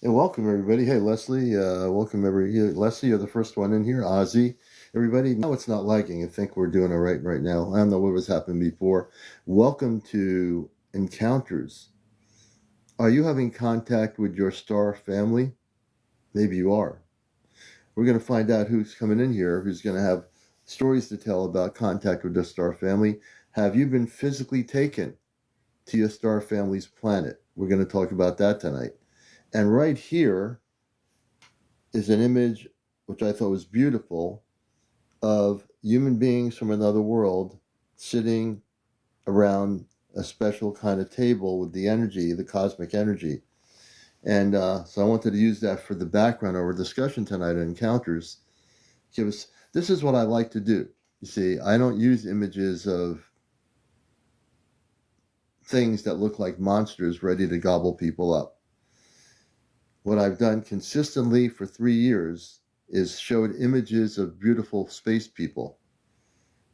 And welcome everybody. Hey Leslie, welcome Leslie, you're the first one in here. Ozzy, everybody. Now it's not lagging. I think we're doing all right now. I don't know what was happening before. Welcome to Encounters. Are you having contact with your star family? Maybe you are. We're going to find out who's coming in here, who's going to have stories to tell about contact with the star family. Have you been physically taken to your star family's planet? We're going to talk about that tonight. And right here is an image which I thought was beautiful of human beings from another world sitting around a special kind of table with the energy, the cosmic energy. And so I wanted to use that for the background of our discussion tonight at Encounters. This is what I like to do. You see, I don't use images of things that look like monsters ready to gobble people up. What I've done consistently for 3 years is showed images of beautiful space people.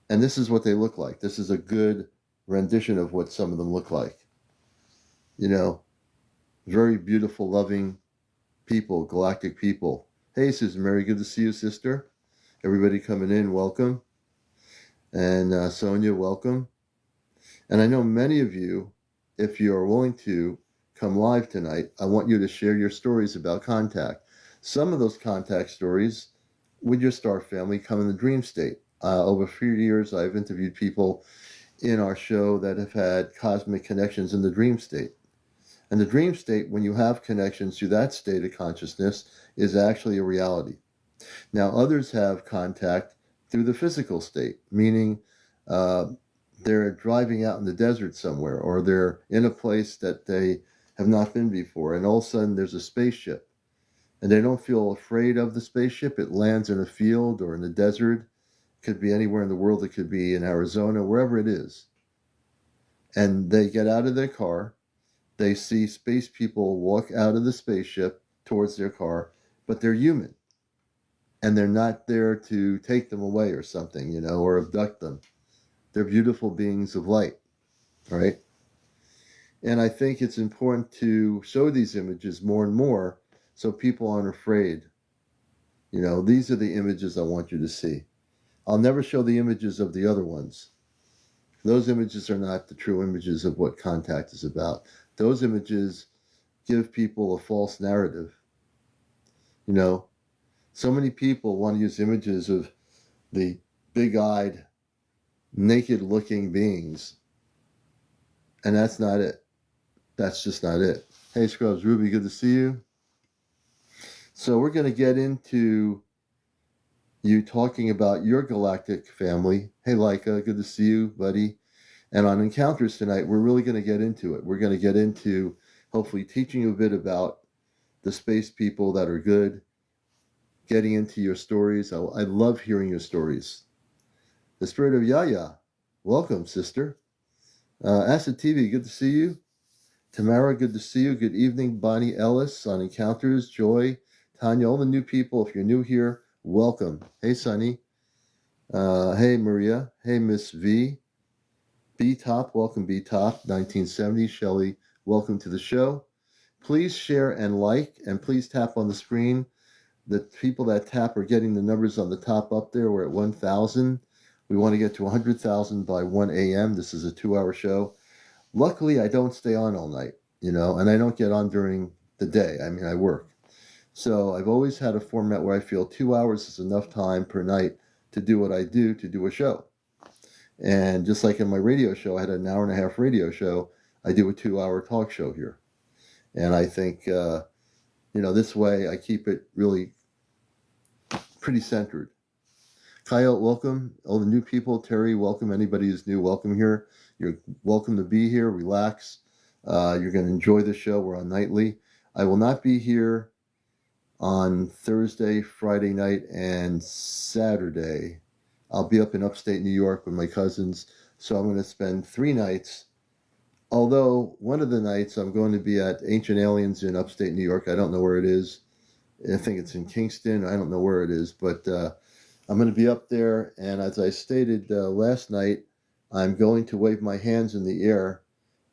And this is what they look like. This is a good rendition of what some of them look like. You know, very beautiful, loving people, galactic people. Hey, Susan Mary, good to see you, sister. Everybody coming in, welcome. And Sonia, welcome. And I know many of you, if you are willing to come live tonight, I want you to share your stories about contact. Some of those contact stories with your star family come in the dream state. Over a few years, I've interviewed people in our show that have had cosmic connections in the dream state. And the dream state, when you have connections to that state of consciousness, is actually a reality. Now, others have contact through the physical state, meaning they're driving out in the desert somewhere, or they're in a place that they have not been before, and all of a sudden there's a spaceship. And they don't feel afraid of the spaceship. It lands in a field or in the desert. It could be anywhere in the world. It could be in Arizona, wherever it is. And they get out of their car. They see space people walk out of the spaceship towards their car, but they're human. And they're not there to take them away or something, or abduct them. They're beautiful beings of light, right? And I think it's important to show these images more and more so people aren't afraid. These are the images I want you to see. I'll never show the images of the other ones. Those images are not the true images of what contact is about. Those images give people a false narrative. So many people want to use images of the big-eyed, naked-looking beings. And that's not it. That's just not it. Hey, Scrubs, Ruby, good to see you. So we're going to get into you talking about your galactic family. Hey, Leica, good to see you, buddy. And on Encounters tonight, we're really going to get into it. We're going to get into hopefully teaching you a bit about the space people that are good, getting into your stories. I love hearing your stories. The Spirit of Yaya, welcome, sister. Acid TV, good to see you. Tamara, good to see you. Good evening, Bonnie Ellis on Encounters. Joy, Tanya, all the new people. If you're new here, welcome. Hey, Sunny. Hey, Maria. Hey, Miss V. B-Top, welcome, B-Top. 1970, Shelley, welcome to the show. Please share and like, and please tap on the screen. The people that tap are getting the numbers on the top up there. We're at 1,000. We want to get to 100,000 by 1 a.m. This is a 2-hour show. Luckily, I don't stay on all night, and I don't get on during the day. I mean, I work. So I've always had a format where I feel 2 hours is enough time per night to do what I do, to do a show. And just like in my radio show, I had an 1.5-hour radio show. I do a 2-hour talk show here. And I think, this way I keep it really pretty centered. Kyle, welcome. All the new people. Terry, welcome. Anybody who's new, welcome here. You're welcome to be here. Relax. You're going to enjoy the show. We're on nightly. I will not be here on Thursday, Friday night, and Saturday. I'll be up in upstate New York with my cousins. So I'm going to spend 3 nights. Although one of the nights I'm going to be at Ancient Aliens in upstate New York. I don't know where it is. I think it's in Kingston. I don't know where it is, but I'm going to be up there, and as I stated last night, I'm going to wave my hands in the air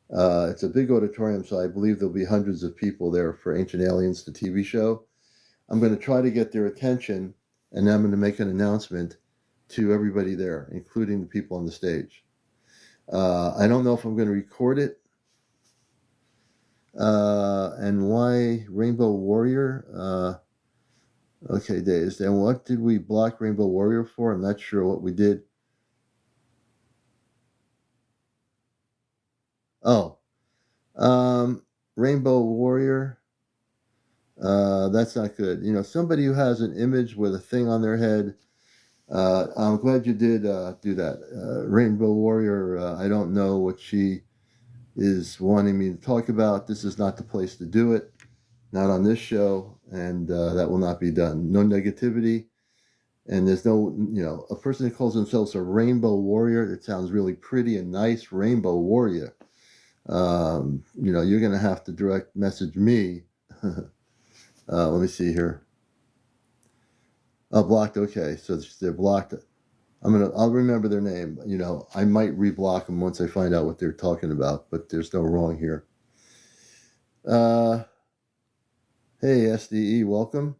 It's a big auditorium, so I believe there'll be hundreds of people there for Ancient Aliens, the TV show. I'm going to try to get their attention, and I'm going to make an announcement to everybody there, including the people on the stage. I don't know if I'm going to record it. And why Rainbow Warrior? Okay, Days. And what did we block Rainbow Warrior for? I'm not sure what we did. Oh, Rainbow Warrior. That's not good. You know, somebody who has an image with a thing on their head. I'm glad you did do that. Rainbow Warrior, I don't know what she is wanting me to talk about. This is not the place to do it. Not on this show, and that will not be done. No negativity. And there's no, you know, a person that calls themselves a rainbow warrior, it sounds really pretty and nice, rainbow warrior. You know, you're going to have to direct message me. Let me see here. Oh, blocked. Okay, so they're blocked. I'll remember their name. You know, I might reblock them once I find out what they're talking about, but there's no wrong here. Hey, SDE, welcome.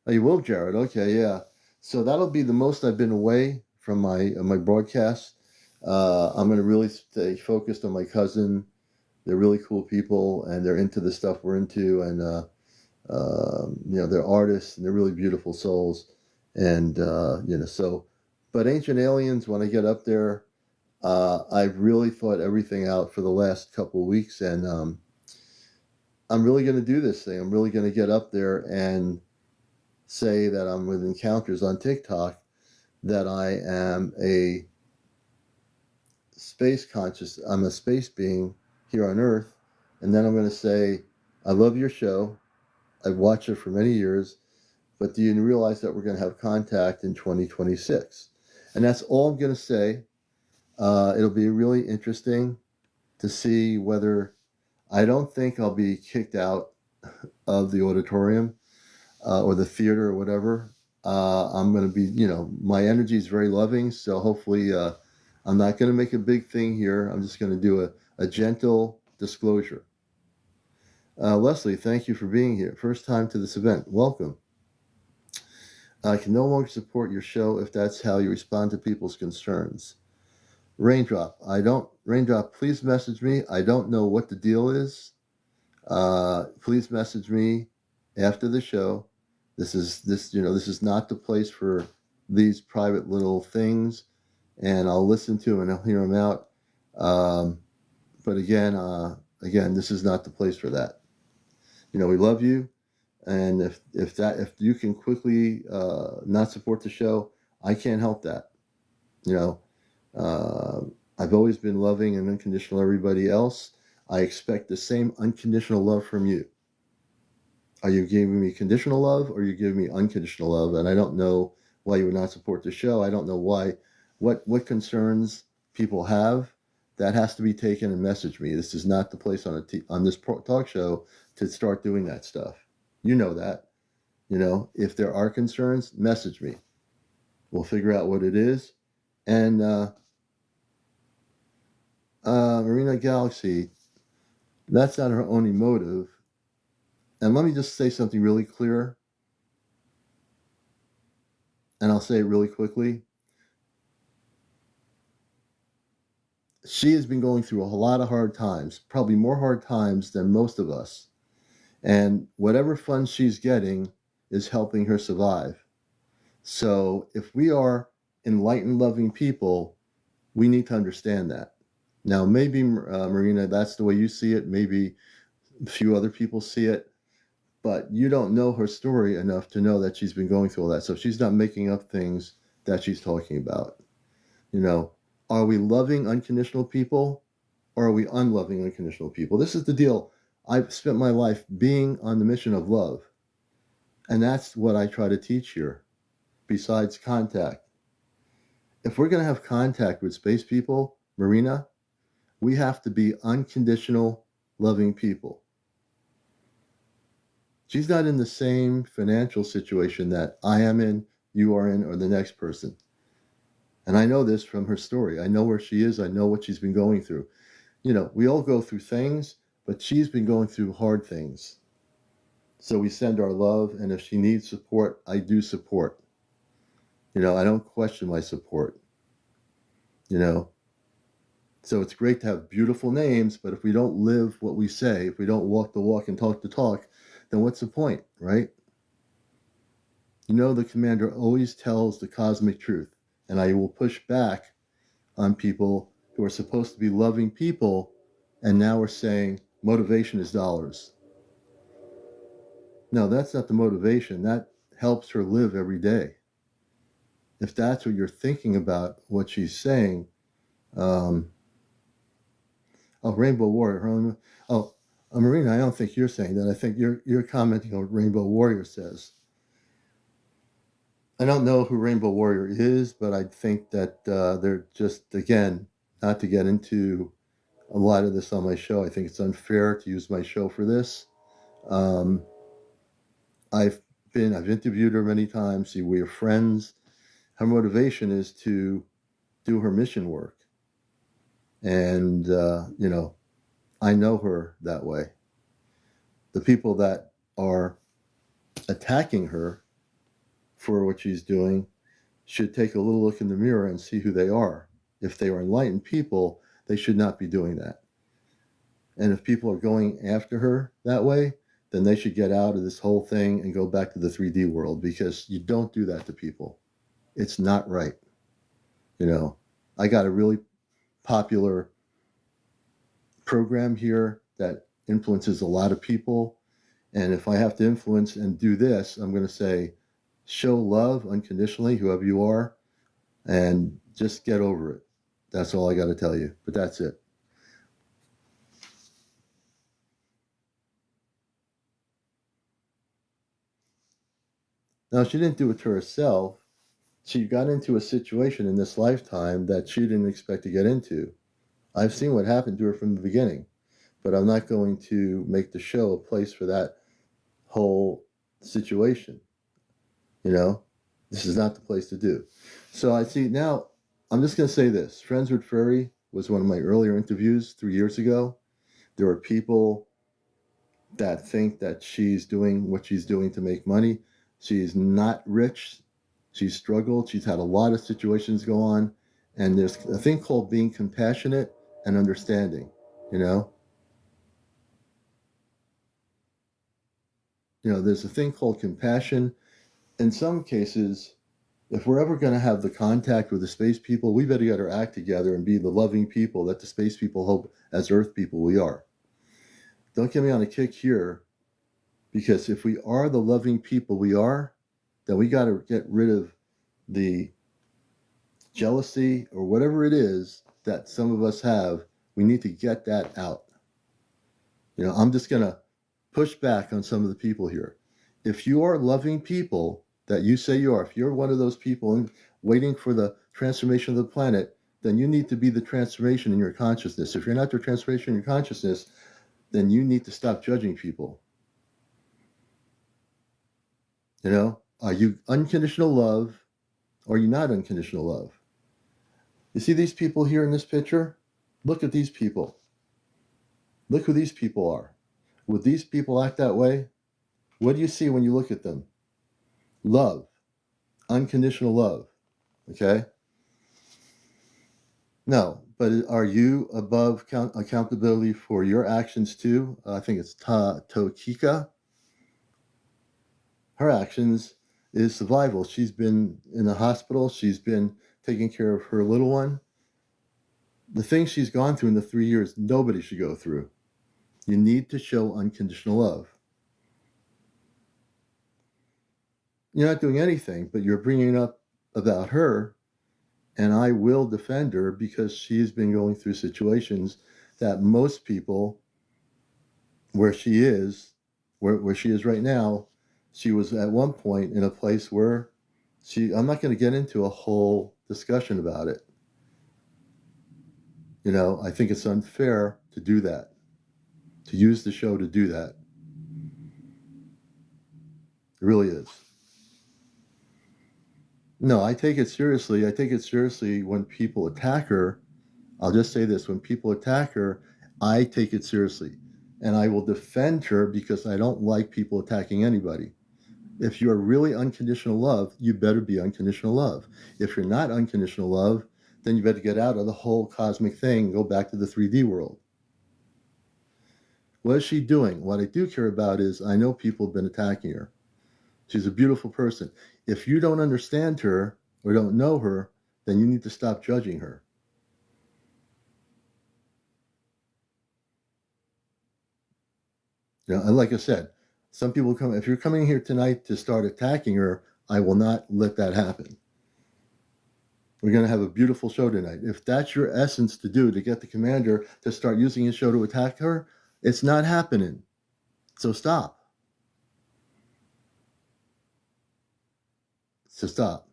Oh, you will, Jared. Okay, yeah. So that'll be the most I've been away from my broadcast. I'm going to really stay focused on my cousin. They're really cool people, and they're into the stuff we're into, and you know, they're artists and they're really beautiful souls, and you know, so. But Ancient Aliens, when I get up there, I've really thought everything out for the last couple of weeks, and I'm really going to do this thing. I'm really going to get up there and say that I'm with encounters on TikTok, that I am a space conscious, I'm a space being here on Earth, and then I'm going to say, I love your show. I've watched it for many years, but do you realize that we're going to have contact in 2026? And that's all I'm going to say. It'll be really interesting to see whether, I don't think I'll be kicked out of the auditorium or the theater or whatever. I'm going to be, you know, my energy is very loving, so hopefully I'm not going to make a big thing here. I'm just going to do a gentle disclosure. Leslie, thank you for being here. First time to this event. Welcome. I can no longer support your show if that's how you respond to people's concerns. Raindrop, Raindrop, please message me. I don't know what the deal is. Please message me after the show. This is not the place for these private little things, and I'll listen to them and I'll hear them out. But again, this is not the place for that. You know, we love you, and if you can quickly not support the show, I can't help that. You know, I've always been loving and unconditional everybody else. I expect the same unconditional love from you. Are you giving me conditional love, or are you giving me unconditional love? And I don't know why you would not support the show. I don't know why, what concerns people have. That has to be taken and message me. This is not the place on this talk show to start doing that stuff. You know that. You know, if there are concerns, message me. We'll figure out what it is. And Marina Galaxy, that's not her only motive. And let me just say something really clear, and I'll say it really quickly. She has been going through a lot of hard times, probably more hard times than most of us. And whatever funds she's getting is helping her survive. So if we are enlightened, loving people, we need to understand that. Now, maybe, Marina, that's the way you see it. Maybe a few other people see it. But you don't know her story enough to know that she's been going through all that. So she's not making up things that she's talking about. You know, are we loving unconditional people, or are we unloving unconditional people? This is the deal. I've spent my life being on the mission of love. And that's what I try to teach here, besides contact. If we're going to have contact with space people, Marina, we have to be unconditional, loving people. She's not in the same financial situation that I am in, you are in, or the next person. And I know this from her story. I know where she is. I know what she's been going through. We all go through things, but she's been going through hard things. So we send our love, and if she needs support, I do support. I don't question my support. So it's great to have beautiful names, but if we don't live what we say, if we don't walk the walk and talk the talk, then what's the point, right? The commander always tells the cosmic truth, and I will push back on people who are supposed to be loving people, and now we're saying motivation is dollars. No, that's not the motivation. That helps her live every day. If that's what you're thinking about, what she's saying, Rainbow Warrior. Marina, I don't think you're saying that. I think you're commenting on what Rainbow Warrior says. I don't know who Rainbow Warrior is, but I think that they're just, again, not to get into a lot of this on my show. I think it's unfair to use my show for this. I've interviewed her many times. See, we are friends. Her motivation is to do her mission work. And, I know her that way. The people that are attacking her for what she's doing should take a little look in the mirror and see who they are. If they are enlightened people, they should not be doing that. And if people are going after her that way, then they should get out of this whole thing and go back to the 3D world, because you don't do that to people. It's not right. I got a really popular program here that influences a lot of people. And if I have to influence and do this, I'm going to say, show love unconditionally, whoever you are, and just get over it. That's all I got to tell you. But that's it. Now, she didn't do it to herself. She got into a situation in this lifetime that she didn't expect to get into. I've seen what happened to her from the beginning, but I'm not going to make the show a place for that whole situation. This is not the place to do. So I see now, I'm just going to say this. Friends with Furry was one of my earlier interviews 3 years ago. There are people that think that she's doing what she's doing to make money. She's not rich. She's struggled. She's had a lot of situations go on. And there's a thing called being compassionate and understanding, There's a thing called compassion. In some cases, if we're ever going to have the contact with the space people, we better get our act together and be the loving people that the space people hope as Earth people we are. Don't get me on a kick here, because if we are the loving people we are, then we got to get rid of the jealousy or whatever it is that some of us have. We need to get that out. I'm just going to push back on some of the people here. If you are loving people that you say you are, if you're one of those people waiting for the transformation of the planet, then you need to be the transformation in your consciousness. If you're not the transformation in your consciousness, then you need to stop judging people. Are you unconditional love, or are you not unconditional love? You see these people here in this picture? Look at these people. Look who these people are. Would these people act that way? What do you see when you look at them? Love. Unconditional love. Okay? No, but are you above accountability for your actions too? I think it's Tokika. Her actions is survival. She's been in the hospital. She's been taking care of her little one. The things she's gone through in the 3 years, nobody should go through. You need to show unconditional love. You're not doing anything, but you're bringing up about her, and I will defend her because she's been going through situations that most people, where she is right now, she was at one point in a place where I'm not going to get into a whole discussion about it. I think it's unfair to do that, to use the show to do that. It really is. No, I take it seriously. I take it seriously when people attack her. I'll just say this: when people attack her, I take it seriously, and I will defend her because I don't like people attacking anybody. If you are really unconditional love, you better be unconditional love. If you're not unconditional love, then you better get out of the whole cosmic thing and go back to the 3D world. What is she doing? What I do care about is I know people have been attacking her. She's a beautiful person. If you don't understand her or don't know her, then you need to stop judging her. You know, and like I said, some people come, if you're coming here tonight to start attacking her, I will not let that happen. We're going to have a beautiful show tonight. If that's your essence to do, to get the commander to start using his show to attack her, it's not happening. So stop. So stop.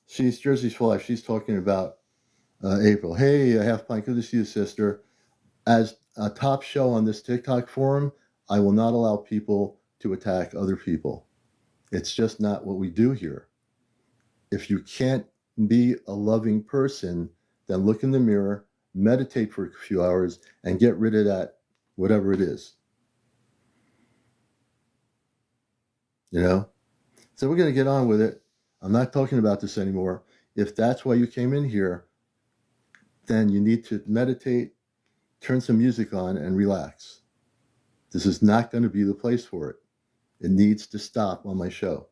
She's Jersey's wife. She's talking about April. Hey, Half Pint, good to see you, sister. As a top show on this TikTok forum, I will not allow people to attack other people. It's just not what we do here. If you can't be a loving person, then look in the mirror, meditate for a few hours, and get rid of that, whatever it is. You know? So we're going to get on with it. I'm not talking about this anymore. If that's why you came in here, then you need to meditate, turn some music on, and relax. This is not going to be the place for it. It needs to stop on my show.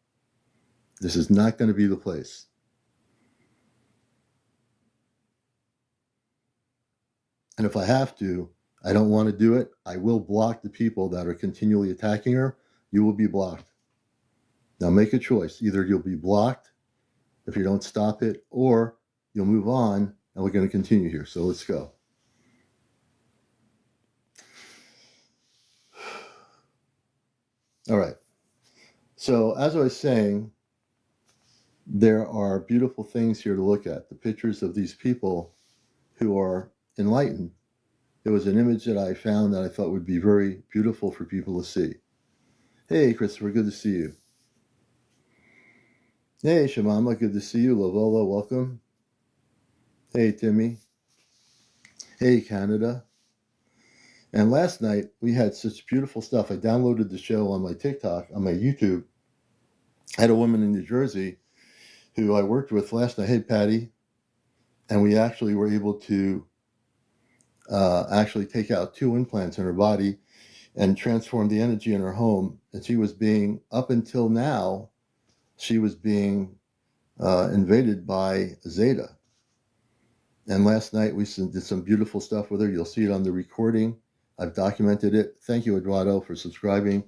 This is not going to be the place. And if I have to, I don't want to do it, I will block the people that are continually attacking her. You will be blocked. Now make a choice. Either you'll be blocked if you don't stop it, or you'll move on, and we're going to continue here. So let's go. All right. So as I was saying, there are beautiful things here to look at. The pictures of these people who are enlightened. It was an image that I found that I thought would be very beautiful for people to see. Hey, Christopher, good to see you. Hey, Shamama, good to see you. Lovola, welcome. Hey, Timmy. Hey, Canada. And last night, we had such beautiful stuff. I downloaded the show on my TikTok, on my YouTube. I had a woman in New Jersey who I worked with last night. Hey, Patty. And we actually were able to actually take out 2 implants in her body and transform the energy in her home. And she was being, up until now, she was being invaded by Zeta. And last night we did some beautiful stuff with her. You'll see it on the recording. I've documented it. Thank you, Eduardo, for subscribing.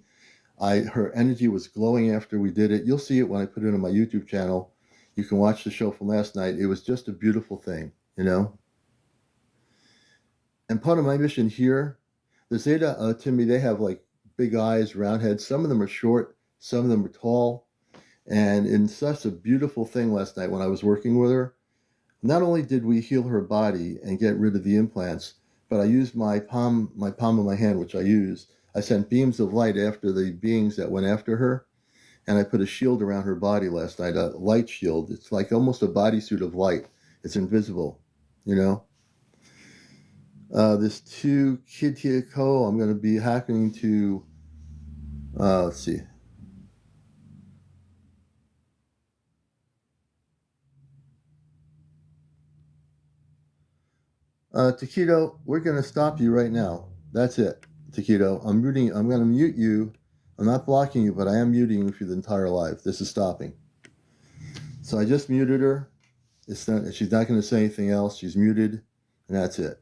Her energy was glowing after we did it. You'll see it when I put it on my YouTube channel. You can watch the show from last night. It was just a beautiful thing, you know? And part of my mission here, the Zeta, Timmy, they have like big eyes, round heads. Some of them are short, some of them are tall. And in such a beautiful thing last night when I was working with her, not only did we heal her body and get rid of the implants, but I used my palm of my hand, which I use. I sent beams of light after the beings that went after her, and I put a shield around her body last night, a light shield. It's like almost a bodysuit of light. It's invisible, you know? This 2 Kitiko, I'm going to be happening to, let's see. Taquito, we're going to stop you right now. That's it, Taquito. I'm going to mute you. I'm not blocking you, but I am muting you for the entire live. This is stopping. So I just muted her. She's not going to say anything else. She's muted, and that's it.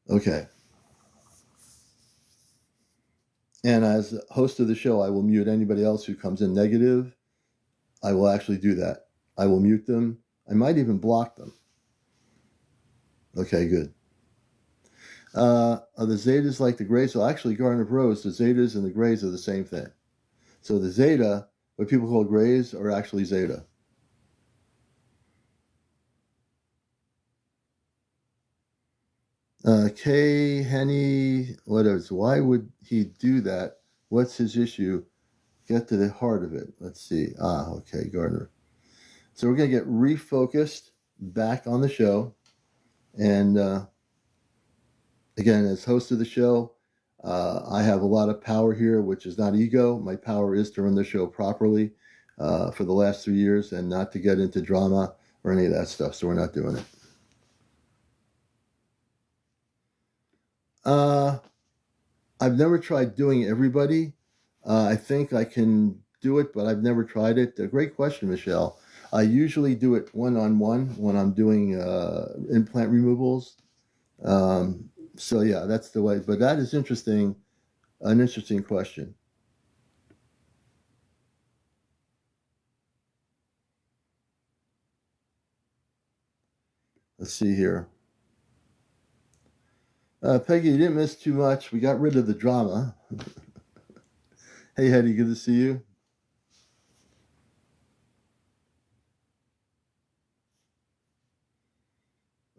Okay. And as host of the show, I will mute anybody else who comes in negative. I will actually do that. I will mute them. I might even block them. Okay, good. Are the zetas like the grays? Well, actually, Garden of Rose, the zetas and the grays are the same thing. So the zeta, what people call grays, are actually zeta. K. Henny, what else? Why would he do that? What's his issue? Get to the heart of it. Let's see. Okay, Gardner. So we're going to get refocused back on the show. And again, as host of the show, I have a lot of power here, which is not ego. My power is to run the show properly for the last 3 years and not to get into drama or any of that stuff. So we're not doing it. I've never tried doing everybody. I think I can do it, but I've never tried it. A great question, Michelle. I usually do it one-on-one when I'm doing implant removals. So yeah, that's the way. But that is interesting, an interesting question. Let's see here. Peggy, you didn't miss too much. We got rid of the drama. Hey, Hetty, good to see you.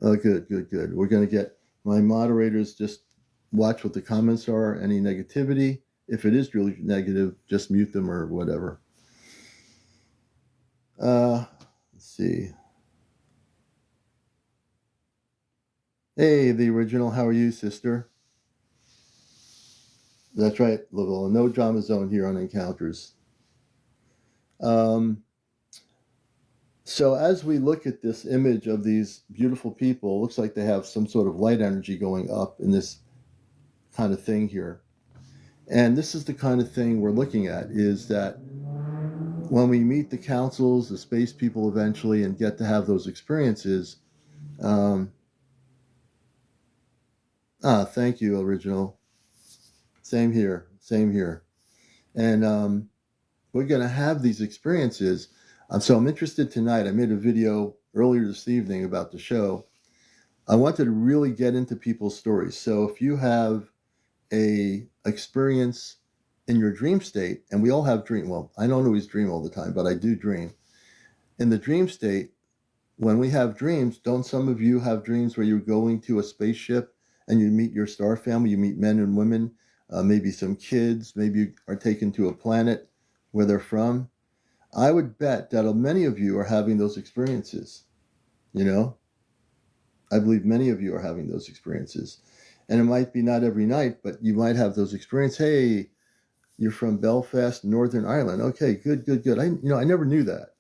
Oh, good, good, good. We're going to get my moderators just watch what the comments are, any negativity. If it is really negative, just mute them or whatever. Let's see. Hey, the original. How are you, sister? That's right, Lavelle. No drama zone here on Encounters. So as we look at this image of these beautiful people, it looks like they have some sort of light energy going up in this kind of thing here. And this is the kind of thing we're looking at, is that when we meet the councils, the space people eventually, and get to have those experiences. Thank you, original. Same here, same here. And we're going to have these experiences. So I'm interested tonight. I made a video earlier this evening about the show. I wanted to really get into people's stories. So if you have a experience in your dream state, and we all have dream. Well, I don't always dream all the time, but I do dream. In the dream state, when we have dreams, don't some of you have dreams where you're going to a spaceship and you meet your star family, you meet men and women, maybe some kids, maybe you are taken to a planet where they're from? I would bet that many of you are having those experiences. You know, I believe many of you are having those experiences. And it might be not every night, but you might have those experiences. Hey, you're from Belfast, Northern Ireland. Okay, good, good, good. I never knew that.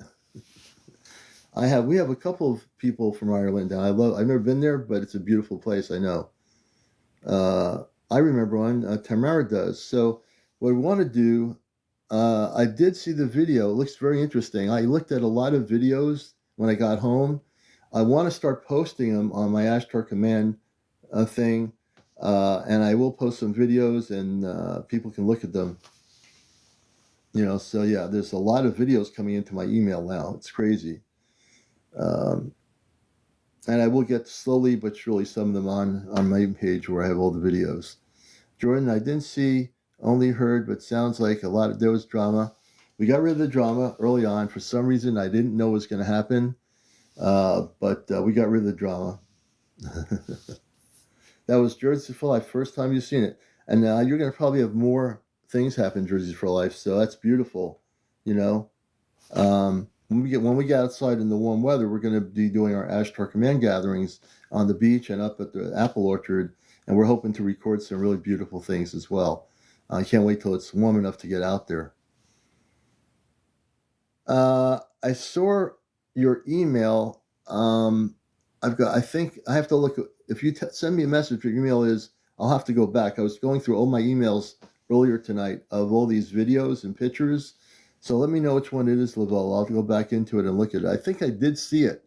We have a couple of people from Ireland, and I've never been there, but it's a beautiful place. I know. I remember one. Tamara does. So what we want to do, I did see the video. It looks very interesting. I looked at a lot of videos when I got home. I want to start posting them on my Ashtar Command thing, and I will post some videos, and people can look at them. So yeah, there's a lot of videos coming into my email now. It's crazy. And I will get slowly but surely some of them on my page where I have all the videos. Jordan, I didn't see, only heard, but sounds like there was drama. We got rid of the drama early on. For some reason, I didn't know it was going to happen, but we got rid of the drama. That was Jersey for Life, first time you've seen it. And now you're going to probably have more things happen Jersey for Life, so that's beautiful, When we get outside in the warm weather, we're going to be doing our Ashtar Command gatherings on the beach and up at the apple orchard, and we're hoping to record some really beautiful things as well. I can't wait till it's warm enough to get out there. I saw your email. I think I have to look. If you send me a message, your email is, I'll have to go back. I was going through all my emails earlier tonight of all these videos and pictures. So let me know which one it is, Lavelle. I'll go back into it and look at it. I think I did see it.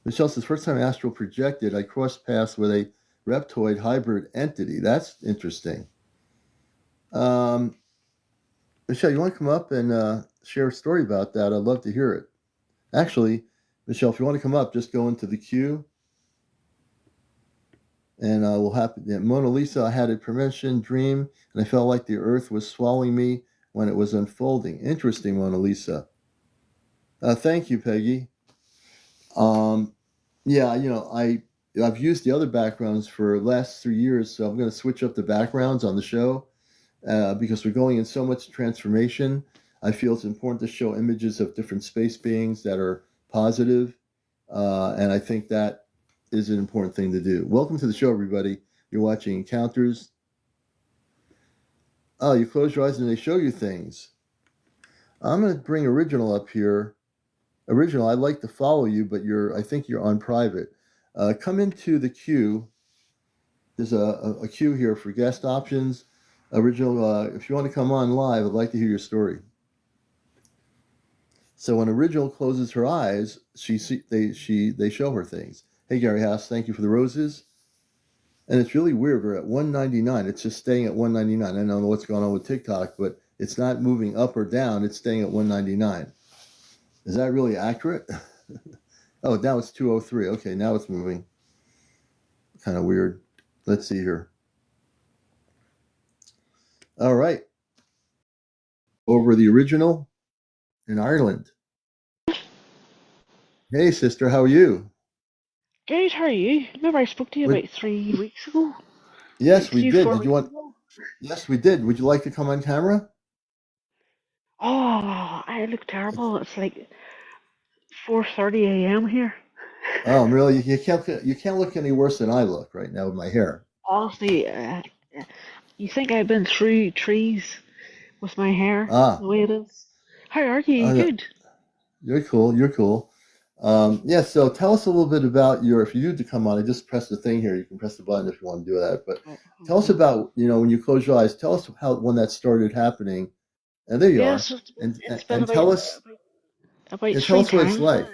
Michelle says, first time astral projected, I crossed paths with a reptoid hybrid entity. That's interesting. Michelle, you want to come up and share a story about that? I'd love to hear it. Actually, Michelle, if you want to come up, just go into the queue. And will happen. Yeah, Mona Lisa, I had a premonition dream, and I felt like the earth was swallowing me when it was unfolding. Interesting, Mona Lisa. Thank you, Peggy. Um, yeah, I've used the other backgrounds for the last 3 years, so I'm going to switch up the backgrounds on the show because we're going in so much transformation. I feel it's important to show images of different space beings that are positive, and I think that is an important thing to do. Welcome to the show, everybody. You're watching Encounters. Oh, you close your eyes and they show you things. I'm going to bring Original up here. Original, I'd like to follow you, but I think you're on private. Come into the queue. There's a queue here for guest options. Original, if you want to come on live, I'd like to hear your story. So when Original closes her eyes, they show her things. Hey, Gary House, thank you for the roses. And it's really weird. We're at 199. It's just staying at 199. I don't know what's going on with TikTok, but it's not moving up or down. It's staying at 199. Is that really accurate? Oh, now it's 203. Okay, now it's moving. Kind of weird. Let's see here. All right. Over the Original in Ireland. Hey, sister, how are you? Good, how are you? Remember I spoke to you Would, about 3 weeks ago? yes, Like we three, did. four Did you weeks want? ago? Yes, we did. Would you like to come on camera? Oh, I look terrible. It's like 4:30 a.m. here. Really? You can't look any worse than I look right now with my hair. Honestly, you think I've been through trees with my hair the Ah, way it is? How are you? You uh, good? you're cool. You're cool. Yeah. So tell us a little bit about your. If you need to come on, I just press the thing here. You can press the button if you want to do that. But Oh, tell us okay. about when you close your eyes. Tell us how when that started happening. And there you are. Yes, And it's been and about tell three us what it's times now. like.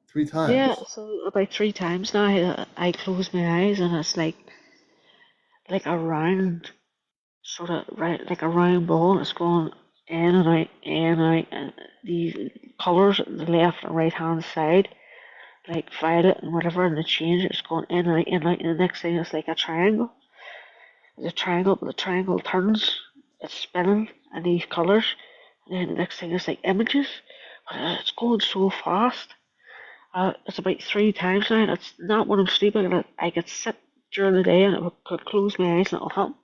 Three Yeah, times. so about 3 times now I close my eyes and it's like a round sort of right like a round ball. It's going in and out, and these colours on the left and right hand side, like violet and whatever, and the change it's going in and out, in and out, and the next thing it's like a triangle. The triangle, but the triangle turns, it's spinning, and these colours, and then the next thing is like images. But it's going so fast. It's about 3 times now, and it's not when I'm sleeping, and I could sit during the day and could close my eyes and it'll happen.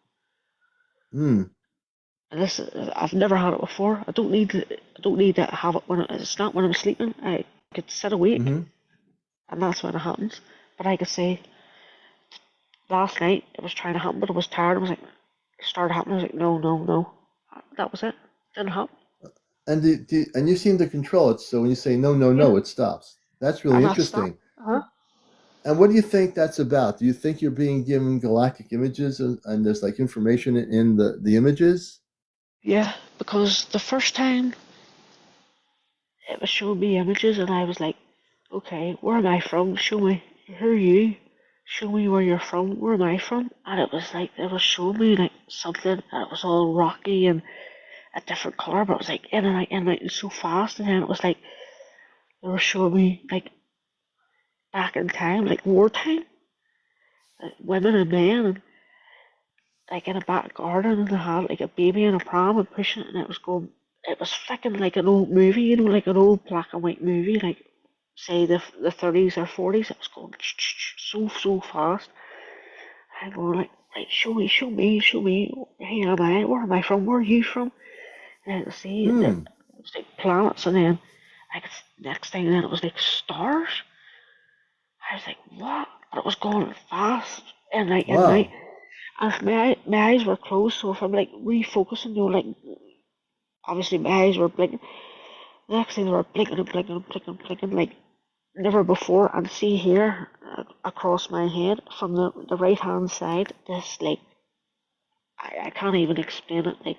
Hmm. And this, I've never had it before. I don't need to have it when it's not when I'm sleeping. I could sit awake, Mm-hmm. and that's when it happens. But I could say last night it was trying to happen, but I was tired. I was like, it started happening. I was like, no, no, no. That was it. Didn't happen. And you seem to control it. So when you say no, no, Yeah, no, it stops. That's really and that stopped. interesting. Uh-huh. And what do you think that's about? Do you think you're being given galactic images and there's like information in the images? Yeah, because the first time it was showing me images, and I was like, okay, where am I from? Show me. Who are you? Show me where you're from. Where am I from? And it was like, it was showing me like something, and it was all rocky and a different colour, but it was like in and out, and so fast. And then it was like, they were showing me like back in time, like wartime, like women and men, and like in a back garden, and they had like a baby in a pram and pushing it, and it was going, it was flicking like an old movie, like an old black and white movie, like say the 30s or 40s. It was going so fast. I'm going like, right, show me, show me, show me. Here am I? Where am I from? Where are you from? And then see that Hmm. it was like planets, and then like next thing, then it was like stars. I was like, what? But it was going fast, and like, Wow. and if my eyes were closed, so if I'm like refocusing, like obviously my eyes were blinking. The next thing they were blinking and blinking and blinking and blinking like never before. And see here across my head from the right hand side, this like I can't even explain it, like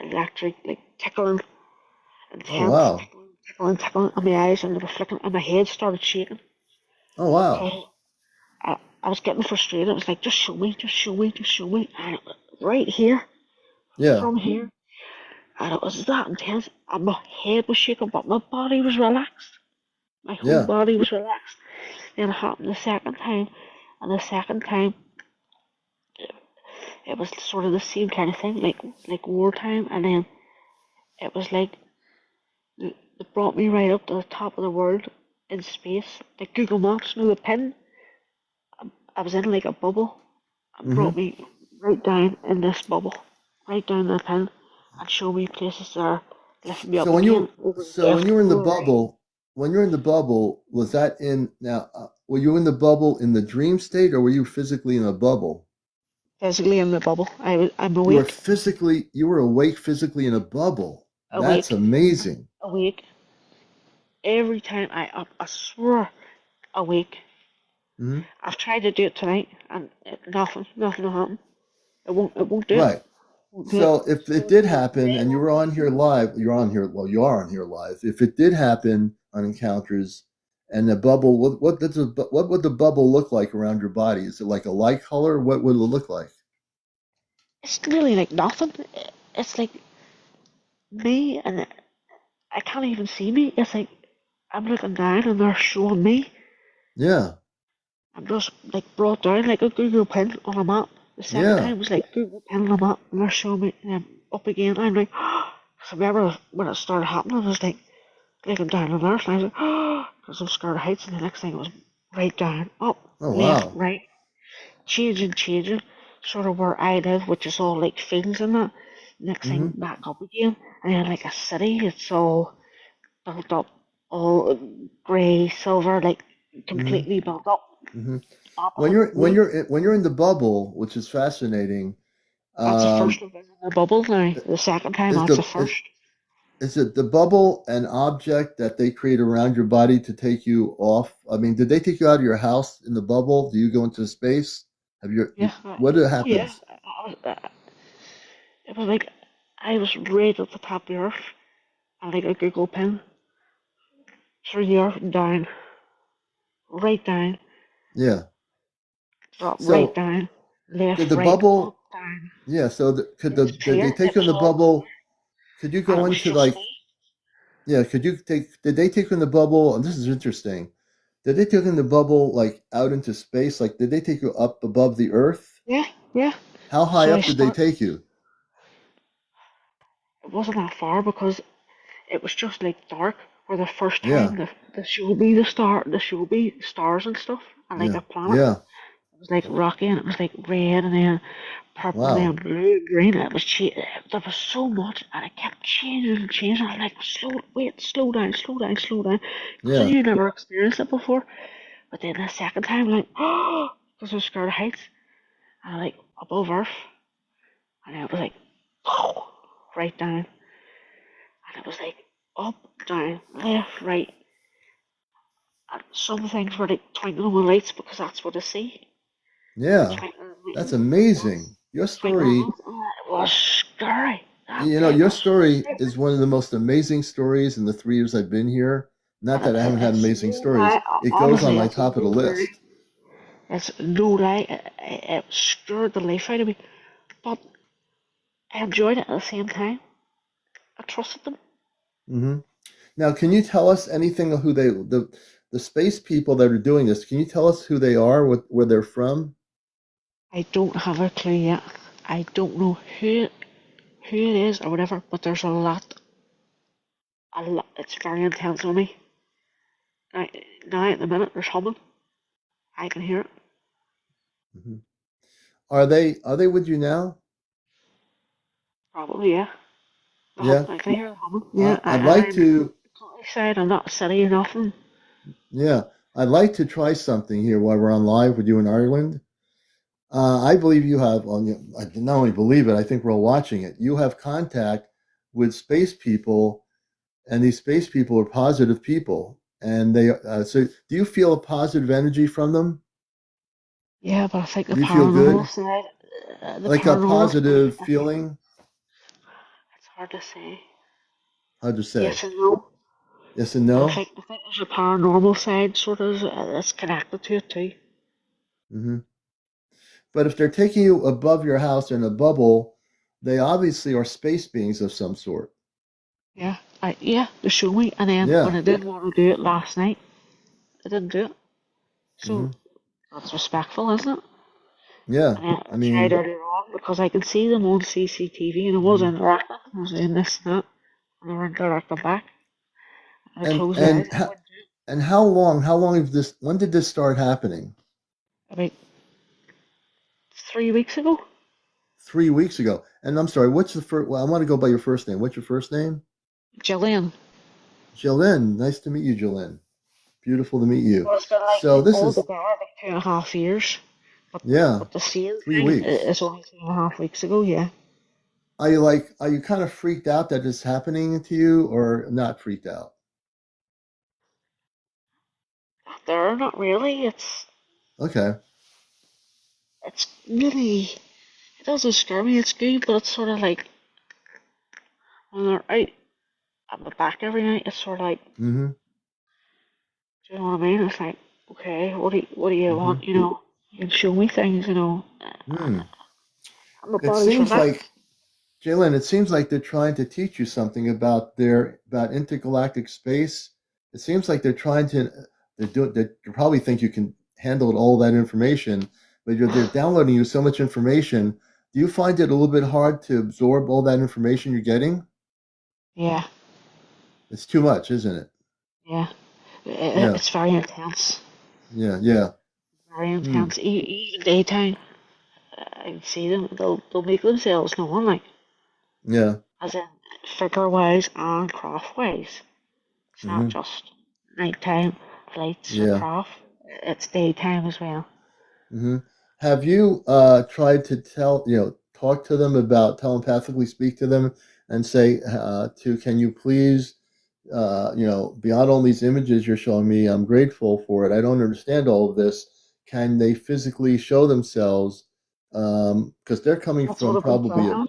electric, like tickling, Oh intense wow. tickling, tickling, tickling, and my eyes and they were flicking, and my head started shaking. Oh wow. So I was getting frustrated. I was like, just show me, just show me, just show me. And it was right here, Yeah. from here. And it was that intense. And my head was shaking, but my body was relaxed. My whole Yeah. body was relaxed. Then it happened the second time. And the second time, it was sort of the same kind of thing, like wartime. And then it was like it brought me right up to the top of the world in space. Like Google Maps, the pin. I was in like a bubble, and Hmm. brought me right down in this bubble, right down the pin, and showed me places that are lifting me So up when again you over the so when left, you were in the over the right. bubble, when you're in the bubble, was that in now? Were you in the bubble in the dream state, or were you physically in a bubble? Physically in the bubble. I'm awake, You were awake physically in a bubble. That's awake, amazing. awake. Every time I up, I swear, awake. Hmm. I've tried to do it tonight, and nothing will happen. It won't do it. Right. Won't do it. So if it So did it's happen very and you were on here live, you're on here. Well, you are on here live. If it did happen on encounters, and the bubble, what would the bubble look like around your body? Is it like a light color? What would it look like? it's really like nothing. It's like me, and I can't even see me. It's like I'm looking down, and they're showing me. Yeah, I'm just like brought down like a Google pin on a map. The second yeah. time was like Google pin on a map, and they're showing me up again. I'm like, I remember when it started happening, I was like looking down on Earth, and I was like, because I'm scared of heights, and the next thing it was right down, up, Oh left, wow. right, changing, sort of where I live, which is all like fields and that. Next thing Hmm. back up again, and then like a city, it's all built up, all grey, silver, like Hmm. completely built up. Hmm. When Opposite you're when me. you're when you're in the bubble, which is fascinating, That's the first um, I've been in the bubble now. The second time, is that's the the first. is it the bubble an object that they create around your body to take you off? I mean, did they take you out of your house in the bubble? Do you go into space? Yeah. What Oh yeah. happens? It was like I was right at the top of the earth, and like a Google pin through the earth and down, right down, Yeah. drop right So down, did left, the right, up, bubble? down. Yeah. So It's did they clear. take It you in was the all clear, bubble? Could you and go it was into just like me. yeah? Did they take you in the bubble? And this is interesting. Did they take you in the bubble like out into space? Like did they take you up above the Earth? Yeah, yeah. How high So I up did they start. take you? It wasn't that far because it was just like dark. For the first time, Yeah. the showed me the showed me stars and stuff, and like Yeah. a planet. Yeah. It was like rocky, and it was like red, and then purple, and then Wow. blue, green. And it was there was so much, and it kept changing and changing. I was like, slow down, slow down, slow down, because Yeah. you never experienced it before. But then the second time, like, oh, because I was scared of heights, and like above Earth, and then it was like, oh, right down, and it was like up, down, left, right. And some things were like twinkling with lights because that's what I see. Yeah. Twinkling That's lights, amazing. Your twinkling story, lights. Oh, it was scary. It your was story frightening. is one of the most amazing stories in the 3 years I've been here. Not And that I haven't had it's amazing no stories. lie. It goes on Honestly, my it's top of no the lie. list. It's no lie. It scared the life out of me. But I enjoyed it at the same time. I trusted them. Hmm. Now, can you tell us anything of the space people that are doing this? Can you tell us who they are, where they're from? I don't have a clue yet. I don't know who it is or whatever, but there's a lot. It's very intense on me. Now, now at the minute, there's humming. I can hear it. Hmm. Are they with you now? Probably, yeah. The hum. Yeah. I can hear the humming. Yeah, I'd and like I'm to. countryside. I'm not city or nothing. Yeah, I'd like to try something here while we're on live with you in Ireland. I believe you have, well, I not only believe it, I think we're all watching it. You have contact with space people, and these space people are positive people. And so do you feel a positive energy from them? Yeah, but I think Do you feel good? the Like a paranormal side, positive feeling? it's hard to say. How'd you say? Yes and no. Yes and But no? I think there's a paranormal side, sort of, that's connected to it too. Hmm. But if they're taking you above your house in a bubble, they obviously are space beings of some sort. Yeah, yeah, they showed me, and then when Yeah. I did want to do it last night, I didn't do it. So Hmm. That's respectful, isn't it? Yeah. And then I I tried mean, earlier on because I can see them on CCTV and I was mhm. interacting. I was doing this and that, and they were interacting back. And I and closed my eyes. and I how, wouldn't do and how long have this? When did this start happening? it. About 3 weeks ago. 3 weeks ago. And I'm sorry, what's the first? Well, I want to go by your first name. What's your first name? Jillian. Jillian. Nice to meet you, Jillian. Beautiful to meet you. Well, it's been like So this all is together like 2.5 years. But yeah, but the sale three thing weeks. is only 2.5 weeks ago. Yeah. Are you kind of freaked out that it's happening to you, or not freaked out? They're not really. Okay. It's really. It doesn't scare me. It's good, but it's sort of like when they're out at my back every night. It's sort of like, Mm-hmm. do you know what I mean? It's like, okay, what do you Mm-hmm. want? You can show me things. Hmm. And my It body's seems relaxed. like Jalen, it seems like they're trying to teach you something about intergalactic space. It seems like they're trying to they probably think you can handle all that information, but they're downloading you so much information. Do you find it a little bit hard to absorb all that information you're getting? Yeah, It's too much, isn't it? yeah. Yeah, It's very intense. yeah, yeah. Very Hmm. intense. Even daytime, I can see them. They'll make themselves known, like Yeah. as in figure wise and craft wise. It's not Hmm. just nighttime flights or Yeah. craft. It's daytime as well. Hmm. Have you tried to talk to them about telepathically speak to them and say can you please beyond all these images you're showing me, I'm grateful for it. I don't understand all of this. Can they physically show themselves? Because they're coming That's what from I've been probably trying.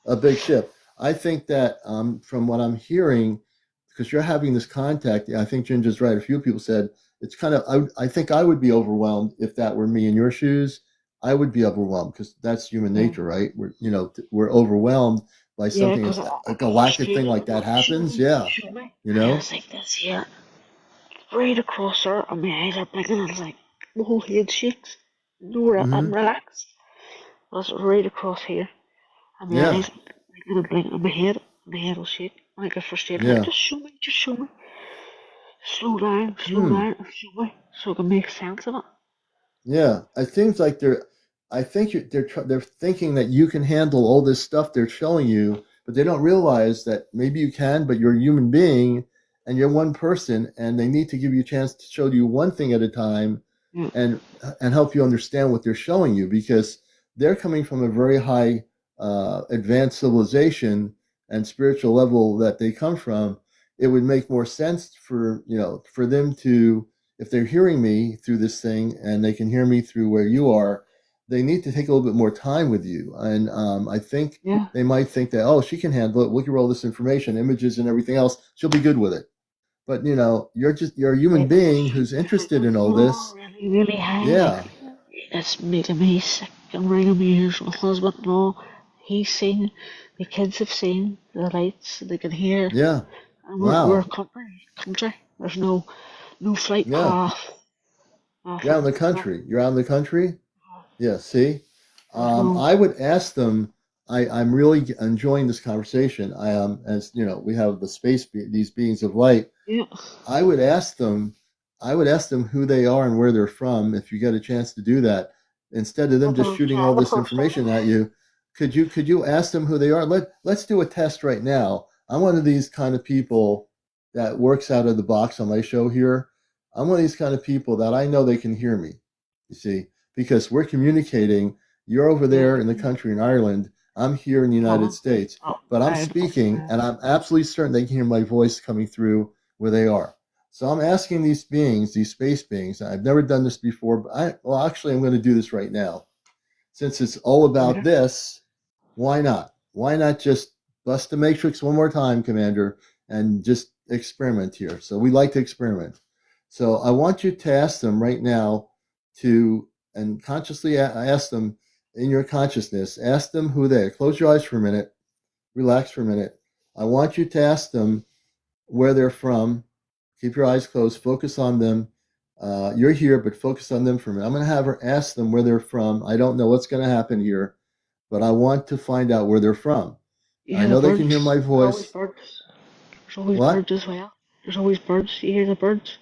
a big ship. I think that from what I'm hearing, because you're having this contact, I think Ginger's right. A few people said it's kind of. I think I would be overwhelmed if that were me in your shoes. I would be overwhelmed because that's human Yeah, nature, right? We're overwhelmed by yeah. something. Because It's I a was galactic thing feeling like it. that Like, show happens. me, Yeah, show me. you And I know. was like this here, right across there, and my eyes are blinking. I was like, the whole head shakes. No, I'm Hmm. relaxed. I was right across here. And my Yeah, eyes and blink and my head will shake. And I get frustrated, like, yeah. just show me. Slow Hmm. down, and show me. So I can make sense of it. Yeah, it seems like they're. I think they're thinking that you can handle all this stuff they're showing you, but they don't realize that maybe you can, but you're a human being and you're one person, and they need to give you a chance to show you one thing at a time, Yeah, and help you understand what they're showing you because they're coming from a very high advanced civilization and spiritual level that they come from. It would make more sense for them to, if they're hearing me through this thing and they can hear me through where you are, they need to take a little bit more time with you. And I think yeah. they might think that, oh, she can handle it. Look at all this information, images, and everything else. She'll be good with it. But you're a human It's being who's interested in all no, this. really, really high. Like, Yeah, it's making me sick and ringing my ears. My husband, no, he's seen, the kids have seen the lights. They can hear, yeah, and we're a wow, country. There's no flight yeah. path, You're out nothing. in the country. You're out in the country. Yeah, see, There's no, I would ask them. I'm really enjoying this conversation. As you know, we have these beings of light. yeah. I would ask them. I would ask them who they are and where they're from. If you get a chance to do that, instead of them I've just been shooting all trying the this first time. information at you, could you ask them who they are? Let's do a test right now. I'm one of these kind of people that works out of the box on my show here. I'm one of these kind of people that I know they can hear me. You see, because we're communicating. You're over Yeah. there in the country in Ireland. I'm here in the United Uh-huh. States, Oh, but I'm I'm up speaking, there. and I'm absolutely certain they can hear my voice coming through where they are. So I'm asking these beings, these space beings. I've never done this before, but actually, I'm going to do this right now. Since it's all about Yeah. this, why not? Why not just bust the matrix one more time, Commander, and just experiment here? So we like to experiment. So I want you to ask them right now to, and consciously ask them in your consciousness, ask them who they are. Close your eyes for a minute, relax for a minute. I want you to ask them where they're from. Keep your eyes closed, focus on them. You're here, but focus on them for a minute. I'm going to have her ask them where they're from. I don't know what's going to happen here, but I want to find out where they're from. You I hear the know they can hear birds? my There are always voice. birds. There's always What? birds as well. There's always birds. You hear the birds?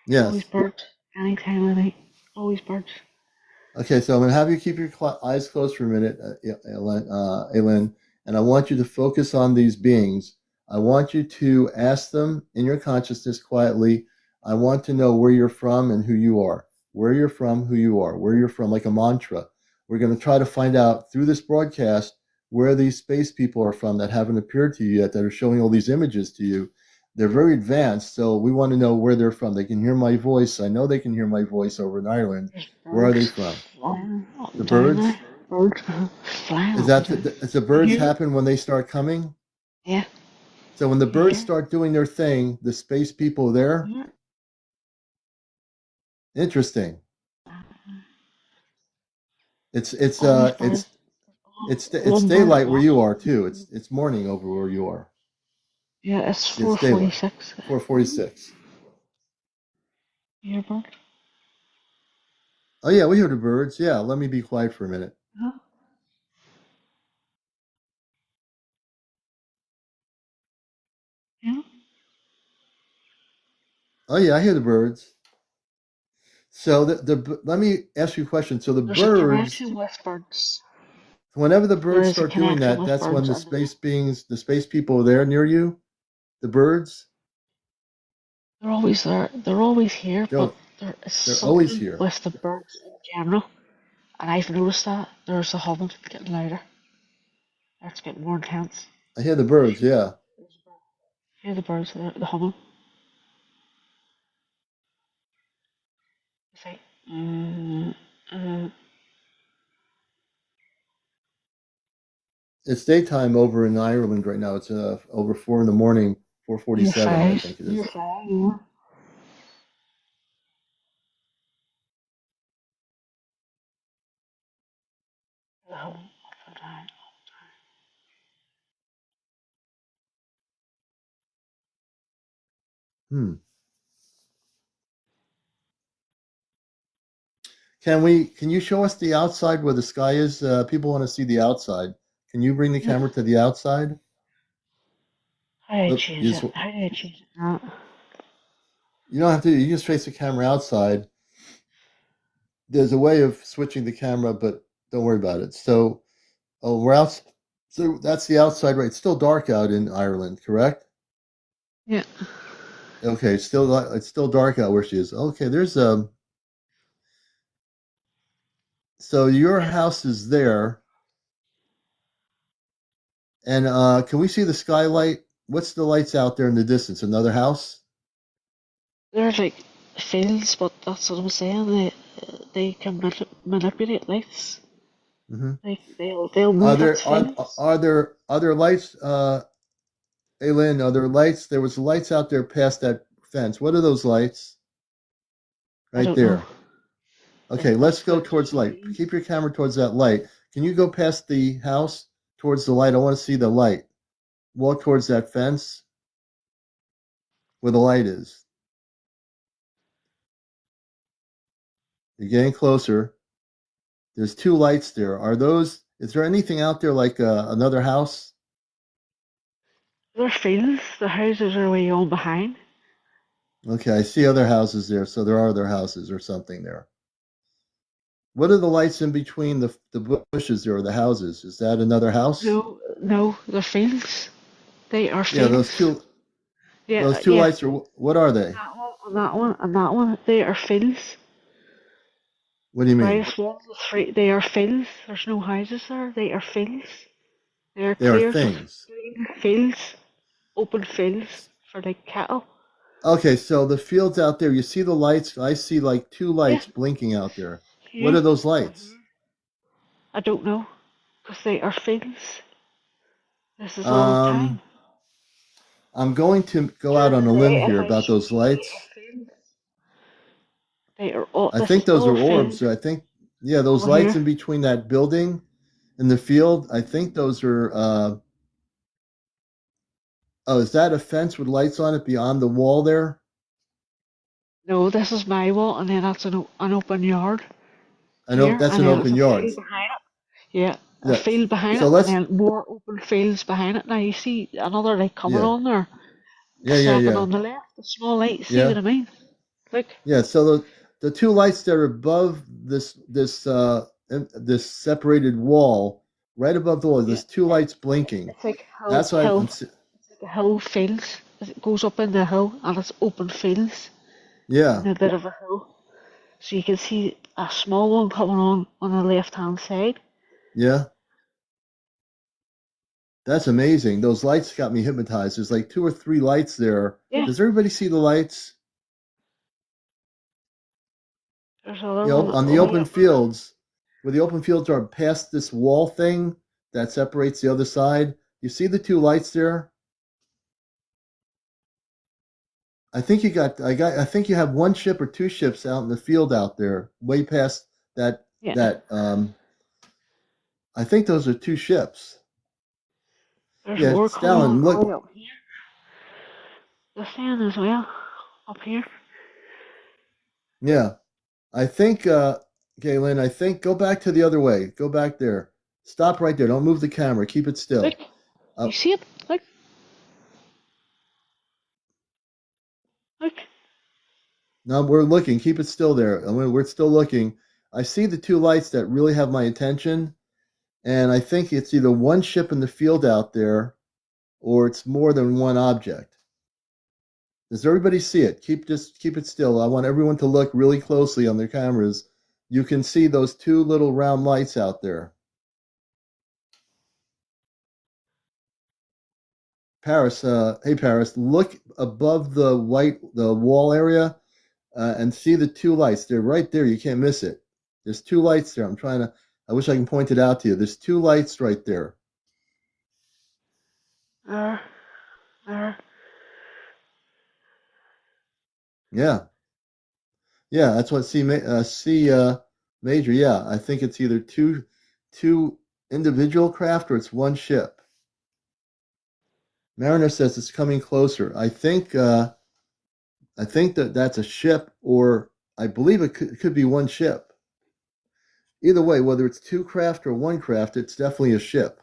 There's always Yes. birds. Any time of the night. Always birds. Okay, so I'm going to have you keep your eyes closed for a minute, Aylin, and I want you to focus on these beings. I want you to ask them in your consciousness quietly. I want to know where you're from and who you are. Where you're from, who you are. Where you're from, like a mantra. We're going to try to find out through this broadcast where these space people are from that haven't appeared to you yet, that are showing all these images to you. They're very advanced, so we want to know where they're from. They can hear my voice. I know they can hear my voice over in Ireland. There's Where are they birds from? flying up The and down birds? there. Birds flying Is up and that down. does the You birds hear them? happen when they start coming? Yeah. So when the You birds hear? start doing their thing, the space people there, Yeah. interesting. It's it's Always uh birds. it's it's One bird at daylight where once. you are too. It's morning over where you are. Yeah, it's It's daylight. 4:46. 4:46. You hear birds? Oh yeah, we hear the birds. Yeah, let me be quiet for a minute. Huh? Yeah. Oh yeah, I hear the birds. So let me ask you a question. So the There's a birds, connection with birds. whenever the There birds is a start doing connection that, with that's when birds, the and space beings, the space people are there near you. The birds, they're always there. They're always here, but they're there is they're always something here. with the birds in general, and I've noticed that there's a humming getting louder. It's getting more intense. I hear the birds. Yeah. Hear the birds, the humming. It's like, mm. It's daytime over in Ireland right now. It's over 4 in the morning, four You're 47, I five. think it You're is. five. Yeah. The humming up and down. Hmm. Can you show us the outside where the sky is? People want to see the outside. Can you bring the Yeah. camera to the outside? How do I Look, change it? How do I change it now? you don't have to, you just face the camera outside. There's a way of switching the camera, but don't worry about it. So, oh, we're out. So that's the outside, right? It's still dark out in Ireland, correct? Yeah. Okay, it's still dark out where she is. Okay, there's so your house is there, and can we see the skylight? What's the lights out there in the distance? Another house? There's like fields, but that's what I'm saying. They can manipulate lights. Hmm. They'll Are move its there fields. are there other lights? Aylin, are there lights? There was lights out there past that fence. What are those lights? I Right don't know. there. Okay, let's That's go the towards light. trees. Keep your camera towards that light. Can you go past the house towards the light? I want to see the light. Walk towards that fence where the light is. You're getting closer. There's two lights there. Is there anything out there like another house? They're fields. The houses are way on behind. Okay, I see other houses there, so there are other houses or something there. What are the lights in between the bushes there or the houses? Is that another house? No, no, they're fields. They are Yeah, fields. those Yeah, two yeah. lights are what are they? That one and that one and that one. They are fields. What do The you mean? brightest ones, the three, they are fields. There's no houses there. They are fields. They are They are clears of things. green fields, open fields for like cattle. Okay, so the fields out there, you see the lights? I see like two Yeah, lights blinking out there. What yeah. are those lights? I don't know, because they are fields. This is all the Um, time. I'm going to go out During on the a limb day, if here I about show those you, they are lights. fields. They are all. I This think is those all are fields orbs. I think, yeah, those over lights here. in between that building and the field. I think those are. Oh, is that a fence with lights on it beyond the wall there? No, this is my wall, and then that's an open yard I know here, that's and an then open it's a yard. field behind it. Yeah, a Yeah. field behind So it, and let's. then more open fields behind it. Now you see another light coming Yeah. on there. The Yeah. Yeah. second Yeah. on the left, the small light. See what Yeah. I mean? Look. Yeah. So the two lights that are above this separated wall, right above the wall, Yeah, there's two lights blinking. it's like That's why I'm. it's like a hill fields. It goes up in the hill, and it's open fields in Yeah. a bit of a hill. So you can see a small one coming on the left hand side. Yeah. That's amazing. Those lights got me hypnotized. There's like two or three lights there. Yeah, Does everybody see the lights? there's another You know, one on the way open up on the. fields, where the open fields are past this wall thing that separates the other side. You see the two lights there? I think you have one ship or two ships out in the field out there, way past that Yeah, that I think those are two ships. there's Yeah, more coming Stalin, on look. way up here. The fan as well up here. Yeah. I think Galen, I think go back to the other way. Go back there. Stop right there. Don't move the camera. Keep it Look, still. you Uh, see it? Look, look. no, we're looking. Keep it still there. And we're still looking. I see the two lights that really have my attention, and I think it's either one ship in the field out there or it's more than one object. Does everybody see it? Just keep it still. I want everyone to look really closely on their cameras. You can see those two little round lights out there. Paris, hey Paris, look above the wall area and see the two lights. They're right there. You can't miss it. There's two lights there. I wish I can point it out to you. There's two lights right there. There, there. Yeah, yeah. That's what C major. Yeah, I think it's either two individual craft or it's one ship. Mariner says it's coming closer. I think that that's a ship, or I believe it could be one ship. Either way, whether it's two craft or one craft, it's definitely a ship.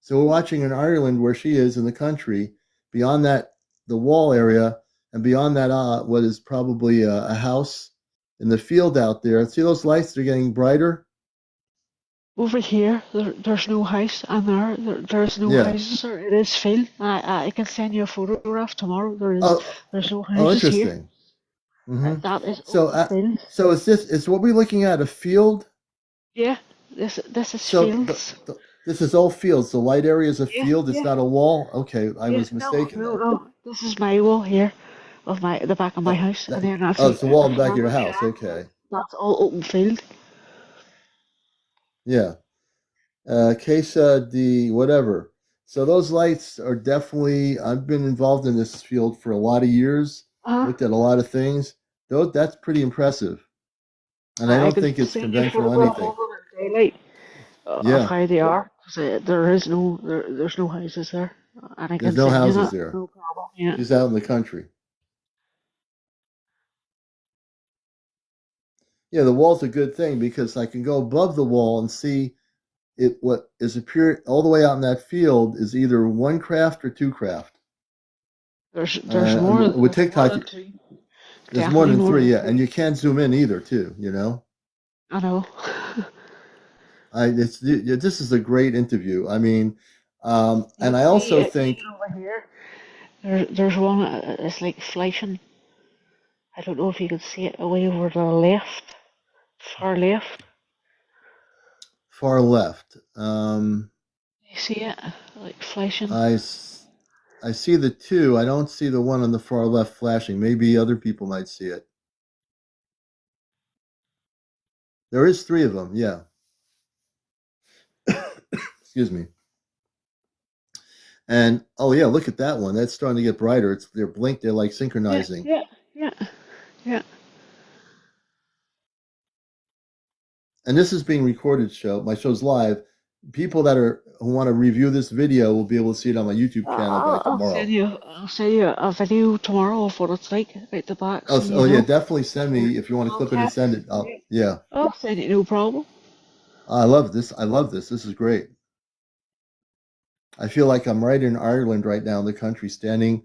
So we're watching in Ireland where she is in the country, beyond that, the wall area, and beyond that, what is probably a house in the field out there. See those lights? They're getting brighter. Over here, there's no house, and there's no Yeah. houses. There. It is field. I can send you a photograph tomorrow. Oh, There's no oh, houses here. interesting. Hmm. That is So, open field. so is what we're looking at a field? Yeah, this is So fields. this is all fields. The light area is a Yeah, field. It's yeah, not a wall. Okay, I yeah. was No, mistaken no, then. no. This is my wall here, of the back of my Oh, house, and then that's oh, it's like the wall a in the back of your farmer's house. land. Okay, That's all open field. yeah. Case the whatever. So those lights are definitely. I've been involved in this field for a lot of years. Uh, Looked at a lot of things. That's pretty impressive. And I I don't can think it's send you a conventional photograph anything. of them in daylight of Yeah, how they are. 'Cause, there's no houses there, and I there's can no send you houses that. there. No problem. Yeah. She's out in the country. Yeah, the wall's a good thing because I can go above the wall and see it. What is appear all the way out in that field is either one craft or two craft. And with There's more TikTok, than two. there's more Definitely than more three. than Yeah, two. and you can't zoom in either, too. You know, I know. this is a great interview. I mean, You and can I see also it think even over here. There's one. It's like flashing. I don't know if you can see it away over the left, far left. far left. You see it like flashing. I s- I see the two. I don't see the one on the far left flashing. Maybe other people might see it. There is three of them. Yeah. Excuse me. And oh yeah, look at that one. That's starting to get brighter. They're blink. They're like Yeah, synchronizing. yeah, yeah, yeah. And this is being recorded. My show's live. people that are who want to review this video will be able to see it on my YouTube channel by I'll tomorrow. I'll send you a video tomorrow of what it's like out the back, Oh, so you oh yeah, know. definitely send me if you want to clip it and Contact. send it. Yeah. Yeah, I'll send it, no problem. I love this. I love this. This is great. I feel like I'm right in Ireland right now in the country, standing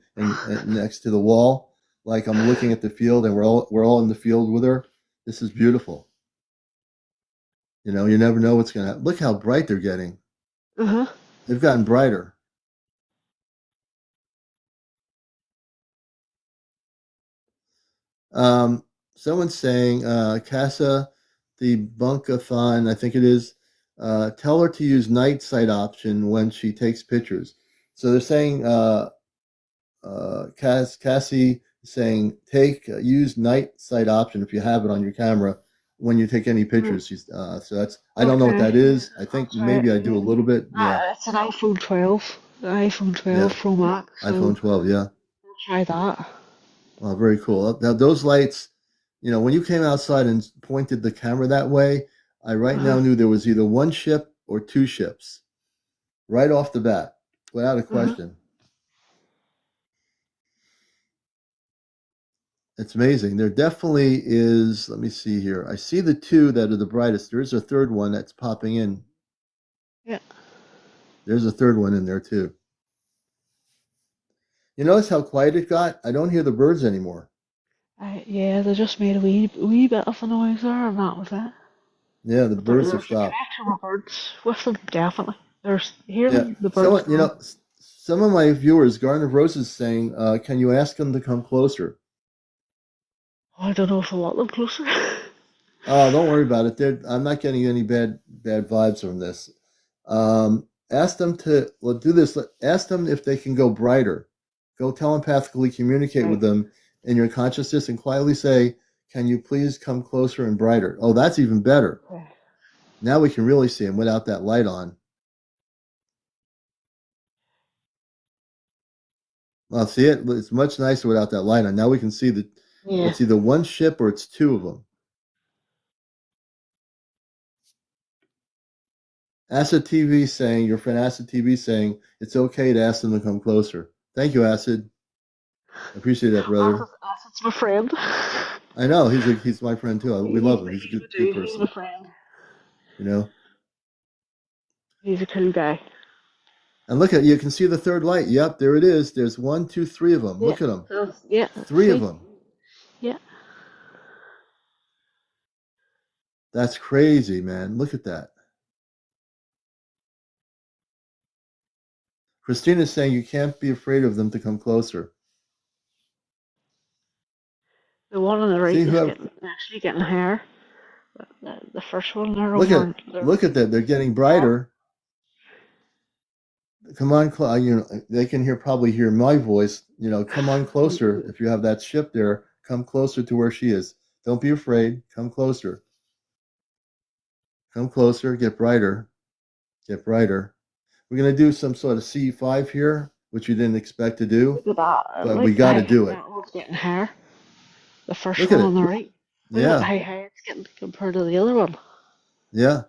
next to the wall, like I'm looking at the field, and we're all in the field with her. This is beautiful. You know, you never know what's gonna happen. Look how bright they're getting. Uh-huh. They've gotten brighter. Um, Someone's saying, Casa the Bunkathon, I think it is, tell her to use night sight option when she takes pictures. So they're saying, Cassie is saying, use night sight option if you have it on your camera when you take any pictures. So that's, I don't know what Okay. that is. I I'll think try it. maybe I do a little bit. Yeah, It's an iPhone 12. The iPhone yeah. 12 Pro Max, iPhone so 12, yeah. I'll try that. Oh, very cool. Now those lights, when you came outside and pointed the camera that way, I right Uh-huh. now knew there was either one ship or two ships right off the bat, without a Uh-huh. question. It's amazing. There definitely is. Let me see here. I see the two that are the brightest. There's a third one that's popping in. Yeah. There's a third one in there too. You notice how quiet it got? I don't hear the birds anymore. Yeah, they just made a wee bit of a noise there, and that was it. Yeah, the But birds have there's a stopped. connection with birds with them, definitely. There's hear Yeah. them, the birds Someone, can. some of my viewers, Garden of Roses, saying, "Can you ask them to come closer?" Oh, I don't know if I want them closer. Oh, don't worry about it. I'm not getting any bad vibes from this. Ask them to do this. Ask them if they can go brighter. Go telepathically communicate with Right. them in your consciousness and quietly say, "Can you please come closer and brighter?" Oh, that's even better. Okay. Now we can really see them without that light on. Well, see it. It's much nicer without that light on. Now we can see that Yeah. it's either one ship or it's two of them. Acid TV saying, your friend Acid TV saying, it's okay to ask them to come closer. Thank you, Acid. I appreciate that, brother. Acid's my friend. I know he's my friend too. We love him. He's a He's my good dude. He's my person. friend. You know. He's a cool guy. And look at you can see the third light. Yep, there it is. There's one, two, three of them. Yeah. Look at them. Yeah. Three of See? them. Yeah. That's crazy, man. Look at that. Christina's saying you can't be afraid of them to come closer. The one on the right See is whoever. actually getting higher. The first one, they're Look at over. They're look at that. They're getting top. brighter. Come on, they can probably hear my voice. Come on closer. If you have that ship there, come closer to where she is. Don't be afraid. Come closer. Come closer. Get brighter. Get brighter. We're gonna do some sort of C5 here, which you didn't expect to do, Look at that. but we Like got to how do it. that one's getting higher. The first Look at one on it. the right. Look at Yeah, how high it's getting compared to the other one. yeah,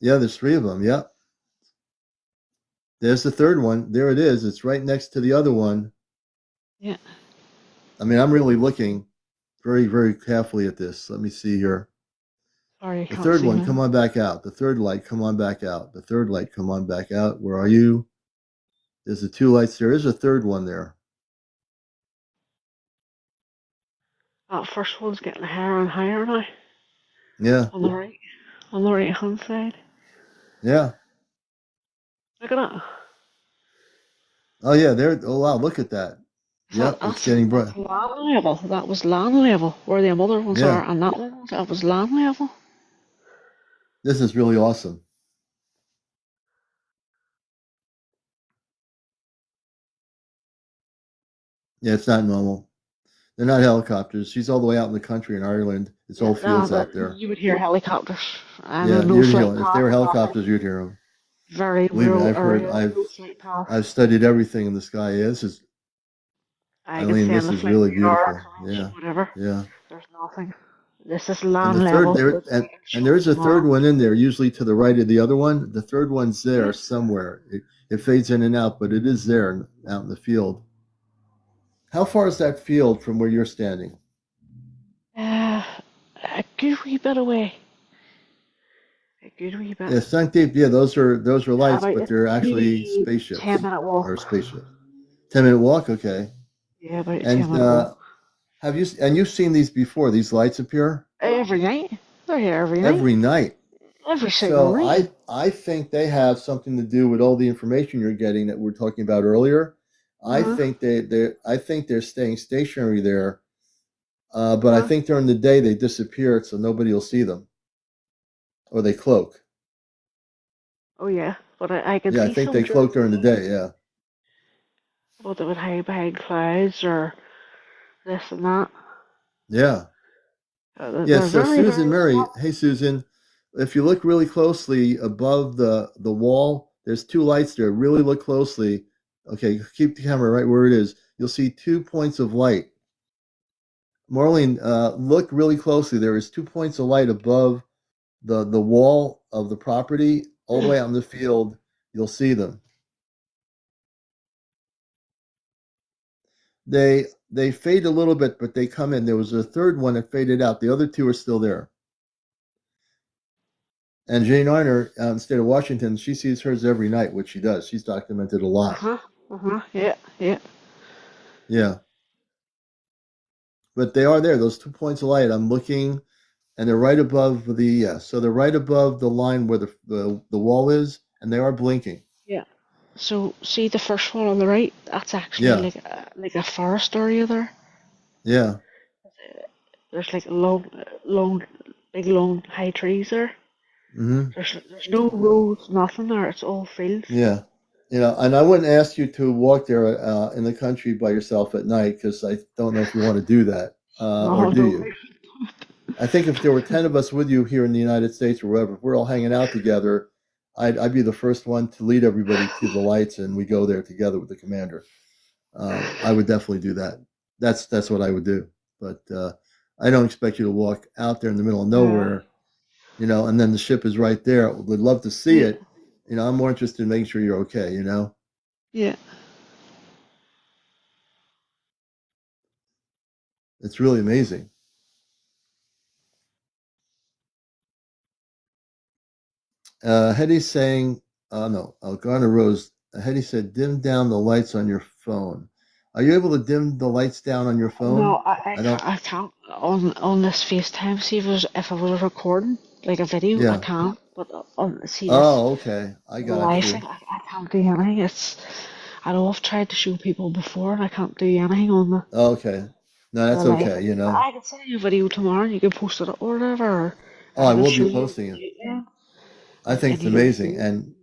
yeah. There's three of them. Yeah. There's the third one. There it is. It's right next to the other one. Yeah. I mean, I'm really looking very, very carefully at this. Let me see here. Sorry, I The can't third see one, come now. on back out. The third light, come on back out. The third light, come on back out. Where are you? There's the two lights. There is a third one there. That first one's getting higher and higher now. Yeah, On the right. On the right hand side. yeah. Look at that. Oh, yeah. There. Oh, wow. Look at that. That, Yep, it's getting bright. that's land level. That was land level where the other ones Yeah, are, and that was land level. this is really awesome. Yeah, it's not normal. They're not helicopters. She's all the way out in the country in Ireland. It's Yeah, all no, fields but out there. you would hear helicopters. And a Yeah, no you'd flight hear if they path, were nothing. helicopters, you'd hear them. Very Believe me, rural I've heard. area, I've no flight path. I've studied everything in the sky. Yeah, this is. I could Eileen, send this the is flight really radar beautiful. across, Yeah, whatever. yeah, There's nothing. This is And land the third level. there, We'll take and there's shots a third tomorrow. one in there, usually to the right of the other one. The third one's there Yeah. somewhere. It fades in and out, but it is there out in the field. How far is that field from where you're standing? Uh, a good wee bit away. A good wee bit. Yeah, sunk deep. Yeah, those are lights, but About they're actually maybe 10 spaceships minute or walk. spaceships. 10-minute walk. Okay. Yeah, about a And 10-minute walk. you've seen these before? These lights appear Every night. They're here every night. every night. Every single So night. I think they have something to do with all the information you're getting that we're talking about earlier. I Uh-huh. think I think they're staying stationary there, but I Uh-huh. think during the day they disappear, so nobody will see them, or they cloak. Oh yeah, but I can Yeah, I see think some they during cloak the during the day. day. Yeah, But they would hide behind clouds or this and that. yeah, yeah. They're So very, Susan very Murray, small. hey Susan, if you look really closely above the wall, there's two lights there. Really look closely. Okay, keep the camera right where it is. You'll see 2 points of light. Marlene, look really closely. There is 2 points of light above the wall of the property, all the way out in the field. You'll see them. They fade a little bit, but they come in. There was a third one that faded out. The other two are still there. And Jane Arner, out in the state of Washington, she sees hers every night, which she does. She's documented a lot. Uh-huh. Uh-huh. Yeah, yeah. Yeah, but they are there. Those 2 points of light. I'm looking, and they're right above the so they're right above the line where the wall is, and they are blinking. Yeah. So see the first one on the right? That's actually Yeah, like a forest area there. yeah. There's like long, big long high trees there. Hmm. There's no roads, nothing there. It's all fields. Yeah. And I wouldn't ask you to walk there in the country by yourself at night because I don't know if you want to do that, or No, do no. you? I think if there were 10 of us with you here in the United States or wherever, if we're all hanging out together, I'd be the first one to lead everybody to the lights and we go there together with the commander. I would definitely do that. That's what I would do. But I don't expect you to walk out there in the middle of Uh, nowhere, and then the ship is right there. Would love to see yeah, it. I'm more interested in making sure you're okay. yeah. It's really amazing. Hetty's saying, no, Garner Rose. Hetty said, dim down the lights on your phone. Are you able to dim the lights down on your phone? No, I don't. I can't on this FaceTime. See if I was recording like a video, I Yeah. can. But on see this Oh, okay. I the got live thing, you. I can't do anything. I know I've tried to show people before, and I can't do anything on Okay. No, the that's live okay. thing. But I can send you a video tomorrow, and you can post it or whatever. Or Oh, I I can will be show you posting it. again, I think and it's you can amazing, see. and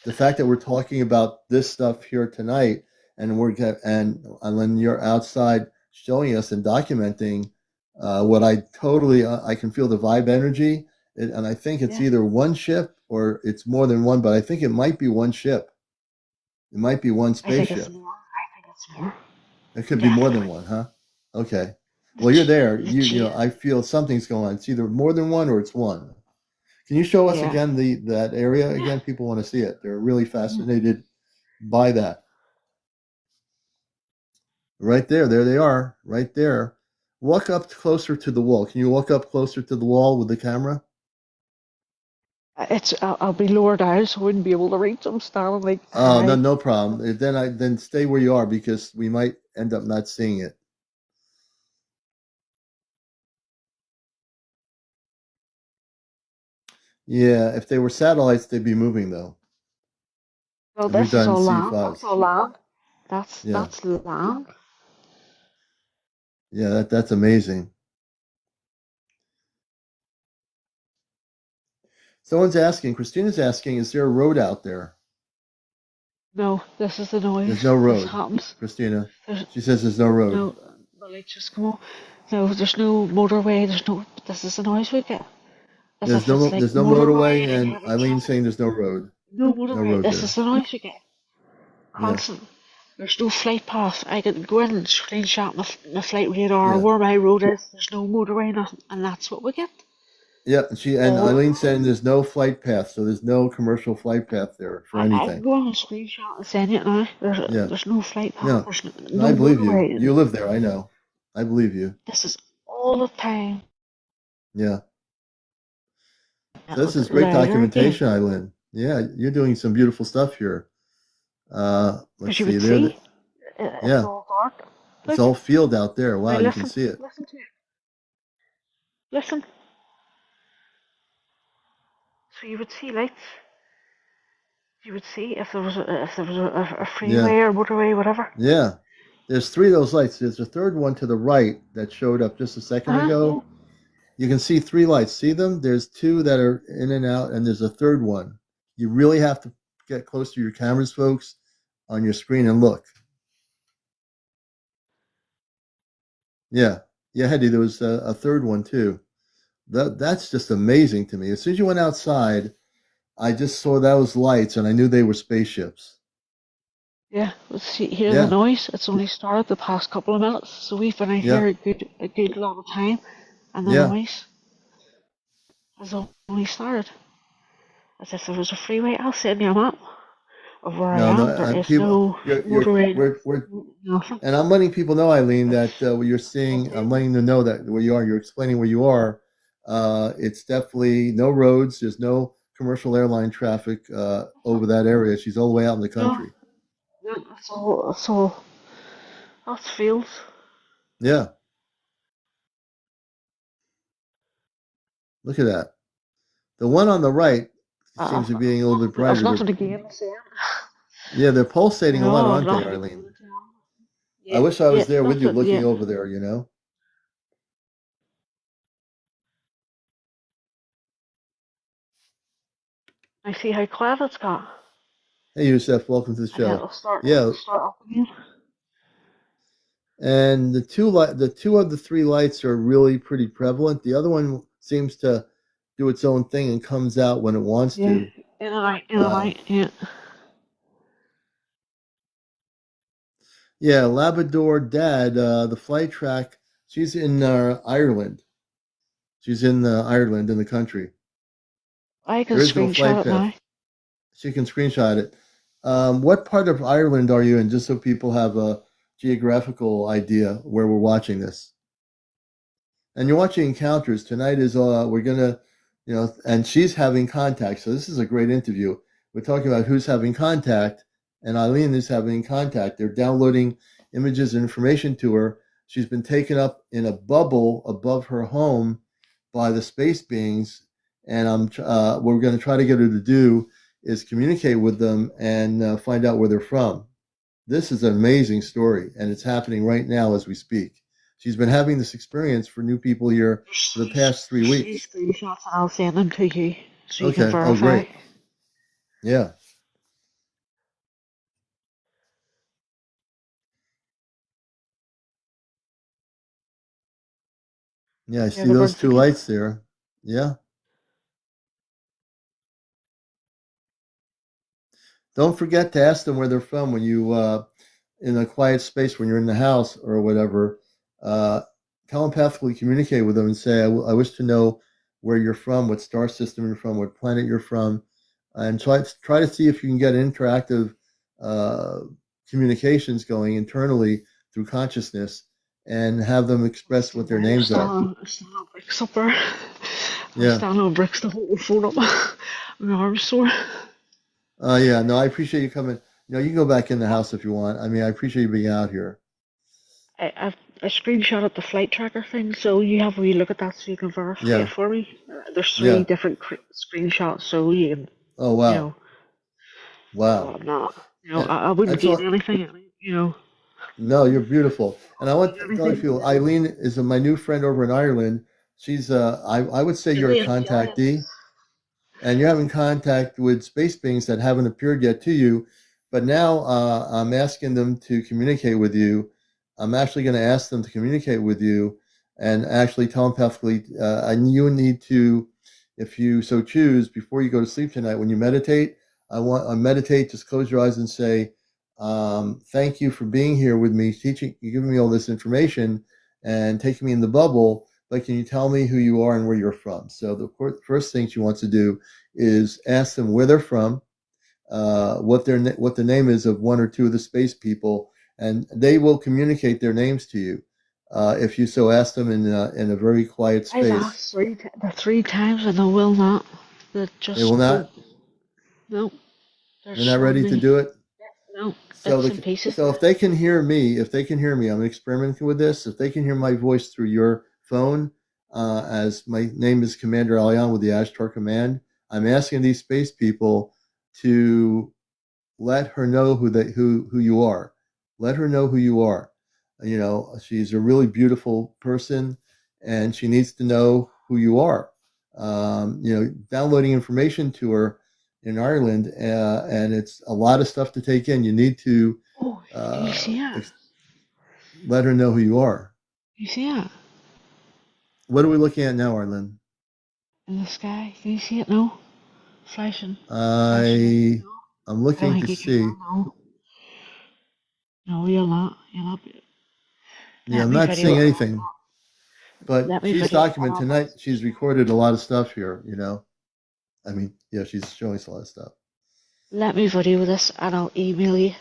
the fact that we're talking about this stuff here tonight, and when you're outside showing us and documenting what I can feel the vibe energy, and I think it's Yeah, either one ship or it's more than one, but I think it might be one ship. It might be one I think it's spaceship. more. I think it's more. It could be more than Definitely. one, huh? Okay. The Well, you're there. the I chain. feel something's going on. It's either more than one or it's one. Can you show us Yeah. again that area Yeah. again? People want to see it. They're really Mhm. fascinated by that. Right there. There they are. Right there. Walk up closer to the wall. Can you walk up closer to the wall with the camera? I'll be lower down, so I wouldn't be able to reach them standing like Oh, no, high. no problem. Then stay where you are because we might end up not seeing it. Yeah, if they were satellites, they'd be moving though. No, If we've this is done all land. That's C5s. all land. Yeah, That's land. yeah, that's amazing. Someone's asking, Christina's asking, is there a road out there? No, this is the There's noise. no This road, happens. Christina. There's She says there's no road. no the lights just come on. No, there's no motorway. There's no. This is the noise we get. As if it's like There's no motorway, motorway, like and heavy Eileen's traffic. saying there's no road. No No motorway. road This is there. the noise we get. Yeah. Constant. There's no flight path. I can go in and screenshot my flight radar, Yeah. where my road is. There's no motorway, nothing, and that's what we get. Yeah, and All the Eileen said time. there's no flight path, so there's no commercial flight path there for I can anything. go on and screenshot and send it now. Yeah, There's no flight path. no, There's no, no I believe you. motorway. You live there, I know. I believe you. This is all the time. Yeah. So this is great Louder again. documentation, Eileen. Yeah, you're doing some beautiful stuff here. Let's Because you see would there. see, it's Yeah, all dark. it's Look, all field out there. now Wow, you can listen, see it. listen to it. Listen. So you would see lights. You would see if there was a Yeah, freeway or motorway, whatever. yeah. There's three of those lights. There's a third one to the right that showed up just a second Yeah. ago. You can see three lights. See them? There's two that are in and out, and there's a third one. You really have to get close to your cameras, folks, on your screen and look. Yeah, yeah, Hetty, there was a third one too. That's just amazing to me. As soon as you went outside, I just saw those lights, and I knew they were spaceships. Yeah, let's see, hear the Yeah, noise. It's only started the past couple of minutes, so we've been out yeah, here a good lot of time, and the yeah. noise has only started. As if there was a freeway. I'll send you a map of where I No, no, am. There is people, no you're, motorway, we're, nothing. and I'm letting people know, Eileen, It's that what you're all seeing, I'm field. letting them know that where you are, you're explaining where you are. It's definitely no roads. There's no commercial airline traffic over that area. She's all the way out in the No, country. no, it's all, that's fields. Yeah, look at that. The one on the right Uh, seems to be being a little bit I've brighter. nothing to gain, so. Yeah, they're pulsating a lot, No, I've aren't they, nothing to gain. Eileen? I Yeah, wish I yeah, was there with you nothing, looking yeah. over there, you know? I see how quiet it's got, Hey, Youssef, welcome to the and show. it'll start, Yeah, it'll start up again. and the two of the three lights are really pretty prevalent. The other one seems to do its own thing and comes out when it wants Yeah, to. in and Uh, out, yeah. yeah, Labrador Dad, the flight track. She's in Ireland. She's in Ireland in the country. I can There is no screenshot flight it now. path. She can screenshot it. What part of Ireland are you in? Just so people have a geographical idea where we're watching this. And you're watching Encounters. Tonight is we're gonna, and she's having contact. So this is a great interview. We're talking about who's having contact, and Eileen is having contact. They're downloading images and information to her. She's been taken up in a bubble above her home by the space beings, and what we're going to try to get her to do is communicate with them and find out where they're from. This is an amazing story, and it's happening right now as we speak. She's been having this experience for new people here for the past three There's three weeks. screenshots, and I'll send them to you so you can Okay. Oh, verify. great. Yeah. Yeah. I Hear see the those birds two again. lights there. Yeah. Don't forget to ask them where they're from when you, in a quiet space, when you're in the house or whatever. Uh, Telepathically communicate with them and say, I wish to know where you're from, what star system you're from, what planet you're from, and try to see if you can get interactive uh, communications going internally through consciousness and have them express what their I'm names standing are. on, I'm standing on bricks up there. I'm Yeah. standing on bricks to hold the phone up. My arm's sore. Yeah. No, I appreciate you coming. You can go back in the house if you want. I mean, I appreciate you being out here. I screenshotted the flight tracker thing, so you have a wee look at that so you can verify it Yeah. for me. There's three Yeah. different screenshots, so you can, Oh, you wow. know, so Wow. I'm not, And, I wouldn't and gain so, anything, no, you're beautiful. And I want gain to tell you, anything. Eileen is my new friend over in Ireland. She's, I would say you're a Gillian, Gillian. contactee. And you're having contact with space beings that haven't appeared yet to you. But now I'm asking them to communicate with you. I'm actually going to ask them to communicate with you and actually telepathically. And you need to, if you so choose, before you go to sleep tonight, when you meditate, I want to meditate. Just close your eyes and say, Thank you for being here with me, teaching, giving me all this information and taking me in the bubble. But can you tell me who you are and where you're from? So the first thing she wants to do is ask them where they're from, what the name is of one or two of the space people, and they will communicate their names to you if you so ask them in a very quiet I've space. asked the three times and they will not. They They will just won't. not. No, they're They're not showing ready to me. do it. No, So bits and pieces. if they can hear me, I'm experimenting with this. If they can hear my voice through your phone, as my name is CmdrAleon with the Ashtar command, I'm asking these space people to let her know who you are. Let her know who you are. You know, she's a really beautiful person, and she needs to know who you are. You know, downloading information to her in Ireland, and it's a lot of stuff to take in. You need to Oh, do you uh, see it? let her know who you are. You see it What are we looking at now, Arlen? in the sky? Can you see it now? Flashing, flashing at you. I No, I'm I don't looking to think you can. see. No, no, you're not. You're not. Yeah, Let I'm me not video seeing it. anything. But Let me she's video it documented on my. tonight. She's recorded a lot of stuff here. You know, I mean, yeah, she's showing us a lot of stuff. Let me video this and I'll email you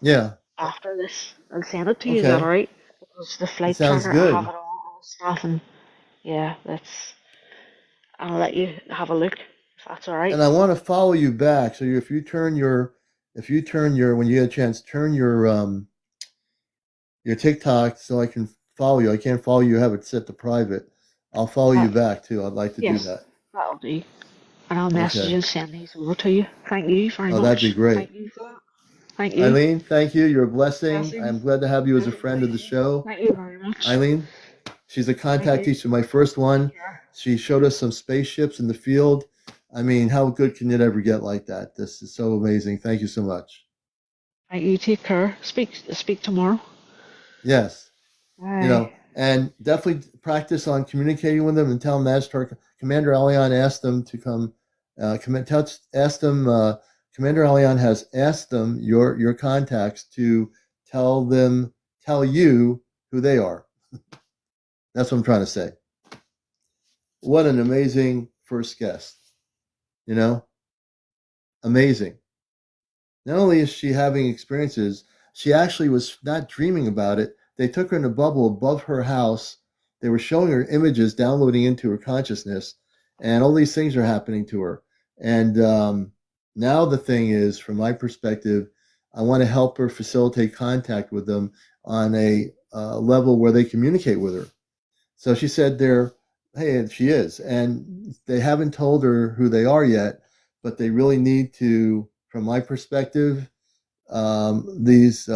Yeah. after this and send it to you. Is that Okay. alright? Because the It flight sounds tracker, I have good. it on and stuff, and yeah, that's. I'll let you have a look if that's alright. And I want to follow you back. So if you turn your, when you get a chance, turn your TikTok so I can follow you. I can't follow you. Have it set to private. I'll follow you That, back too. I'd like to do yes, that. that'll do. And I'll message you Okay. and send these over to you. Thank you very Oh, that'd be much. great. Thank you for that. Thank you. Eileen, thank you. You're a blessing. Blessings. I'm glad to have you as a friend Everybody. of the show. Thank you very much. Eileen, she's a Thank contact you. teacher, my first Take one. care. She showed us some spaceships in the field. I mean, how good can it ever get like that? This is so amazing. Thank you so much. Thank you. Take care. Speak tomorrow. Yes, you Bye. know, and definitely practice on communicating with them and tell them that's Commander Alion asked them to come. Asked them. Commander Alion has asked them your contacts to tell you who they are. That's what I'm trying to say. What an amazing first guest. You know, amazing. Not only is she having experiences, she actually was not dreaming about it. They took her in a bubble above her house. They were showing her images downloading into her consciousness, and all these things are happening to her. And now the thing is, from my perspective, I want to help her facilitate contact with them on a level where they communicate with her. So she said hey, and she is. And they haven't told her who they are yet, but they really need to, from my perspective, these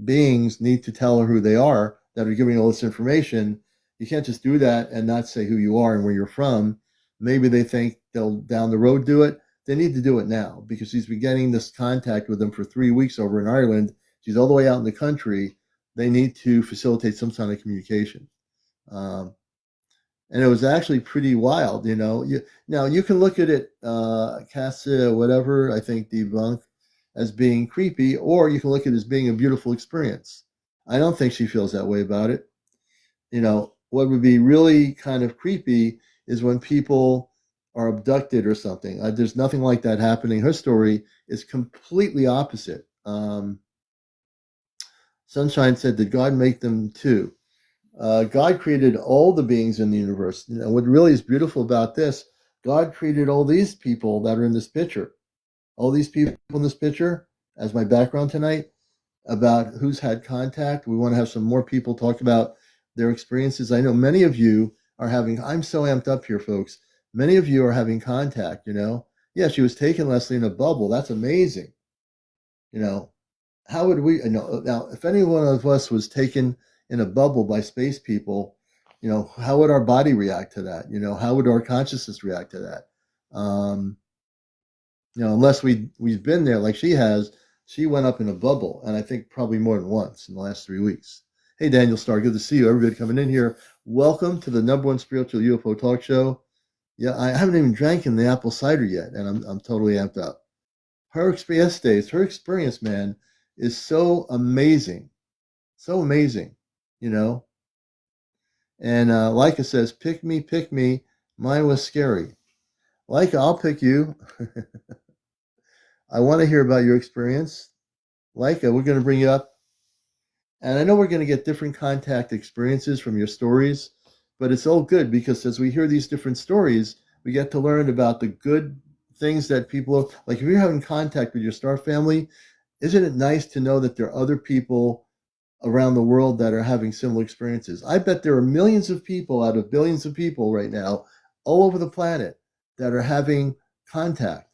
beings need to tell her who they are that are giving all this information. You can't just do that and not say who you are and where you're from. Maybe they think they'll down the road do it. They need to do it now because she's been getting this contact with them for 3 weeks over in Ireland. She's all the way out in the country. They need to facilitate some kind of communication. Um, and it was actually pretty wild, you know. Now you can look at it, Casa, whatever, I think debunk as being creepy, or you can look at it as being a beautiful experience. I don't think she feels that way about it. You know, what would be really kind of creepy is when people are abducted or something. There's nothing like that happening. Her story is completely opposite. Sunshine said, "Did God make them too?" God created all the beings in the universe. And what really is beautiful about this, God created all these people that are in this picture. All these people in this picture, as my background tonight, about who's had contact. We want to have some more people talk about their experiences. I know many of you are having, I'm so amped up here, folks. Many of you are having contact, you know. Yeah, she was taken, Leslie, in a bubble. That's amazing. You know, how would we, you know, now, if any one of us was taken in a bubble by space people, you know, how would our body react to that? You know, how would our consciousness react to that? You know, unless we've been there like she has. She went up in a bubble, and I think probably more than once in the last 3 weeks. Hey, Daniel Starr, good to see you. Everybody coming in here. Welcome to the number one spiritual UFO talk show. Yeah, I haven't even drank in the apple cider yet, and I'm totally amped up. her experience, man, is so amazing. So amazing, you know? And Leica says, pick me. Mine was scary. Leica, I'll pick you. I want to hear about your experience. Leica, we're going to bring you up. And I know we're going to get different contact experiences from your stories, but it's all good because as we hear these different stories, we get to learn about the good things that people, like if you're having contact with your star family, isn't it nice to know that there are other people around the world that are having similar experiences? I bet there are millions of people out of billions of people right now all over the planet that are having contact.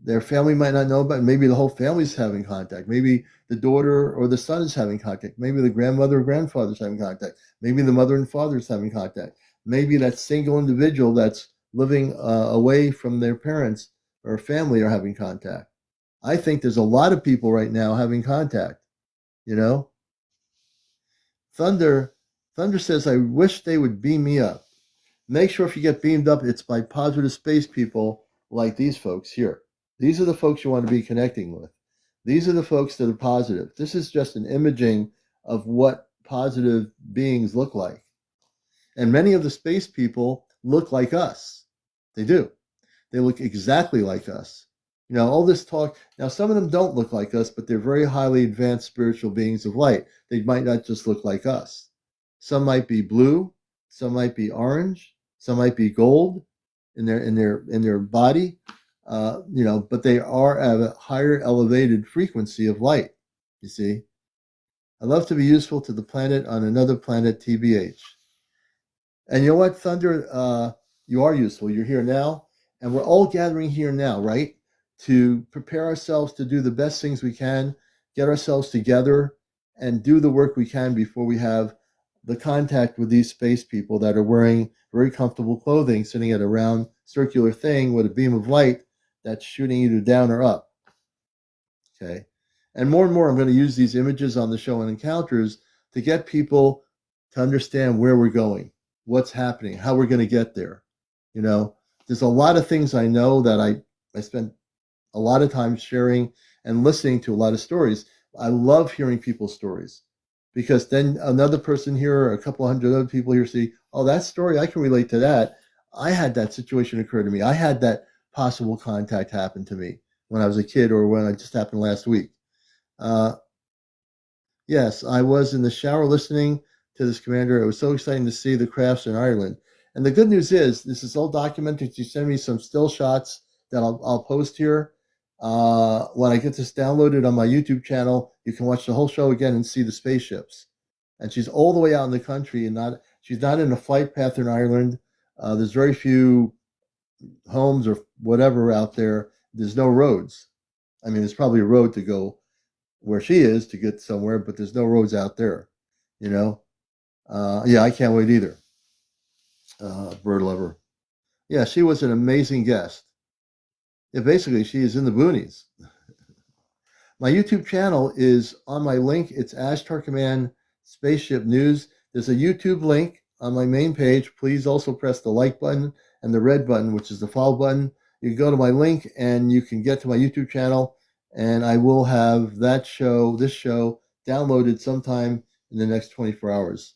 Their family might not know about it. Maybe the whole family's having contact. Maybe the daughter or the son is having contact. Maybe the grandmother or grandfather's having contact. Maybe the mother and father is having contact. Maybe that single individual that's living away from their parents or family are having contact. I think there's a lot of people right now having contact, you know? Thunder says, I wish they would beam me up. Make sure if you get beamed up, it's by positive space people like these folks here. These are the folks you want to be connecting with. These are the folks that are positive. This is just an imaging of what positive beings look like. And many of the space people look like us. They do. They look exactly like us. You know, all this talk, now some of them don't look like us, but they're very highly advanced spiritual beings of light. They might not just look like us. Some might be blue, some might be orange, some might be gold in their body. You know, but they are at a higher elevated frequency of light, you see. I love to be useful to the planet on another planet, TBH. And you know what, Thunder? You are useful. You're here now, and we're all gathering here now, right? To prepare ourselves to do the best things we can, get ourselves together, and do the work we can before we have the contact with these space people that are wearing very comfortable clothing, sitting at a round circular thing with a beam of light that's shooting either down or up. Okay. And more, I'm going to use these images on the show and encounters to get people to understand where we're going, what's happening, how we're going to get there. You know, there's a lot of things I know that I spent a lot of time sharing and listening to a lot of stories. I love hearing people's stories because then another person here or a couple hundred other people here see, oh, that story, I can relate to that. I had that situation occur to me. I had that possible contact happen to me when I was a kid or when it just happened last week. Yes, I was in the shower listening to this commander. It was so exciting to see the crafts in Ireland. And the good news is this is all documented. You send me some still shots that I'll post here. When I get this downloaded on my YouTube channel, you can watch the whole show again and see the spaceships. And she's all the way out in the country and she's not in a flight path in Ireland. There's very few homes or whatever out there. There's no roads. I mean, there's probably a road to go where she is to get somewhere, but there's no roads out there, you know? Yeah, I can't wait either. Bird lover. Yeah, she was an amazing guest. Yeah, basically, she is in the boonies. My YouTube channel is on my link. It's Ashtar Command Spaceship News. There's a YouTube link on my main page. Please also press the like button and the red button, which is the follow button. You can go to my link and you can get to my YouTube channel, and I will have this show, downloaded sometime in the next 24 hours.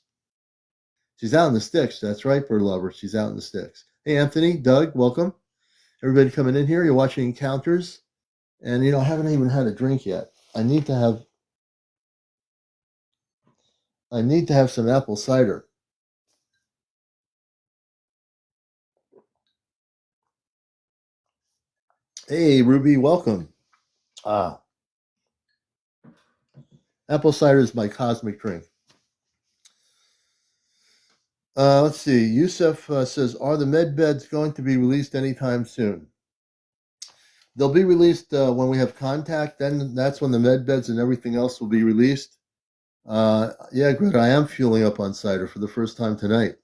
She's out in the sticks. That's right, bird lover. She's out in the sticks. Hey, Anthony, Doug, welcome. Everybody coming in here. You're watching Encounters. And, you know, I haven't even had a drink yet. I need to have some apple cider. Hey, Ruby, welcome. Apple cider is my cosmic drink. Let's see. Yusuf says, are the med beds going to be released anytime soon? They'll be released when we have contact. Then that's when the med beds and everything else will be released. Yeah, Greta, I am fueling up on cider for the first time tonight.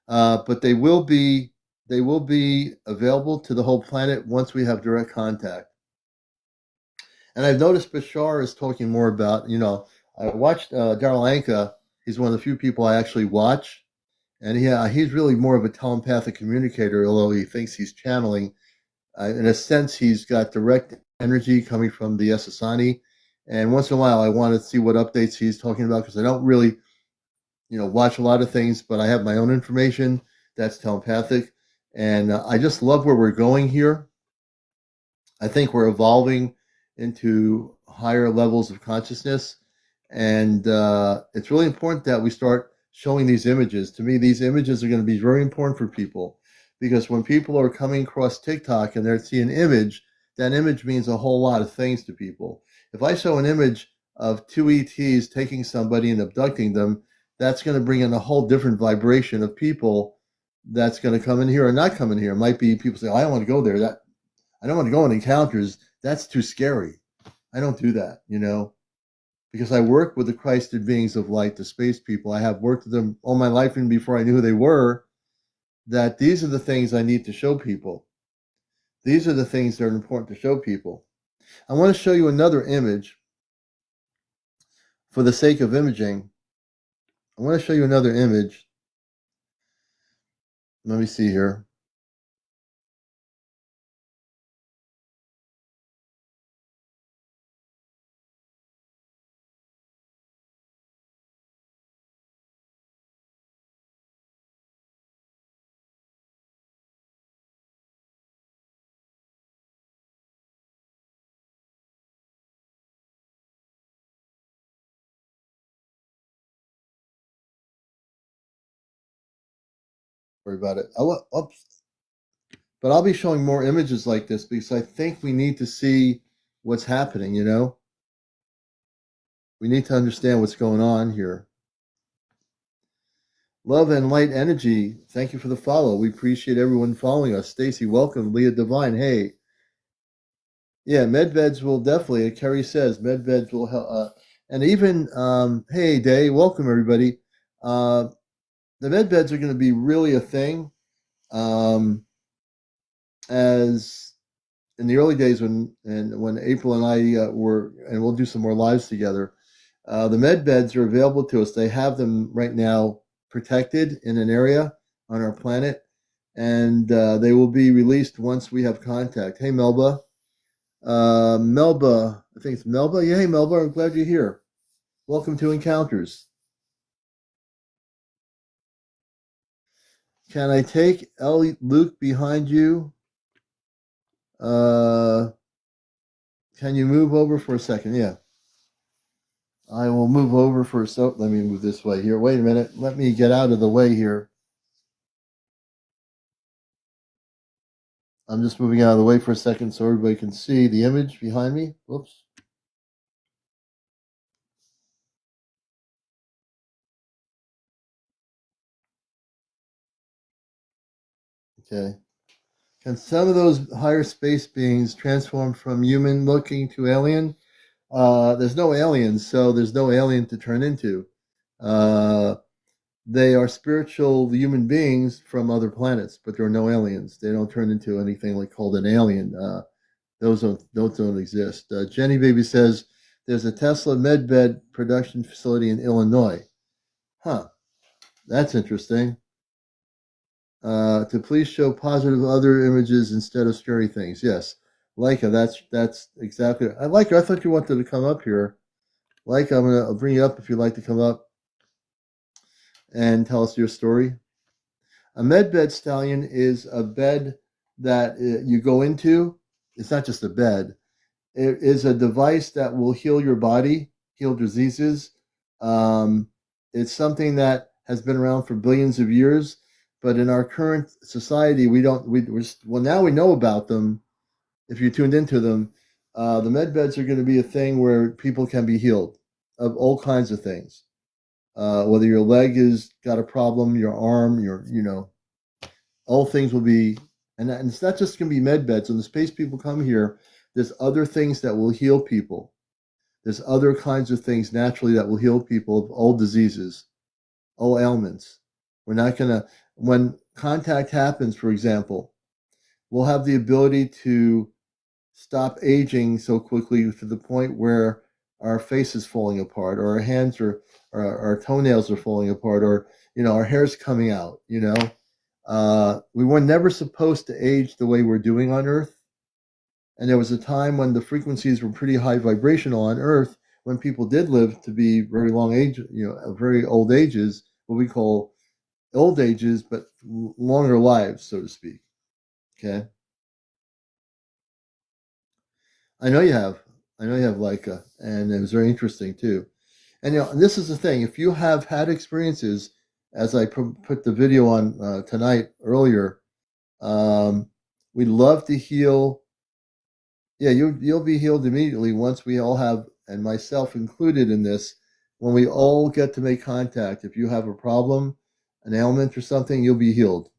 But they will be available to the whole planet once we have direct contact. And I've noticed Bashar is talking more about, you know, I watched Darryl Anka. He's one of the few people I actually watch. And he's really more of a telepathic communicator, although he thinks he's channeling. In a sense, he's got direct energy coming from the Essassani. And once in a while, I want to see what updates he's talking about because I don't really, watch a lot of things, but I have my own information that's telepathic. And I just love where we're going here. I think we're evolving into higher levels of consciousness. And it's really important that we start showing these images. To me, these images are going to be very important for people because when people are coming across TikTok and they're seeing an image, that image means a whole lot of things to people. If I show an image of two ETs taking somebody and abducting them, that's going to bring in a whole different vibration of people that's going to come in here or not come in here. It might be people say, oh, I don't want to go there. I don't want to go on encounters. That's too scary. I don't do that, because I work with the Christed beings of light, the space people. I have worked with them all my life, and before I knew who they were, that these are the things I need to show people. These are the things that are important to show people. I want to show you another image for the sake of imaging. I want to show you another image. Let me see here. Sorry about it. Oops. But I'll be showing more images like this because I think we need to see what's happening, We need to understand what's going on here. Love and light energy. Thank you for the follow. We appreciate everyone following us. Stacy, welcome. Leah Divine. Hey. Yeah, medbeds will definitely, Kerry says, medbeds will help. And even, hey, Day, welcome everybody. The medbeds are going to be really a thing. As in the early days when April and I were, and we'll do some more lives together, the med beds are available to us. They have them right now protected in an area on our planet, and they will be released once we have contact. Hey, Melba. Melba, I think it's Melba. Yeah, hey, Melba, I'm glad you're here. Welcome to Encounters. Can I take Luke behind you? Can you move over for a second? Yeah. I will move over for so. Let me move this way here. Wait a minute. Let me get out of the way here. I'm just moving out of the way for a second so everybody can see the image behind me. Whoops. Okay. Can some of those higher space beings transform from human looking to alien? There's no aliens, so there's no alien to turn into. They are spiritual human beings from other planets, but there are no aliens. They don't turn into anything like called an alien. Those don't exist. Jenny Baby says there's a Tesla medbed production facility in Illinois. Huh, that's interesting. To please show positive other images instead of scary things. Yes, Leica, that's exactly. I like. I thought you wanted to come up here. Leica, I'll bring you up if you'd like to come up and tell us your story. A medbed stallion is a bed that you go into. It's not just a bed. It is a device that will heal your body, heal diseases. Um, it's something that has been around for billions of years, but in our current society, we don't. Well, now we know about them. If you tuned into them, the med beds are going to be a thing where people can be healed of all kinds of things. Whether your leg is got a problem, your arm, all things will be, and it's not just going to be med beds. When the space people come here, there's other things that will heal people. There's other kinds of things naturally that will heal people of all diseases, all ailments. We're not going to, when contact happens, for example, we'll have the ability to stop aging so quickly to the point where our face is falling apart, or our hands or our toenails are falling apart, or our hair's coming out. We were never supposed to age the way we're doing on Earth. And there was a time when the frequencies were pretty high vibrational on Earth, when people did live to be very long age, very old ages, what we call old ages, but longer lives, so to speak. Okay. I know you have. I know you have Leica, and it was very interesting too. And and this is the thing: if you have had experiences, as I put the video on tonight earlier, um, we'd love to heal. Yeah, you'll be healed immediately once we all have, and myself included in this, when we all get to make contact. If you have a problem, an ailment or something, you'll be healed.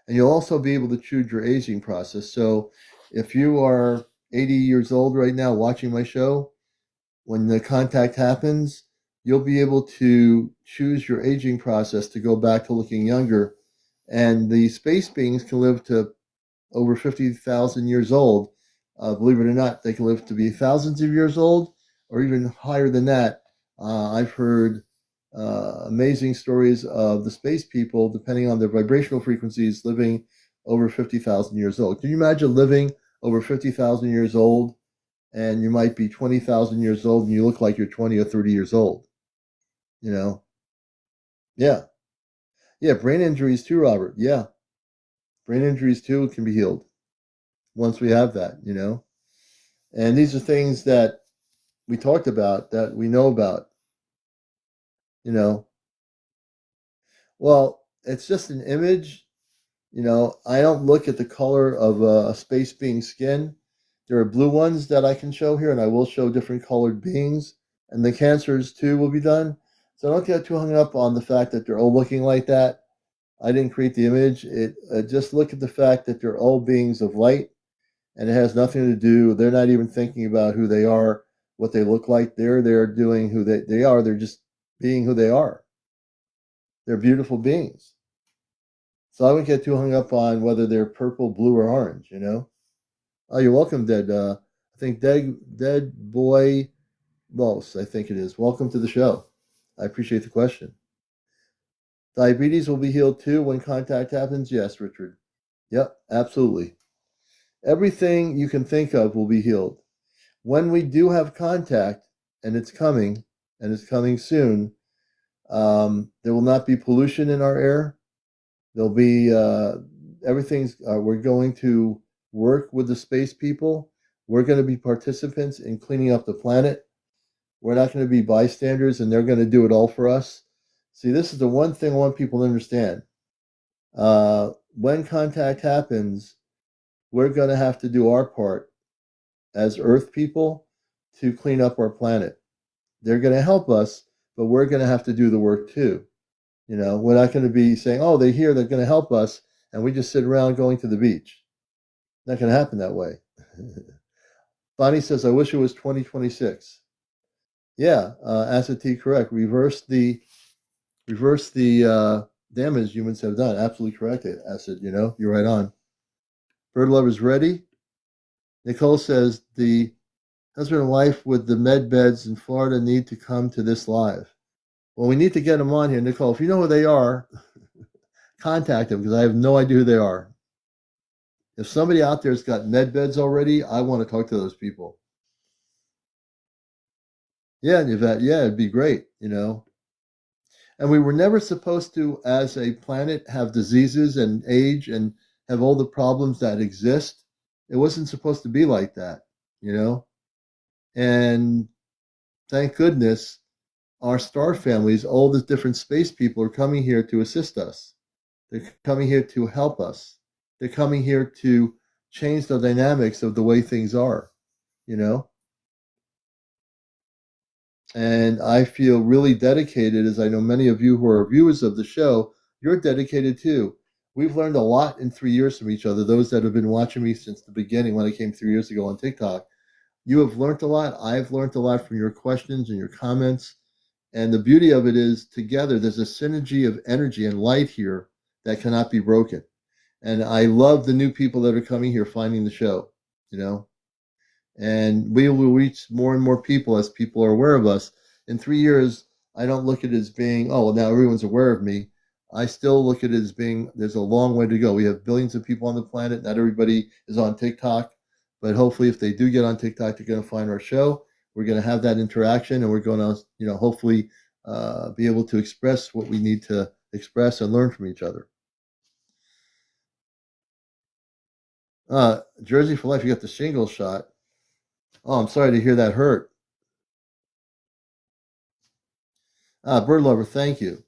And you'll also be able to choose your aging process. So if you are 80 years old right now watching my show, when the contact happens, you'll be able to choose your aging process to go back to looking younger. And the space beings can live to over 50,000 years old. Believe it or not, they can live to be thousands of years old or even higher than that. I've heard amazing stories of the space people, depending on their vibrational frequencies, living over 50,000 years old. Can you imagine living over 50,000 years old and you might be 20,000 years old and you look like you're 20 or 30 years old? You know? Yeah. Yeah. Brain injuries too, Robert. Yeah. Brain injuries too can be healed once we have that. And these are things that we talked about, that we know about, you know. Well, it's just an image. I don't look at the color of a space being's skin. There are blue ones that I can show here, and I will show different colored beings, and the cancers too will be done. So don't get too hung up on the fact that they're all looking like that. I didn't create the image. Just look at the fact that they're all beings of light, and it has nothing to do. They're not even thinking about who they are, what they look like. They're doing who they are. They're just being who they are. They're beautiful beings. So I wouldn't get too hung up on whether they're purple, blue, or orange. Oh, you're welcome, Dead. I think Dead Boy Los, I think it is. Welcome to the show. I appreciate the question. Diabetes will be healed too when contact happens? Yes, Richard. Yep, absolutely. Everything you can think of will be healed. When we do have contact, and it's coming, and it's coming soon, there will not be pollution in our air. There'll be we're going to work with the space people. We're going to be participants in cleaning up the planet. We're not going to be bystanders, and they're going to do it all for us. See, this is the one thing I want people to understand. When contact happens, we're going to have to do our part as Earth people to clean up our planet. They're going to help us, but we're going to have to do the work too. We're not going to be saying, "Oh, they're here, they're going to help us," and we just sit around going to the beach. Not going to happen that way. Bonnie says, "I wish it was 2026." Yeah, Acid T, correct. Reverse the damage humans have done. Absolutely correct, Acid. You're right on. Bird lovers ready. Nicole says the husband and wife with the med beds in Florida need to come to this live. Well, we need to get them on here, Nicole. If you know who they are, contact them, because I have no idea who they are. If somebody out there's got med beds already, I want to talk to those people. Yeah, Yvette, yeah, it'd be great. And we were never supposed to, as a planet, have diseases and age and have all the problems that exist. It wasn't supposed to be like that. And thank goodness our star families, all the different space people, are coming here to assist us. They're coming here to help us. They're coming here to change the dynamics of the way things are. And I feel really dedicated, as I know many of you who are viewers of the show, you're dedicated too. We've learned a lot in 3 years from each other. Those that have been watching me since the beginning, when I came 3 years ago on TikTok, you have learned a lot. I've learned a lot from your questions and your comments. And the beauty of it is, together, there's a synergy of energy and light here that cannot be broken. And I love the new people that are coming here, finding the show. And we will reach more and more people as people are aware of us. In 3 years, I don't look at it as being, oh, well, now everyone's aware of me. I still look at it as being, there's a long way to go. We have billions of people on the planet. Not everybody is on TikTok. But hopefully, if they do get on TikTok, they're going to find our show. We're going to have that interaction, and we're going to, hopefully be able to express what we need to express and learn from each other. Jersey for life. You got the shingles shot. Oh, I'm sorry to hear that hurt. Bird Lover, thank you.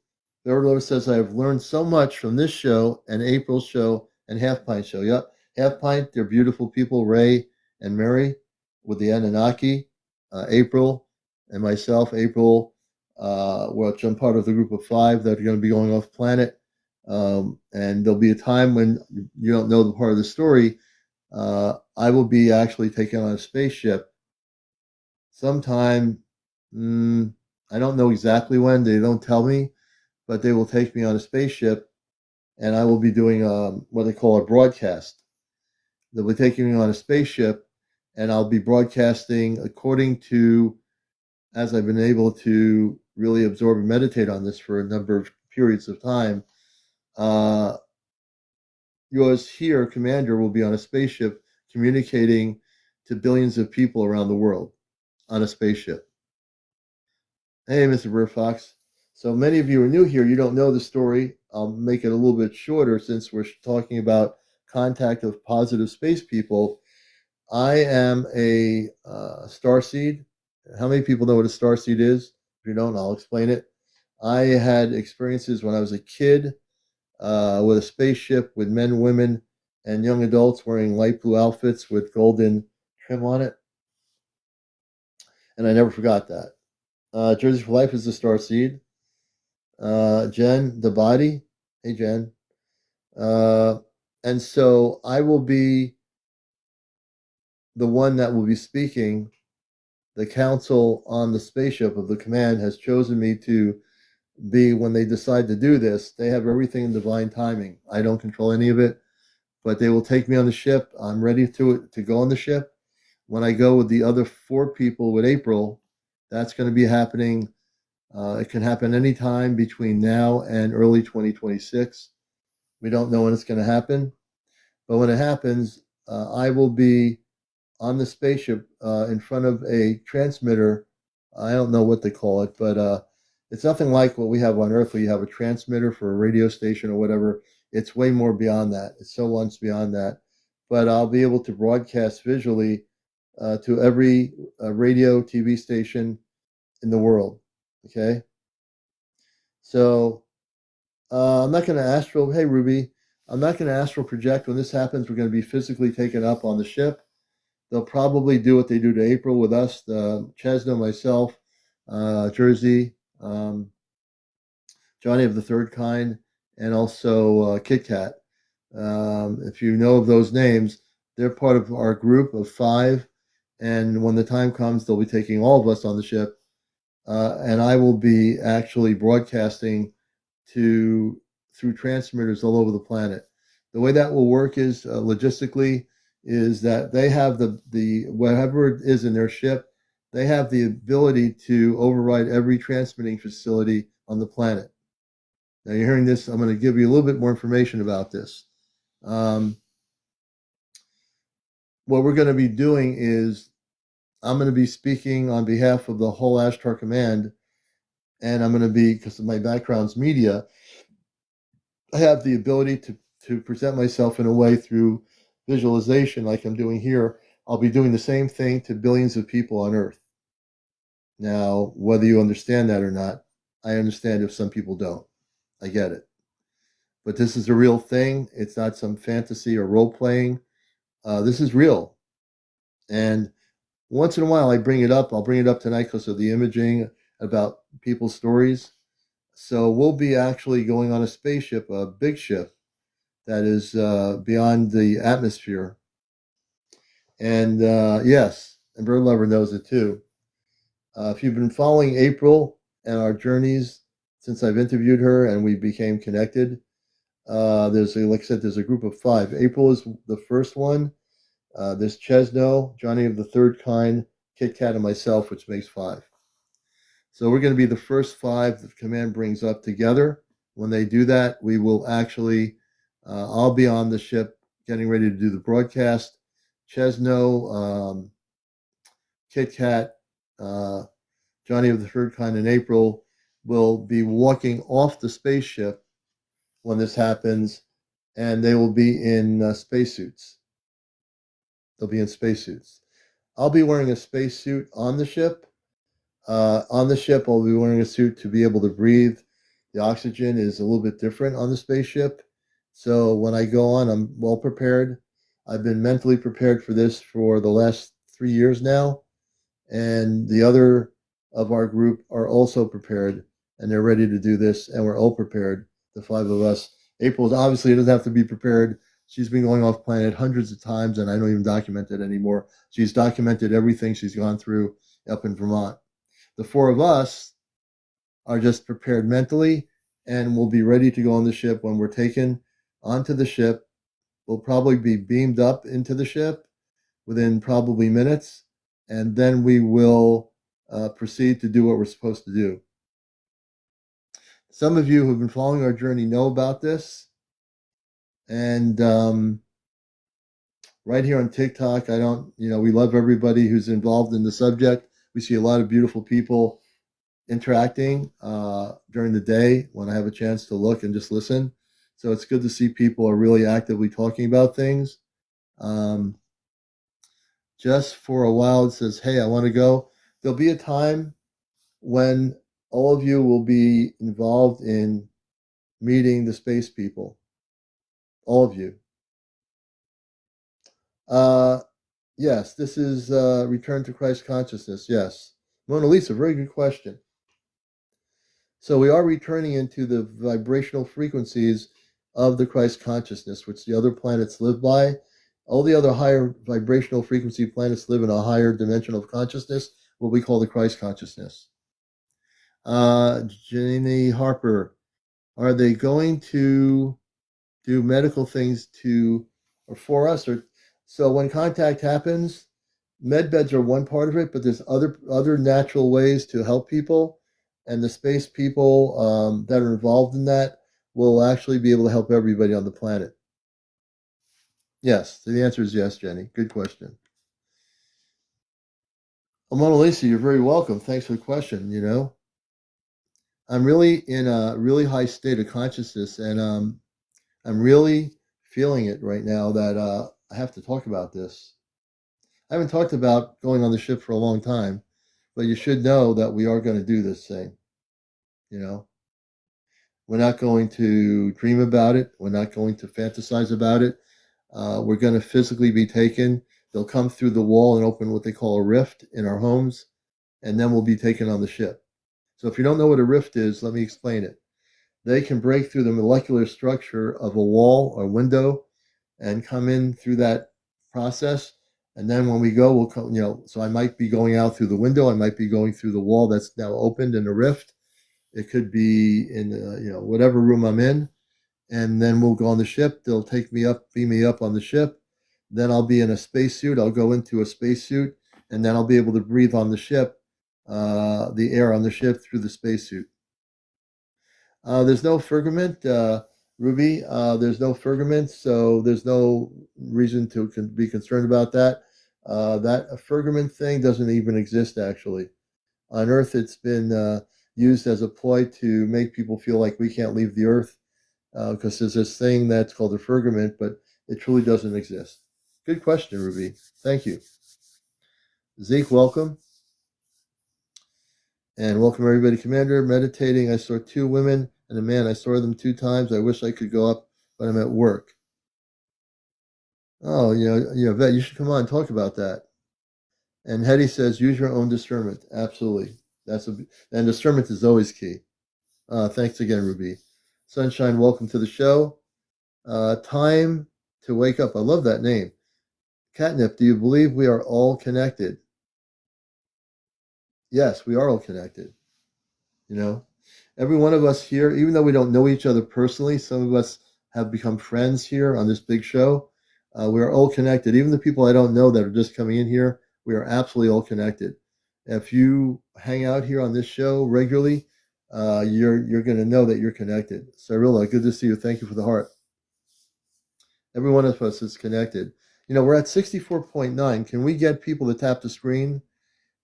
Bird Lover says, I have learned so much from this show and April's show and Half Pint show. Yep. Half Pint, they're beautiful people, Ray and Mary with the Anunnaki, April and myself, April, which I'm part of the group of 5 that are going to be going off planet. And there'll be a time when you don't know the part of the story. I will be actually taken on a spaceship sometime. I don't know exactly when. They don't tell me, but they will take me on a spaceship, and I will be doing what they call a broadcast. They'll be taking me on a spaceship, and I'll be broadcasting according to, as I've been able to really absorb and meditate on this for a number of periods of time. Yours here, Commander, will be on a spaceship communicating to billions of people around the world on a spaceship. Hey, Mr. Bird Fox. So many of you are new here. You don't know the story. I'll make it a little bit shorter since we're talking about contact of positive space people. I am a starseed. How many people know what a starseed is? If you don't, I'll explain it. I had experiences when I was a kid with a spaceship with men, women, and young adults wearing light blue outfits with golden trim on it. And I never forgot that. Jersey for Life is the starseed. Jen, the body. Hey, Jen. And so I will be the one that will be speaking. The council on the spaceship of the command has chosen me to be, when they decide to do this, they have everything in divine timing. I don't control any of it, but they will take me on the ship. I'm ready to go on the ship. When I go with the other 4 people with April, that's going to be happening. It can happen anytime between now and early 2026. We don't know when it's going to happen, but when it happens, I will be on the spaceship in front of a transmitter. I don't know what they call it, but it's nothing like what we have on Earth, where you have a transmitter for a radio station or whatever. It's way more beyond that. It's so once beyond that. But I'll be able to broadcast visually to every radio, TV station in the world. Okay? So I'm not going to astral. Hey, Ruby, I'm not going to astral project. When this happens, we're going to be physically taken up on the ship. They'll probably do what they do to April with us, Chesno, myself, Jersey, Johnny of the Third Kind, and also Kit Kat. If you know of those names, they're part of our group of 5. And when the time comes, they'll be taking all of us on the ship. And I will be actually broadcasting through transmitters all over the planet. The way that will work is logistically is that they have the whatever it is in their ship, they have the ability to override every transmitting facility on the planet. Now you're hearing this. I'm going to give you a little bit more information about this. What we're going to be doing is I'm going to be speaking on behalf of the whole Ashtar Command, and I'm going to be, because of my background's media, I have the ability to present myself in a way through visualization like I'm doing here. I'll be doing the same thing to billions of people on Earth. Now, whether you understand that or not, I understand if some people don't. I get it. But this is a real thing. It's not some fantasy or role playing. This is real. And once in a while I bring it up. I'll bring it up tonight because of the imaging about people's stories. So we'll be actually going on a spaceship, a big ship that is beyond the atmosphere. And yes, and Bird Lover knows it too. If you've been following April and our journeys since I've interviewed her and we became connected, like I said, there's a group of 5. April is the first one. There's Chesno, Johnny of the Third Kind, Kit Kat, and myself, which makes 5. So we're going to be the first 5 that the command brings up together. When they do that, we will actually, I'll be on the ship getting ready to do the broadcast. Chesno, Kit Kat, Johnny of the Third Kind, and April will be walking off the spaceship when this happens, and they will be in spacesuits. They'll be in spacesuits. I'll be wearing a spacesuit on the ship. On the ship, I'll be wearing a suit to be able to breathe. The oxygen is a little bit different on the spaceship. So when I go on, I'm well prepared. I've been mentally prepared for this for the last 3 years now. And the other of our group are also prepared, and they're ready to do this, and we're all prepared, the five of us. April obviously doesn't have to be prepared. She's been going off planet hundreds of times, and I don't even document it anymore. She's documented everything she's gone through up in Vermont. The four of us are just prepared mentally, and we'll be ready to go on the ship when we're taken onto the ship. We'll probably be beamed up into the ship within probably minutes, and then we will proceed to do what we're supposed to do. Some of you who've been following our journey know about this, and right here on TikTok, we love everybody who's involved in the subject. We see a lot of beautiful people interacting during the day when I have a chance to look and just listen. So it's good to see people are really actively talking about things. Just for a while, it says, hey, I want to go. There'll be a time when all of you will be involved in meeting the space people. All of you. Yes, this is Return to Christ Consciousness. Yes. Mona Lisa, very good question. So we are returning into the vibrational frequencies of the Christ consciousness, which the other planets live by. All the other higher vibrational frequency planets live in a higher dimension of consciousness, what we call the Christ consciousness. Jenny Harper, are they going to do medical things or for us? So when contact happens, med beds are one part of it, but there's other natural ways to help people, and the space people that are involved in that will actually be able to help everybody on the planet. Yes, so the answer is yes, Jenny. Good question. Mona Lisa, you're very welcome. Thanks for the question. I'm really in a really high state of consciousness, and I'm really feeling it right now that I have to talk about this. I haven't talked about going on the ship for a long time, but you should know that we are going to do this thing. We're not going to dream about it. We're not going to fantasize about it. We're going to physically be taken. They'll come through the wall and open what they call a rift in our homes, and then we'll be taken on the ship. So if you don't know what a rift is, let me explain it. They can break through the molecular structure of a wall or window and come in through that process. And then when we go, we'll come, so I might be going out through the window. I might be going through the wall that's now opened in a rift. It could be in, whatever room I'm in. And then we'll go on the ship. They'll take me up, beam me up on the ship. Then I'll be in a spacesuit. I'll go into a spacesuit, and then I'll be able to breathe on the ship, the air on the ship through the spacesuit. There's no firmament, Ruby. There's no firmament, so there's no reason to be concerned about that. That firmament thing doesn't even exist, actually. On Earth, it's been used as a ploy to make people feel like we can't leave the Earth because there's this thing that's called a firmament, but it truly doesn't exist. Good question, Ruby. Thank you. Zeke, welcome. And welcome everybody. Commander, meditating. I saw 2 women and a man. I saw them 2 times. I wish I could go up, but I'm at work. Oh, Vet, you should come on and talk about that. And Hetty says, use your own discernment. Absolutely. And discernment is always key. Thanks again, Ruby. Sunshine, welcome to the show. Time to wake up. I love that name. Catnip, do you believe we are all connected? Yes, we are all connected. Every one of us here, even though we don't know each other personally, some of us have become friends here on this big show. We are all connected. Even the people I don't know that are just coming in here, we are absolutely all connected. If you hang out here on this show regularly, you're going to know that you're connected. Cyrilla, good to see you. Thank you for the heart. Every one of us is connected. We're at 64.9. Can we get people to tap the screen?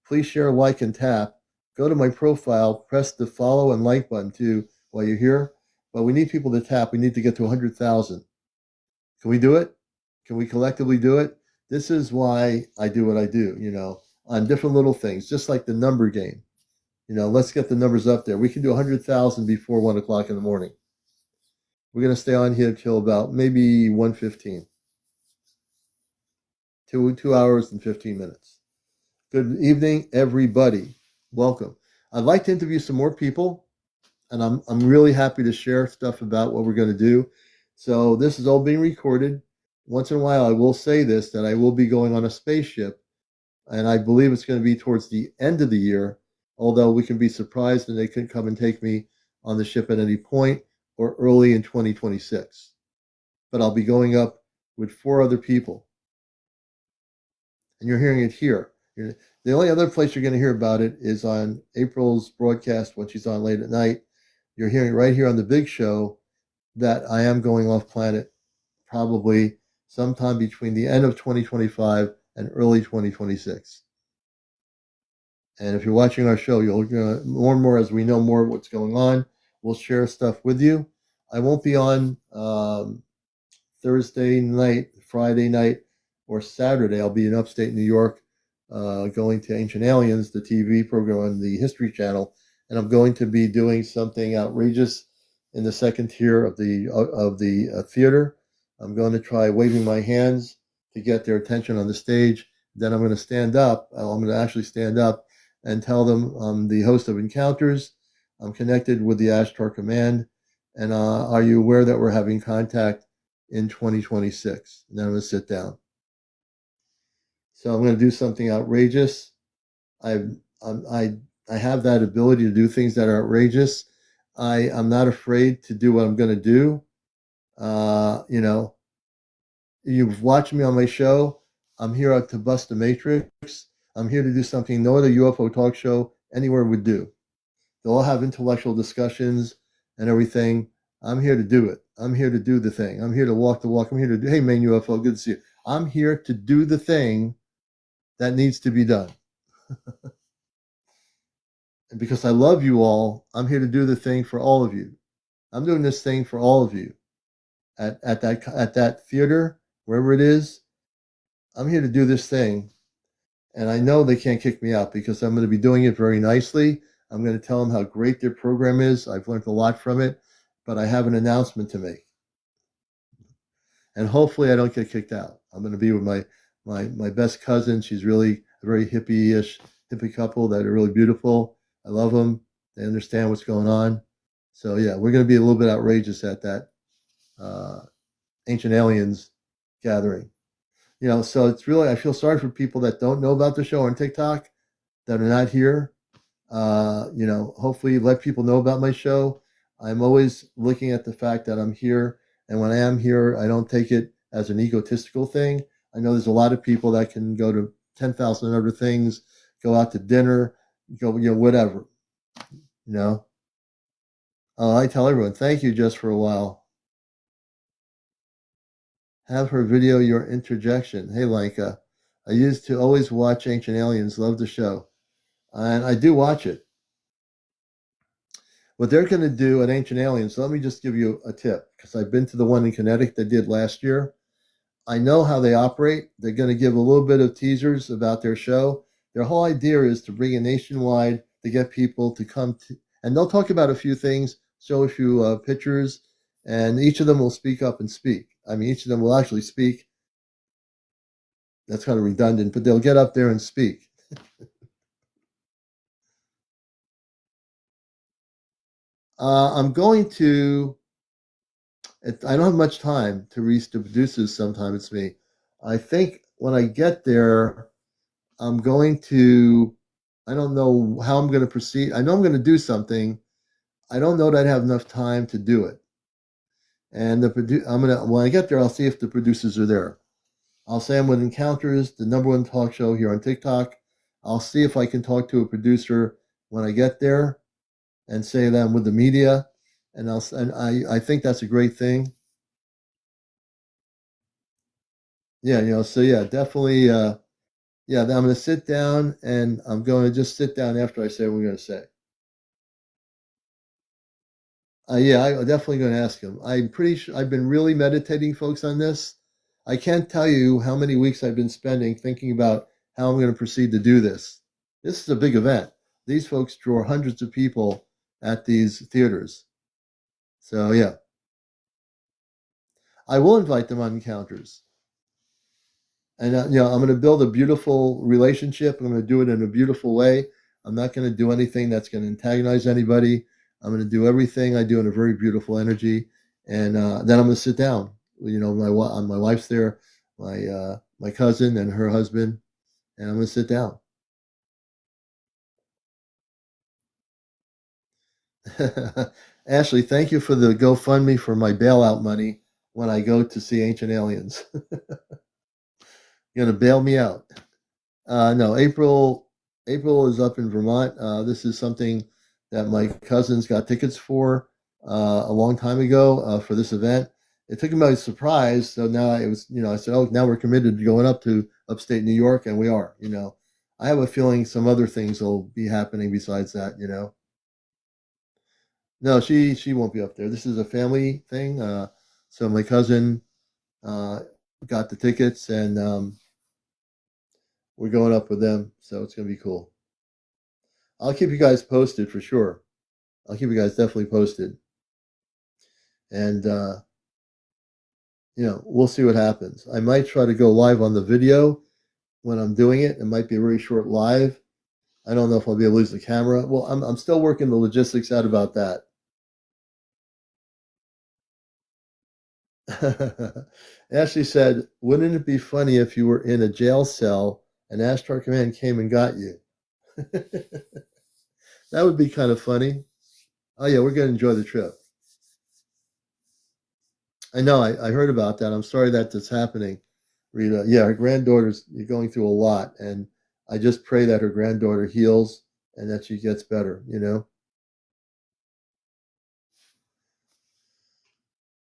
Please share, like, and tap. Go to my profile, press the follow and like button too while you're here. But we need people to tap. We need to get to 100,000. Can we do it? Can we collectively do it? This is why I do what I do, on different little things, just like the number game. Let's get the numbers up there. We can do 100,000 before 1 o'clock in the morning. We're going to stay on here till about maybe 1:15. 2 hours and 15 minutes. Good evening, everybody. Welcome. I'd like to interview some more people, and I'm really happy to share stuff about what we're going to do. So this is all being recorded. Once in a while, I will say this, that I will be going on a spaceship, and I believe it's going to be towards the end of the year, although we can be surprised and they could come and take me on the ship at any point or early in 2026. But I'll be going up with 4 other people. And you're hearing it here. The only other place you're going to hear about it is on April's broadcast when she's on late at night. You're hearing right here on the big show that I am going off planet probably sometime between the end of 2025 and early 2026. And if you're watching our show, you'll more and more as we know more of what's going on, we'll share stuff with you. I won't be on Thursday night, Friday night, or Saturday. I'll be in upstate New York, going to Ancient Aliens, the TV program on the History Channel, and I'm going to be doing something outrageous in the second tier of the theater. I'm going to try waving my hands to get their attention on the stage. Then I'm going to stand up. I'm going to actually stand up and tell them I'm the host of Encounters. I'm connected with the Ashtar Command. And are you aware that we're having contact in 2026? And then I'm going to sit down. So I'm going to do something outrageous. I have that ability to do things that are outrageous. I'm not afraid to do what I'm going to do. You've watched me on my show. I'm here to bust the matrix. I'm here to do something no other UFO talk show anywhere would do. They'll all have intellectual discussions and everything. I'm here to do it. I'm here to do the thing. I'm here to walk the walk. I'm here to do, hey, main UFO, good to see you. I'm here to do the thing that needs to be done. And because I love you all, I'm here to do the thing for all of you. I'm doing this thing for all of you at that theater, wherever it is. I'm here to do this thing. And I know they can't kick me out because I'm going to be doing it very nicely. I'm going to tell them how great their program is. I've learned a lot from it, but I have an announcement to make. And hopefully I don't get kicked out. I'm going to be with my best cousin. She's really a very hippie couple that are really beautiful. I love them. They understand what's going on. So yeah, we're going to be a little bit outrageous at that Ancient Aliens gathering. So it's really, I feel sorry for people that don't know about the show on TikTok, that are not here. Hopefully let people know about my show. I'm always looking at the fact that I'm here. And when I am here, I don't take it as an egotistical thing. I know there's a lot of people that can go to 10,000 other things, go out to dinner, go, whatever, I tell everyone, thank you just for a while. Have her video your interjection. Hey, Lanka. I used to always watch Ancient Aliens. Love the show. And I do watch it. What they're going to do at Ancient Aliens, let me just give you a tip, because I've been to the one in Connecticut they did last year. I know how they operate. They're going to give a little bit of teasers about their show. Their whole idea is to bring it nationwide to get people to come to, and they'll talk about a few things, show a few pictures, and each of them will speak up and speak. I mean, each of them will actually speak. That's kind of redundant, but they'll get up there and speak. I'm going to, I don't have much time to reach the producers. Sometime it's me. I think when I get there, I'm going to, I don't know how I'm going to proceed. I know I'm going to do something. I don't know that I have enough time to do it. And when I get there, I'll see if the producers are there. I'll say I'm with Encounters, the #1 talk show here on TikTok. I'll see if I can talk to a producer when I get there and say that I'm with the media. And I think that's a great thing. Yeah, so yeah, definitely. Yeah, I'm going to sit down and I'm going to just sit down after I say what we're going to say. Yeah, I'm definitely going to ask him. I'm pretty sure I've been really meditating, folks, on this. I can't tell you how many weeks I've been spending thinking about how I'm going to proceed to do this. This is a big event. These folks draw hundreds of people at these theaters. So, yeah, I will invite them on encounters. And, I'm going to build a beautiful relationship. I'm going to do it in a beautiful way. I'm not going to do anything that's going to antagonize anybody. I'm going to do everything I do in a very beautiful energy. And then I'm going to sit down. My wife's there, my cousin and her husband, and I'm going to sit down. Ashley, thank you for the GoFundMe for my bailout money when I go to see Ancient Aliens. You're going to bail me out. No, April is up in Vermont. This is something that my cousins got tickets for a long time ago for this event. It took them by surprise. So now it was, I said, oh, now we're committed to going up to upstate New York, and we are. I have a feeling some other things will be happening besides that. No, she won't be up there. This is a family thing. So my cousin uh, got the tickets, and we're going up with them. So it's gonna be cool. I'll keep you guys posted for sure. I'll keep you guys definitely posted, and we'll see what happens. I might try to go live on the video when I'm doing it. It might be a very short live. I don't know if I'll be able to use the camera. Well, I'm still working the logistics out about that. Ashley said, "Wouldn't it be funny if you were in a jail cell and Ashtar Command came and got you?" That would be kind of funny. Oh yeah, we're gonna enjoy the trip. I know. I heard about that. I'm sorry that that's happening, Rita. Yeah, her granddaughter's going through a lot, and I just pray that her granddaughter heals and that she gets better.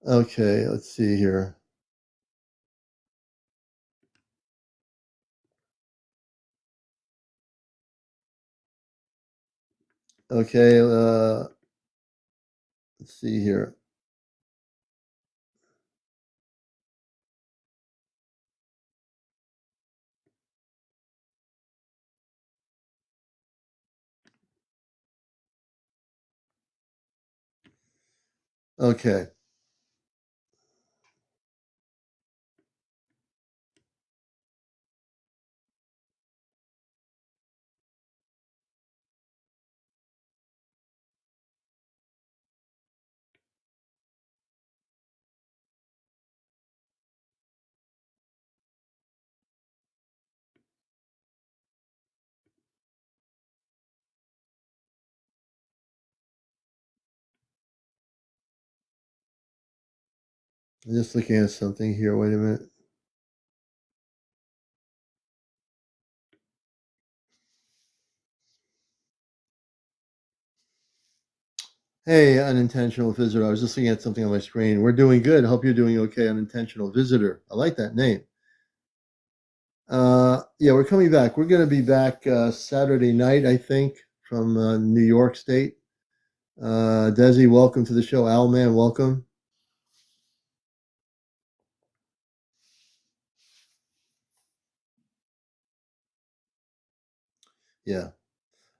Okay, let's see here. Okay, let's see here. Okay, I'm just looking at something here. Wait a minute. Hey, unintentional visitor. I was just looking at something on my screen. We're doing good. Hope you're doing okay, unintentional visitor. I like that name. Yeah, we're coming back. We're going to be back Saturday night, I think, from New York State. Desi, welcome to the show. Owlman, welcome. Yeah.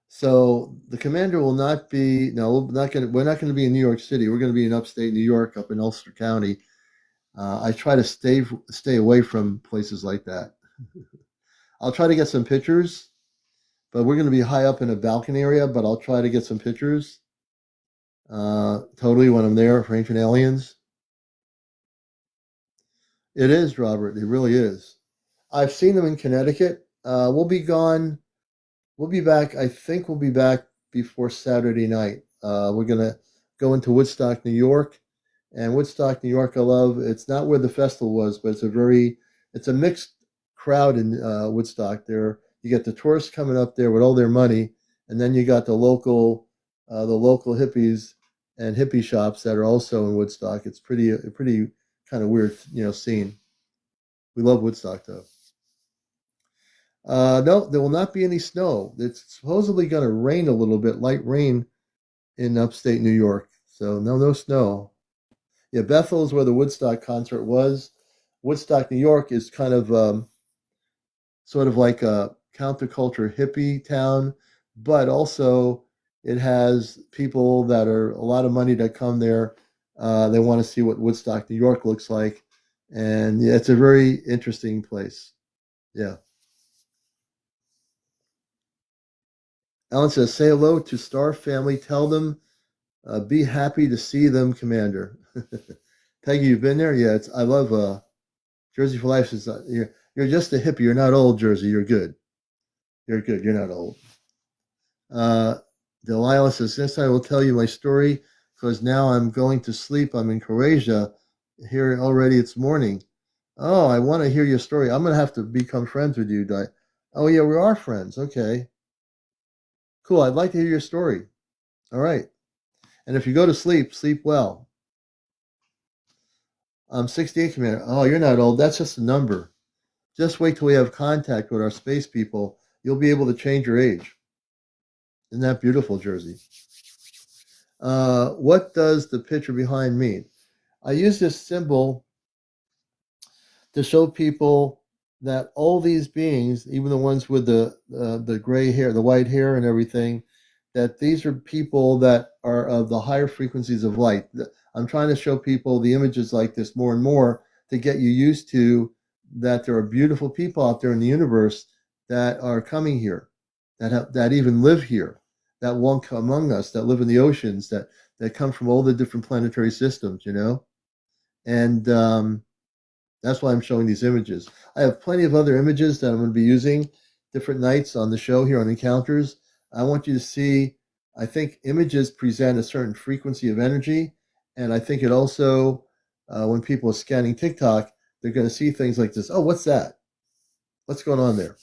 So the commander will not be. No, we're not going to be in New York City. We're going to be in upstate New York, up in Ulster County. I try to stay away from places like that. I'll try to get some pictures, but we're going to be high up in a balcony area. But I'll try to get some pictures. Totally when I'm there for Ancient Aliens. It is, Robert. It really is. I've seen them in Connecticut. We'll be gone. We'll be back. I think we'll be back before Saturday night. We're gonna go into Woodstock, New York, and Woodstock, New York. I love. It's not where the festival was, but it's a mixed crowd in Woodstock. There, you get the tourists coming up there with all their money, and then you got the local hippies and hippie shops that are also in Woodstock. It's a pretty kind of weird, scene. We love Woodstock, though. No, there will not be any snow. It's supposedly going to rain a little bit, light rain in upstate New York. So no snow. Yeah, Bethel is where the Woodstock concert was. Woodstock, New York, is kind of sort of like a counterculture hippie town, but also it has people that are a lot of money that come there. They want to see what Woodstock, New York looks like, and yeah, it's a very interesting place. Yeah. Alan says, "Say hello to Star Family. Tell them, be happy to see them, Commander." Peggy, you've been there? Yeah, I love Jersey for Life. Is you're just a hippie. You're not old, Jersey. You're good. You're good. You're not old. Uh, Delilah says, "Yes, I will tell you my story because now I'm going to sleep. I'm in Croatia. Here already, it's morning. Oh, I want to hear your story. I'm going to have to become friends with you, Di. Oh, yeah, we are friends. Okay. Cool. I'd like to hear your story. All right. And if you go to sleep, sleep well. I'm 68, Commander. Oh, you're not old. That's just a number. Just wait till we have contact with our space people. You'll be able to change your age. Isn't that beautiful, Jersey? What does the picture behind mean? I use this symbol to show people that all these beings, even the ones with the gray hair, the white hair, and everything, that these are people that are of the higher frequencies of light. I'm trying to show people the images like this more and more to get you used to that there are beautiful people out there in the universe that are coming here, that even live here, that walk among us, that live in the oceans, that come from all the different planetary systems, and that's why I'm showing these images. I have plenty of other images that I'm going to be using different nights on the show here on Encounters. I want you to see, I think images present a certain frequency of energy. And I think it also, when people are scanning TikTok, they're going to see things like this. Oh, what's that? What's going on there?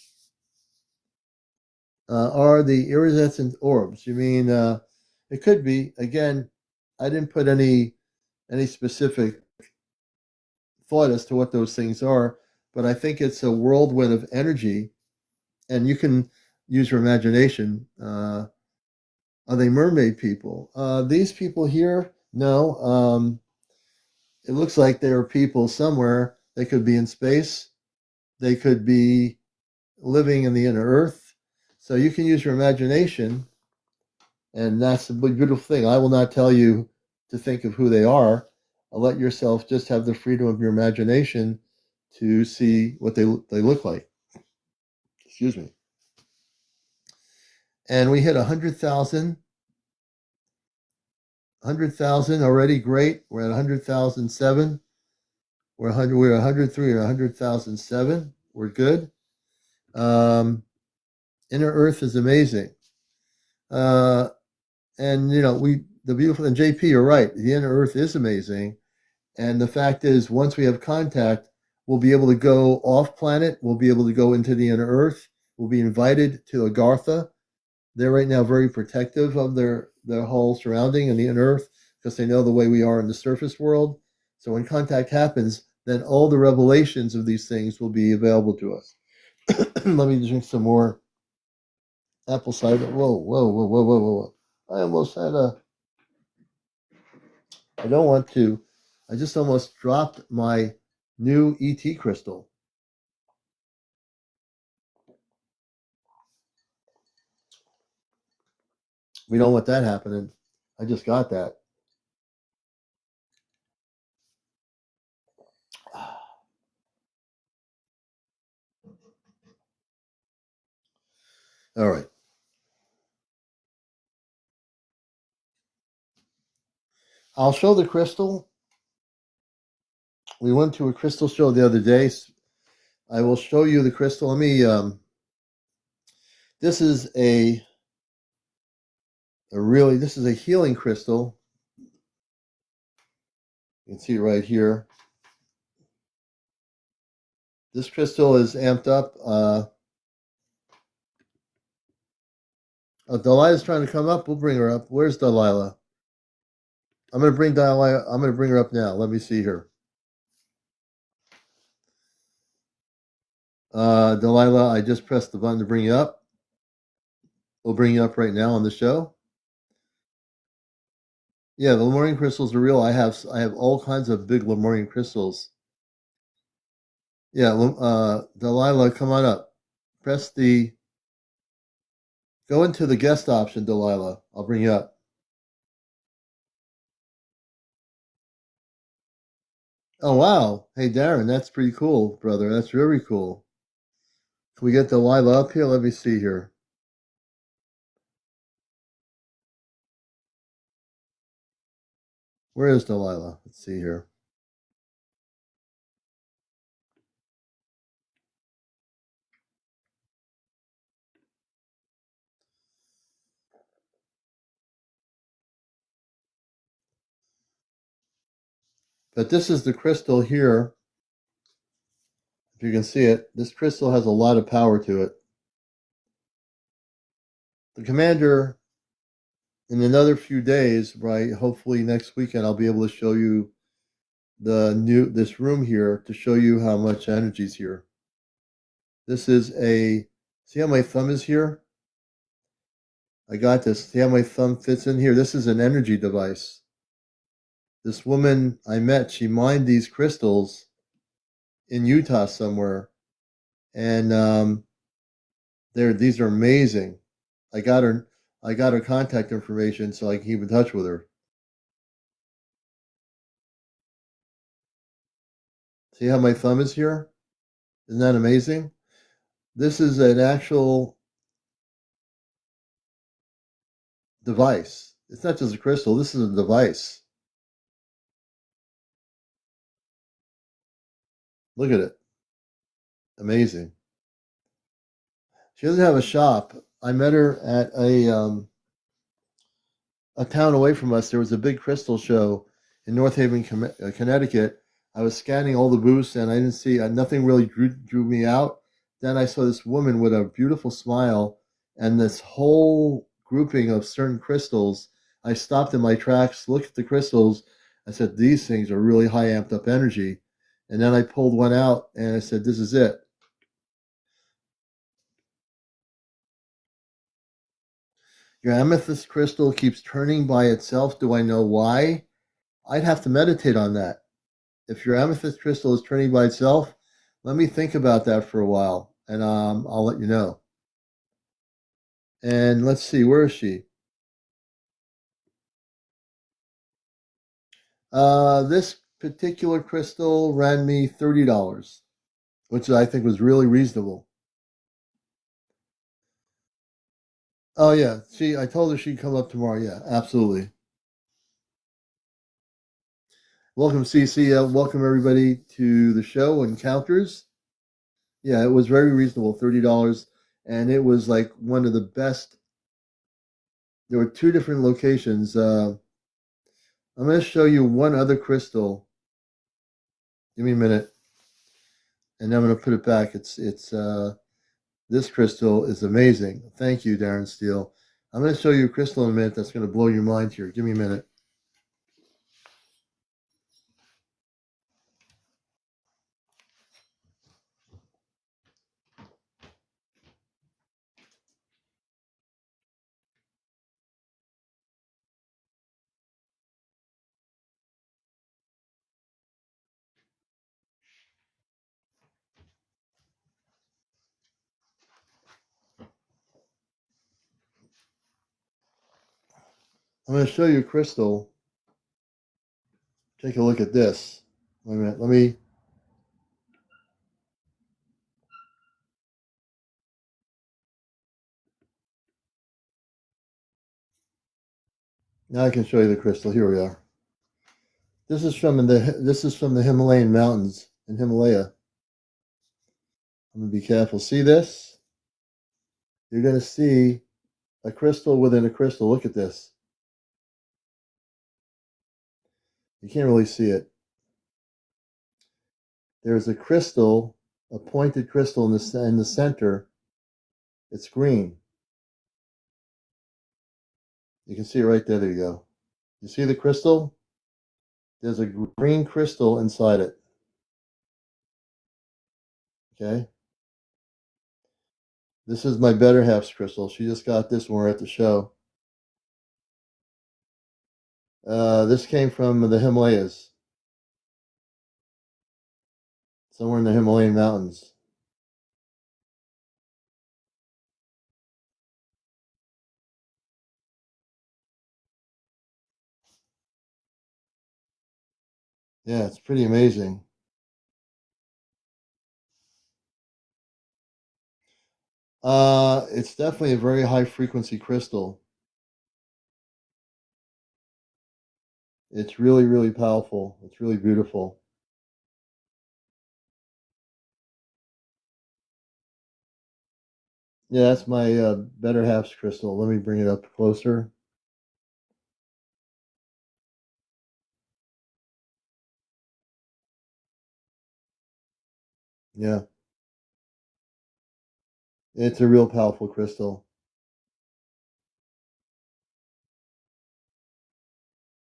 Are the iridescent orbs? You mean, it could be. Again, I didn't put any specific thought as to what those things are, but I think it's a whirlwind of energy, and you can use your imagination. Are they mermaid people? These people here, no. It looks like there are people somewhere. They could be in space. They could be living in the inner Earth. So you can use your imagination, and that's the beautiful thing. I will not tell you to think of who they are. I'll let yourself just have the freedom of your imagination to see what they look like. Excuse me. And we hit 100,000. 100,000 already. Great. We're at 100,007. We're at 103 or 100,007. We're good. Inner Earth is amazing. And the beautiful, and JP, you're right. The inner Earth is amazing. And the fact is, once we have contact, we'll be able to go off planet. We'll be able to go into the inner Earth. We'll be invited to Agartha. They're right now very protective of their whole surrounding and the inner Earth because they know the way we are in the surface world. So when contact happens, then all the revelations of these things will be available to us. Let me drink some more apple cider. Whoa, whoa, whoa, whoa, whoa, whoa. I almost had I don't want to. I just almost dropped my new ET crystal. We don't want that happening. I just got that. All right. I'll show the crystal. We went to a crystal show the other day. I will show you the crystal. Let me. This is this is a healing crystal. You can see it right here. This crystal is amped up. Delilah's trying to come up. We'll bring her up. Where's Delilah? I'm going to bring Delilah. I'm going to bring her up now. Let me see her. Delilah, I just pressed the button to bring you up. We'll bring you up right now on the show. Yeah, the Lemurian crystals are real. I have all kinds of big Lemurian crystals. Yeah, Delilah, come on up. Press the Go into the guest option, Delilah. I'll bring you up. Oh wow. Hey Darren, that's pretty cool, brother. That's very cool. Can we get Delilah up here? Let me see here. Where is Delilah? Let's see here. But this is the crystal here. If you can see it, this crystal has a lot of power to it. The commander, in another few days, right? Hopefully next weekend, I'll be able to show you this room here to show you how much energy is here. This is see how my thumb is here? I got this. See how my thumb fits in here? This is an energy device. This woman I met, she mined these crystals in Utah somewhere, and these are amazing. I got her contact information so I can keep in touch with her. See how my thumb is here? Isn't that amazing? This is an actual device. It's not just a crystal. This is a device. Look at it. Amazing. She doesn't have a shop. I met her at a town away from us. There was a big crystal show in North Haven, Connecticut. I was scanning all the booths and I didn't see nothing really drew me out. Then I saw this woman with a beautiful smile and this whole grouping of certain crystals. I stopped in my tracks, looked at the crystals. I said, these things are really high amped up energy. And then I pulled one out and I said, this is it. Your amethyst crystal keeps turning by itself. Do I know why? I'd have to meditate on that. If your amethyst crystal is turning by itself, let me think about that for a while, and I'll let you know. And let's see, where is she? This particular crystal ran me $30, which I think was really reasonable. Oh yeah, I told her she'd come up tomorrow. Yeah, absolutely. Welcome, CC. Welcome everybody to the show Encounters. Yeah, it was very reasonable, $30, and it was like one of the best. There were two different locations. I'm going to show you one other crystal. Give me a minute, and I'm going to put it back. This crystal is amazing. Thank you, Darren Steele. I'm going to show you a crystal in a minute that's going to blow your mind here. Give me a minute. I'm going to show you a crystal. Take a look at this. Wait a minute. Now I can show you the crystal. Here we are. This is from the Himalayan mountains in Himalaya. I'm going to be careful. See this? You're going to see a crystal within a crystal. Look at this. You can't really see it. There's a crystal, a pointed crystal in the center. It's green. You can see it right there. There you go. You see the crystal? There's a green crystal inside it. Okay. This is my better half's crystal. She just got this when we're at the show. This came from the Himalayas, somewhere in the Himalayan mountains. Yeah, it's pretty amazing. It's definitely a very high frequency crystal. It's really, really powerful. It's really beautiful. Yeah, that's my better half's crystal. Let me bring it up closer. Yeah, it's a real powerful crystal.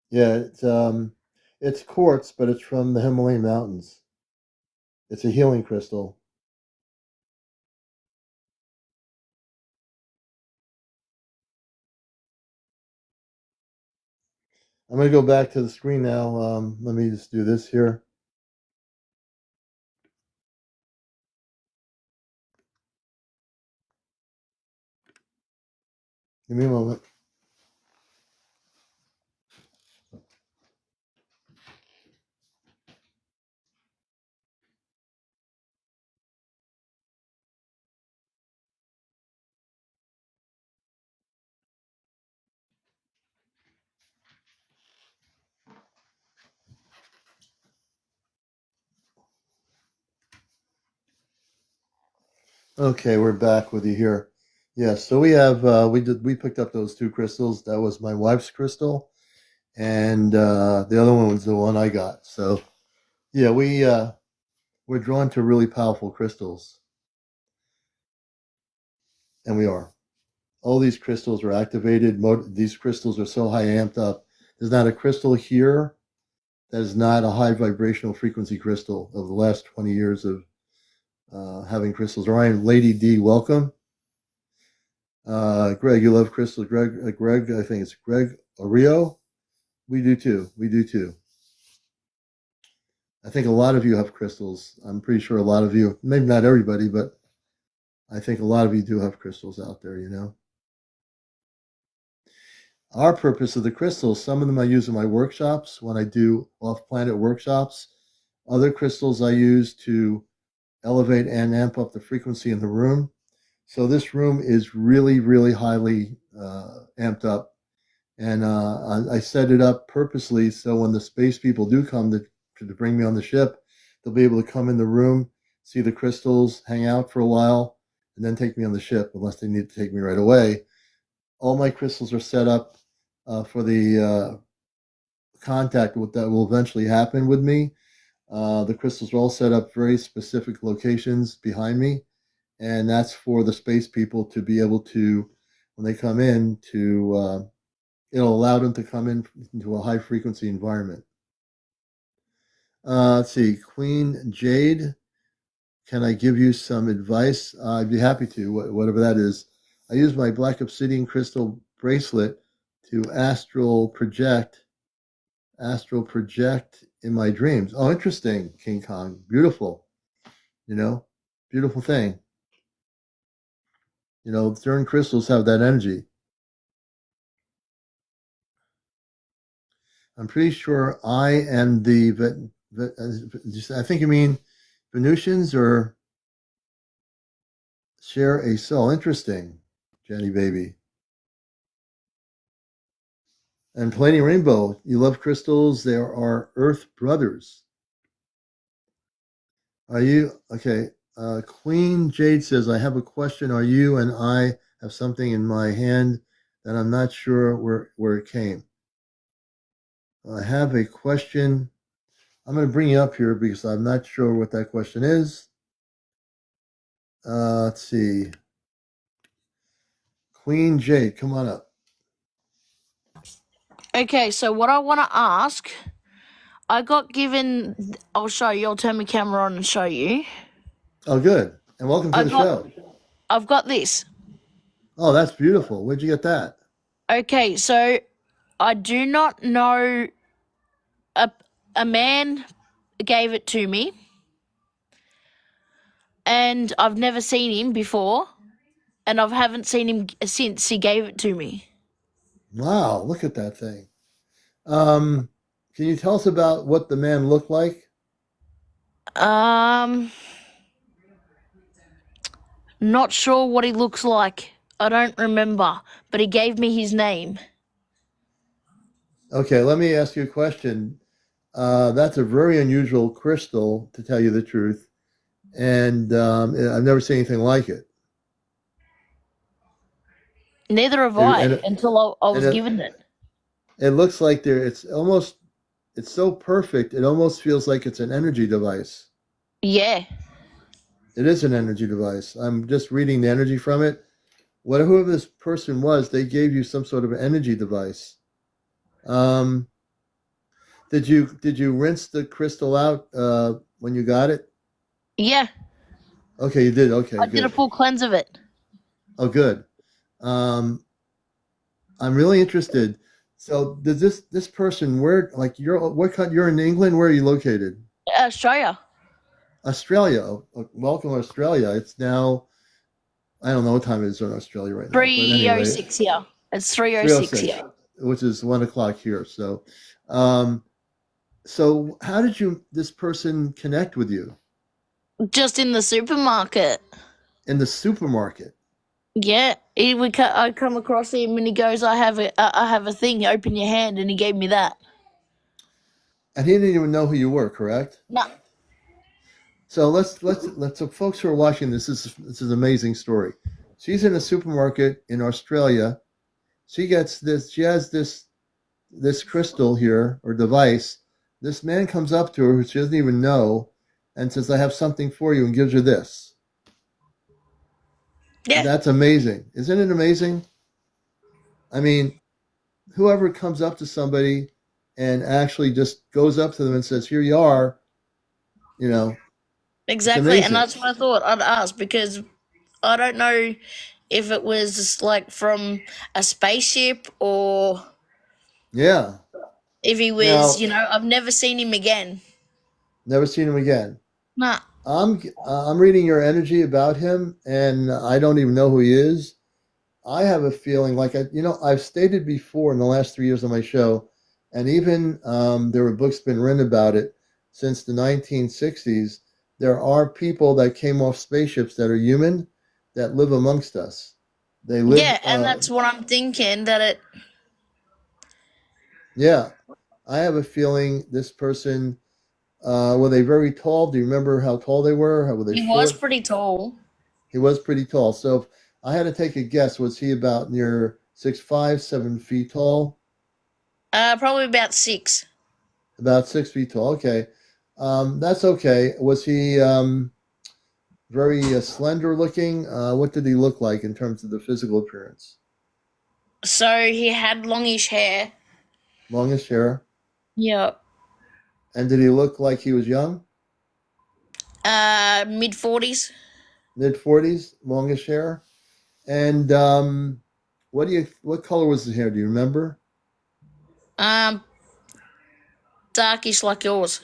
Yeah, it's quartz, but it's from the Himalayan mountains. It's a healing crystal. I'm going to go back to the screen now. Let me just do this here. Give me a moment. Okay, we're back with you here. Yeah, so we have we picked up those two crystals. That was my wife's crystal, and the other one was the one I got. So yeah, we're drawn to really powerful crystals, and we are. All these crystals are activated. These crystals are so high amped up. There's not a crystal here that is not a high vibrational frequency crystal of the last 20 years of having crystals. Ryan, Lady D, welcome. Greg, you love crystals. Greg, I think it's Greg Oreo. We do too. We do too. I think a lot of you have crystals. I'm pretty sure a lot of you, maybe not everybody, but I think a lot of you do have crystals out there, you know. Our purpose of the crystals, some of them I use in my workshops when I do off planet workshops. Other crystals I use to elevate and amp up the frequency in the room. So this room is really, really highly amped up. And I set it up purposely so when the space people do come to bring me on the ship, they'll be able to come in the room, see the crystals, hang out for a while, and then take me on the ship unless they need to take me right away. All my crystals are set up for the contact that will eventually happen with me. The crystals are all set up very specific locations behind me, and that's for the space people to be able to, when they come in, to it'll allow them to come into a high frequency environment. Let's see, Queen Jade, can I give you some advice? I'd be happy to, whatever that is. I use my black obsidian crystal bracelet to astral project in my dreams. Oh, interesting, King Kong. Beautiful, you know, beautiful thing. You know, certain crystals have that energy. I'm pretty sure I am I think you mean Venusians or share a soul. Interesting, Jenny baby. And Plenty Rainbow, you love crystals. There are Earth brothers. Are you okay? Queen Jade says, I have a question. Are you and I have something in my hand that I'm not sure where it came? I have a question. I'm going to bring you up here because I'm not sure what that question is. Let's see. Queen Jade, come on up. Okay, so what I want to ask, I got given. I'll show you. I'll turn my camera on and show you. Oh, good. And welcome to the show. I've got this. Oh, that's beautiful. Where'd you get that? Okay, so I do not know. A man gave it to me, and I've never seen him before, and I haven't seen him since he gave it to me. Wow, look at that thing. Um, can you tell us about what the man looked like? Um, Not sure what he looks like. I don't remember, but he gave me his name. Okay, let me ask you a question. That's a very unusual crystal, to tell you the truth, and I've never seen anything like it. Neither have It I and it, until I and was given it. it looks like there. It's so perfect. It almost feels like it's an energy device. Yeah, It is an energy device. I'm just reading the energy from it. Whatever this person was, they gave you some sort of energy device. Um, did you rinse the crystal out when you got it? yeah. Okay, you did. Okay, I did a good. full cleanse of it. Oh, good. Um, I'm really interested. So, does this person where like you're in England? Where are you located? Australia. Australia. Welcome, Australia. It's now I don't know what time it is in Australia right now, but anyway, 3:06 here. It's 3:06 3:06, here. which is 1 o'clock here. Um, so how did this person connect with you Just in the supermarket. in the supermarket? Yeah, I come across him and he goes, I have a thing. Open your hand," and he gave me that. And he didn't even know who you were, correct? No. So let's so folks who are watching this is an amazing story. She's in a supermarket in Australia. She has this crystal here or device. This man comes up to her who she doesn't even know and says, "I have something for you," and gives her this. Yeah, That's amazing. Isn't it amazing? I mean, whoever comes up to somebody and actually just goes up to them and says, "Here you are," you know, it's exactly. And amazing. that's what I thought I'd ask because I don't know if it was just like from a spaceship or Yeah. if he was, Now, I've never seen him again. never seen him again. Nah. I'm reading your energy about him, and I don't even know who he is. I have a feeling like I've stated before in the last 3 years of my show, and even there were books been written about it since the 1960s. There are people that came off spaceships that are human that live amongst us. They live, Yeah, and that's what I'm thinking that it yeah. I have a feeling this person, were they very tall? Do you remember how tall they were? How were they he was short? pretty tall. He was pretty tall. So if I had to take a guess, was he about near 6'5", 7 feet tall? Probably about 6. About 6 feet tall. Okay, that's okay. Was he very slender looking? What did he look like in terms of the physical appearance? So he had longish hair. Longish hair, Yeah. and did he look like he was young? Mid 40s. Mid 40s, longish hair, and what color was his hair? Do you remember? Um, Darkish like yours,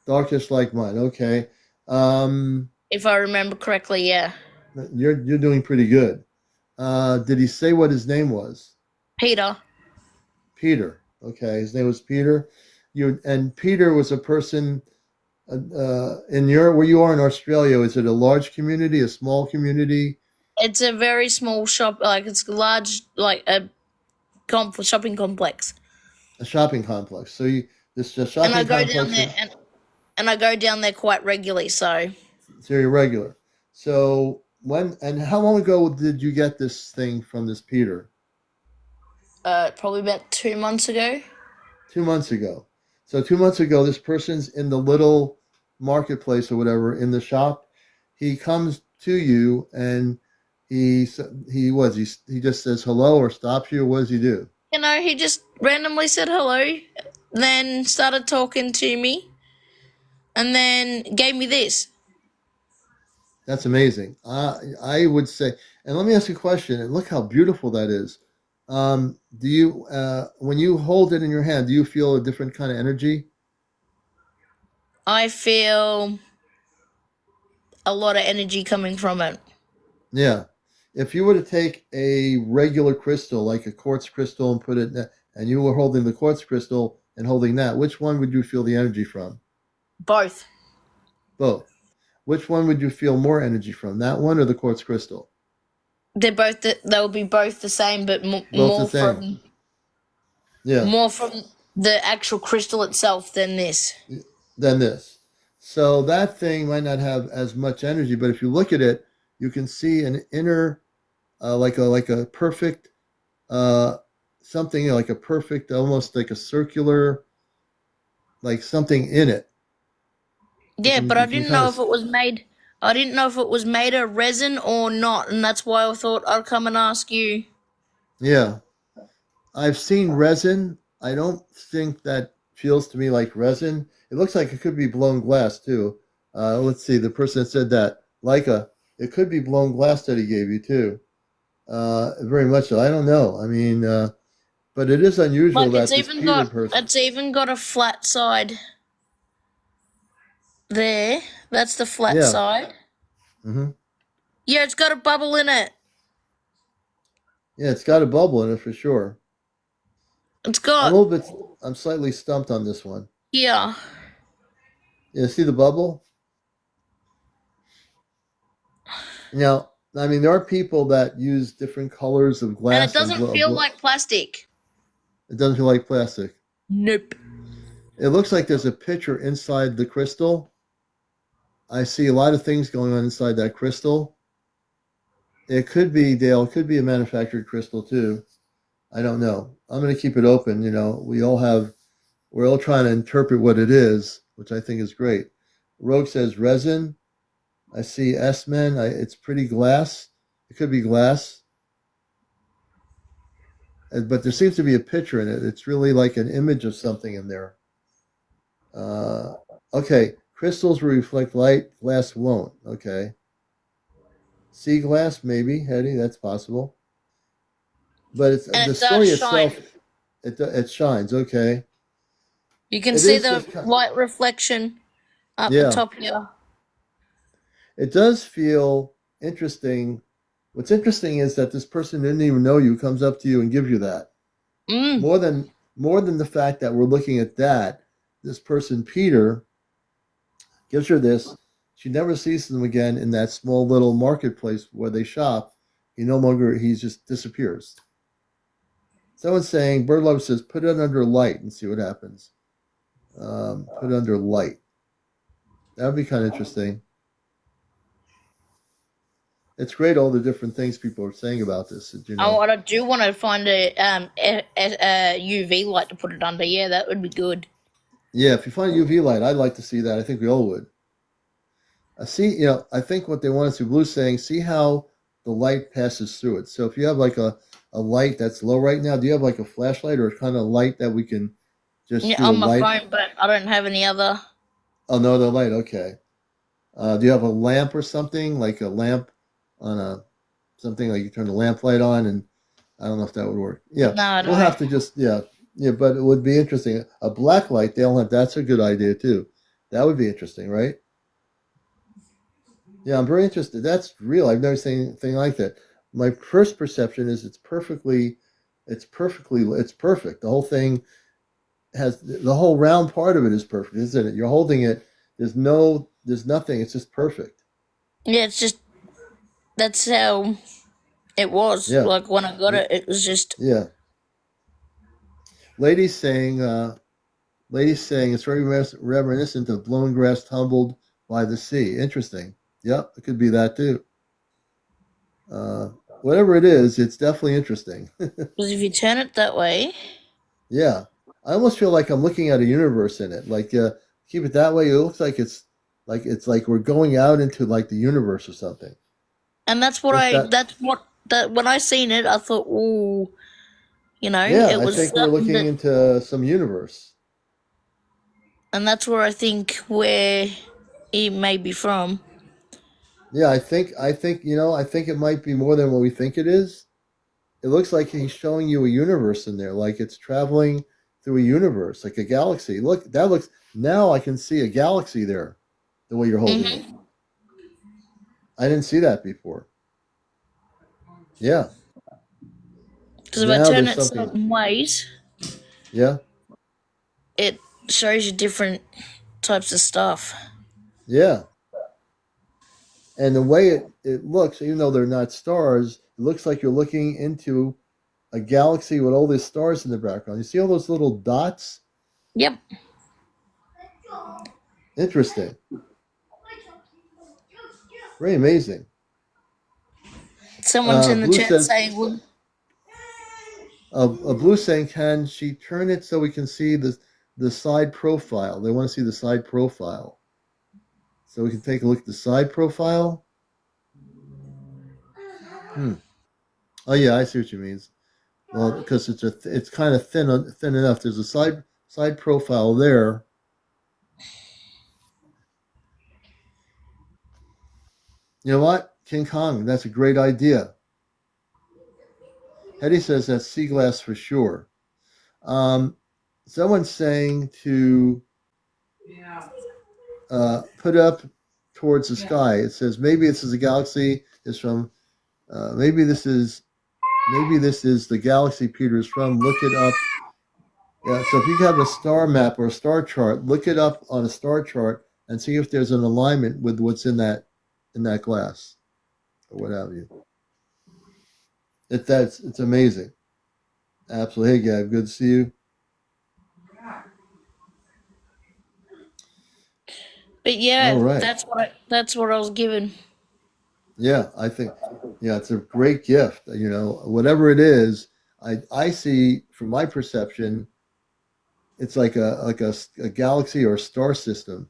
Darkish like mine. Okay, um, if I remember correctly. Yeah. you're doing pretty good. Did he say what his name was? Peter. Peter. Okay, his name was Peter. And Peter was a person in your where you are in Australia. Is it a large community, a small community, It's a very small shop. Like it's large, like a shopping complex. a shopping complex? So this And I shopping go down complex there, is and I go down there quite regularly. So, very regular. So when and how long ago did you get this thing from this Peter? probably about 2 months ago. 2 months ago. So 2 months ago, this person's in the little marketplace or whatever in the shop. He comes to you and he just says hello or stops you. What does he do? He just randomly said hello, then started talking to me, and then gave me this. That's amazing. I would say, and let me ask you a question. And look how beautiful that is. Do you, when you hold it in your hand, do you feel a different kind of energy? I feel a lot of energy coming from it. Yeah. If you were to take a regular crystal, like a quartz crystal, and put it, and you were holding the quartz crystal and holding that, which one would you feel the energy from? Both. Both. Which one would you feel more energy from? That one or the quartz crystal? They'll be both the same, but Both the same. Yeah. more from the actual crystal itself than this. Than this. So that thing might not have as much energy, but if you look at it, you can see an inner, like a perfect, uh, something like a perfect, almost like a circular, like something in it. Yeah, but I You can didn't kind know of, if it was made. I didn't know if it was made of resin or not, and that's why I thought I'd come and ask you. yeah. I've seen resin. I don't think that feels to me like resin. It looks like it could be blown glass too. Let's see, the person that said that, Leica, it could be blown glass that he gave you too. Very much so. I don't know. I mean, but it is unusual Like that this Peter person. it's even got a flat side there. That's the flat Yeah. side. Hmm. Yeah, it's got a bubble in it. Yeah, it's got a bubble in it for sure. It's I'm a got little bit. I'm slightly stumped on this one. yeah, Yeah, see the bubble? Now, I mean, there are people that use different colors of and it glass and doesn't feel like plastic. it doesn't feel like plastic. Nope. It looks like there's a picture inside the crystal. I see a lot of things going on inside that crystal. It could be, Dale, it could be a manufactured crystal too. I don't know. I'm going to keep it open. We're all trying to interpret what it is, which I think is great. Rogue says resin. I see S-Men. It's pretty glass. It could be glass. But there seems to be a picture in it. It's really like an image of something in there. Uh, okay, crystals will reflect light, glass won't. Okay. Sea glass, maybe, Hetty, that's possible. But it's And the it does story shine. itself. It shines. Okay, You can it see is the just white reflection up the yeah. top here. It does feel interesting. What's interesting is that this person didn't even know you, comes up to you and gives you that. Mm. More than the fact that we're looking at that, this person Peter gives her this. She never sees them again in that small little marketplace where they shop. He just disappears. Someone's saying, Bird Love says, put it under light and see what happens. Put it under light. That would be kind of interesting. It's great all the different things people are saying about this. Oh, I do want to find a UV light to put it under. Yeah, that would be good. Yeah, if you find a UV light, I'd like to see that. I think we all would. I think what they want us to Blue's saying, see how the light passes through it. So if you have like a light that's low right now, do you have like a flashlight or kind of light that we can just Yeah, do a on my light? phone, but I don't have any other. Oh, no, the light. Okay. Do you have a lamp or something like a lamp on a something like you turn the lamp light on? And I don't know if that would work. Yeah, No, I we'll don't. have to just yeah, but it would be interesting. A black light, they'll have. That's a good idea too. That would be interesting, right? Yeah, I'm very interested. That's real. I've never seen anything like that. My first perception is it's perfect. The whole thing has the whole round part of it is perfect, isn't it? You're holding it. There's nothing. It's just perfect. Yeah, it's just that's how it was. Yeah, Like when I got it, it was just. yeah. Ladies saying, it's very reminiscent of blown grass tumbled by the sea. Interesting. Yep, it could be that too. Uh, Whatever it is, it's definitely interesting. Because if you turn it that way, Yeah, I almost feel like I'm looking at a universe in it. Like, keep it that way. It looks like it's like we're going out into like the universe or something. and Just that. that when I seen it, I thought, ooh, Yeah, it I was think we're something looking that, into some universe. and that's where I think where he may be from. Yeah, I think it might be more than what we think it is. It looks like he's showing you a universe in there, like it's traveling through a universe, like a galaxy. Look, that looks, now I can see a galaxy there, the way you're holding it. Mm-hmm. I didn't see that before. Yeah. Because if I Now turn there's it something. certain ways, Yeah. it shows you different types of stuff. Yeah. And the way it looks, even though they're not stars, it looks like you're looking into a galaxy with all these stars in the background. You see all those little dots? Yep. Interesting. Very amazing. Someone's in the Blue chat says, saying, well, Blue saying, can she turn it so we can see the side profile? They want to see the side profile. So we can take a look at the side profile. Hmm. Oh yeah, I see what you mean. Well, because it's kind of thin enough. There's a side profile there. You know what, King Kong? That's a great idea. Hetty says that's sea glass for sure. Um, Someone's saying to put up towards the sky. It says maybe this is a galaxy. Is from maybe this is the galaxy Peter is from. Look it up. Yeah. So if you have a star map or a star chart, look it up on a star chart and see if there's an alignment with what's in that glass or what have you. It's amazing. Absolutely. Hey, Gab, good to see you. but All yeah, right. that's what I was given. Yeah, I think, yeah, it's a great gift. Whatever it is, I see from my perception, it's like a galaxy or a star system.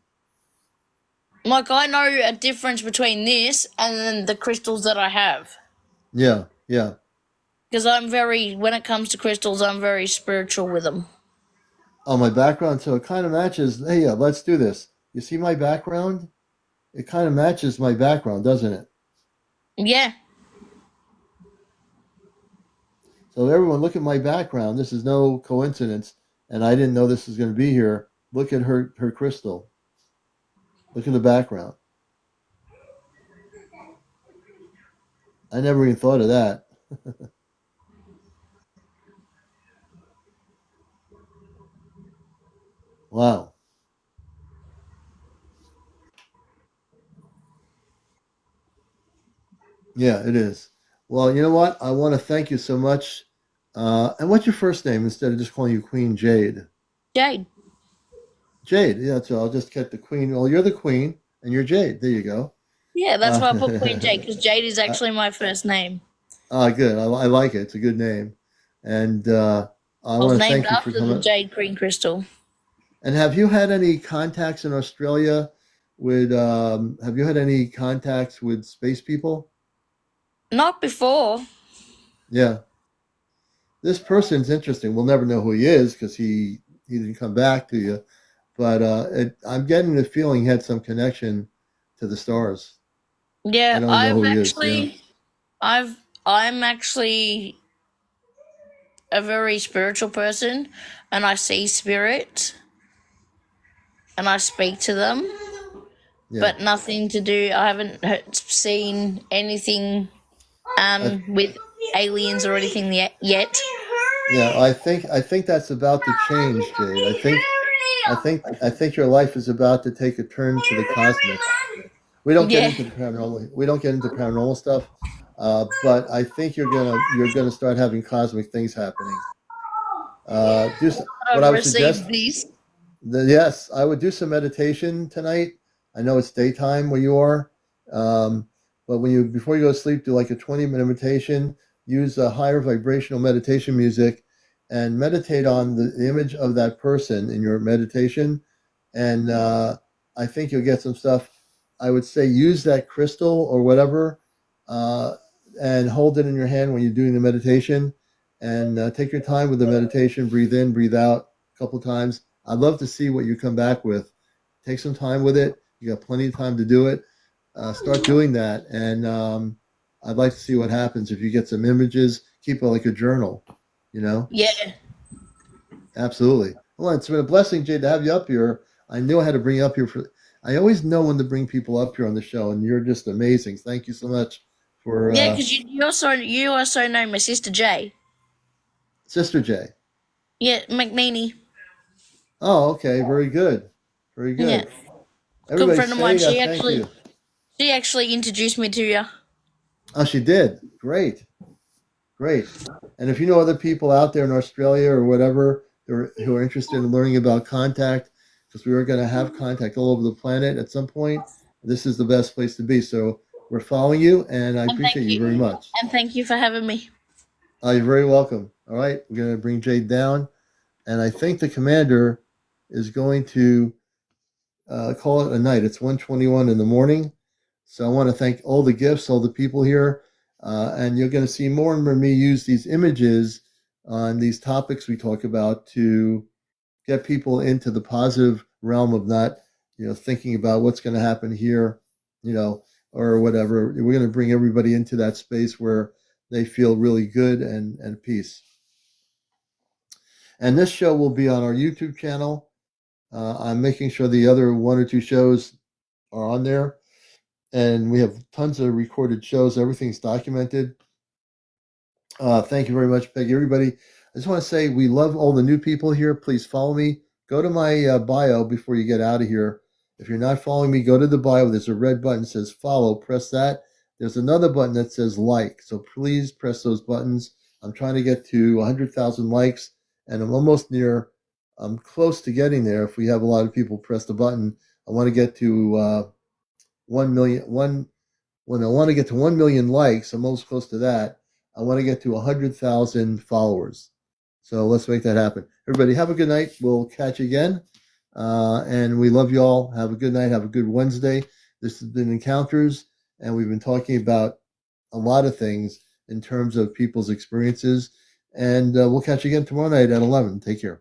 Like, I know a difference between this and then the crystals that I have. Yeah, yeah. Because when it comes to crystals, I'm very spiritual with them. Oh, my background, so it kind of matches. Hey, yeah, let's do this. You see my background? It kind of matches my background, doesn't it? Yeah. So everyone, look at my background. This is no coincidence, and I didn't know this was going to be here. Look at her crystal. Look at the background. I never even thought of that. Wow. Yeah, it is. Well, you know what? I want to thank you so much. And what's your first name instead of just calling you Queen Jade? Jade. Jade. Yeah, so I'll just get the Queen. Well, you're the Queen, and you're Jade. There you go. Yeah, that's Uh, why I put Queen Jade, because Jade is actually my first name. Good. I like it. It's a good name. And I I was want to named thank you for after the coming. Jade Green Crystal. And have you had any contacts in Australia with, have you had any contacts with space people? Not before. Yeah. This person's interesting. We'll never know who he is because he didn't come back to you. But I'm getting the feeling he had some connection to the stars. I Yeah, don't know who he is. Yeah. I'm actually a very spiritual person, and I see spirits and I speak to them, Yeah. but nothing to do. I haven't seen anything I, with aliens or anything yet. yeah. I think that's about to change, Jade. I think your life is about to take a turn to the cosmic. We don't get Yeah. into the paranormal. We don't get into paranormal stuff. But I think you're gonna start having cosmic things happening. What I've I would suggest. received these. Yes, I would do some meditation tonight. I know it's daytime where you are, but before you go to sleep, do like a 20-minute meditation. Use a higher vibrational meditation music, and meditate on the image of that person in your meditation. And I think you'll get some stuff. I would say use that crystal or whatever, uh, and hold it in your hand when you're doing the meditation. And take your time with the meditation. Breathe in, breathe out a couple times. I'd love to see what you come back with. Take some time with it. You got plenty of time to do it. Start doing that, and I'd like to see what happens if you get some images. Keep it like a journal, you know. Yeah. Absolutely. Well, it's been a blessing, Jay, to have you up here. I knew I had to bring you up here for. I always know when to bring people up here on the show, and you're just amazing. Thank you so much for Yeah, because you also know my sister Jay. Sister Jay. Yeah, McNeely. Oh, okay. Very good. Very Yeah, good. good Everybody friend of mine. say She thank actually you. she actually introduced me to you. Oh, she did. Great. Great. And if you know other people out there in Australia or whatever who are interested in learning about contact, because we are going to have contact all over the planet at some point, this is the best place to be. So we're following you, and I And appreciate thank you you. very much. And thank you for having me. You're very welcome. All right, we're going to bring Jade down, and I think the commander is going to call it a night. It's 1:21 in the morning. So I want to thank all the gifts, all the people here. And you're going to see more and more me use these images on these topics we talk about to get people into the positive realm of not, thinking about what's going to happen here, or whatever. We're going to bring everybody into that space where they feel really good and peace. And this show will be on our YouTube channel. I'm making sure the other one or two shows are on there, and we have tons of recorded shows. Everything's documented. Thank you very much, Peggy. Everybody, I just want to say we love all the new people here. Please follow me. Go to my bio before you get out of here. If you're not following me, go to the bio. There's a red button that says follow. Press that. There's another button that says like. So please press those buttons. I'm trying to get to 100,000 likes, and I'm almost near. I'm close to getting there. If we have a lot of people press the button, I want to get to 1 million. When I want to get to 1 million likes, I'm almost close to that. I want to get to 100,000 followers. So let's make that happen. Everybody, have a good night. We'll catch you again. And we love you all. Have a good night. Have a good Wednesday. This has been Encounters, and we've been talking about a lot of things in terms of people's experiences. And we'll catch you again tomorrow night at 11. Take care.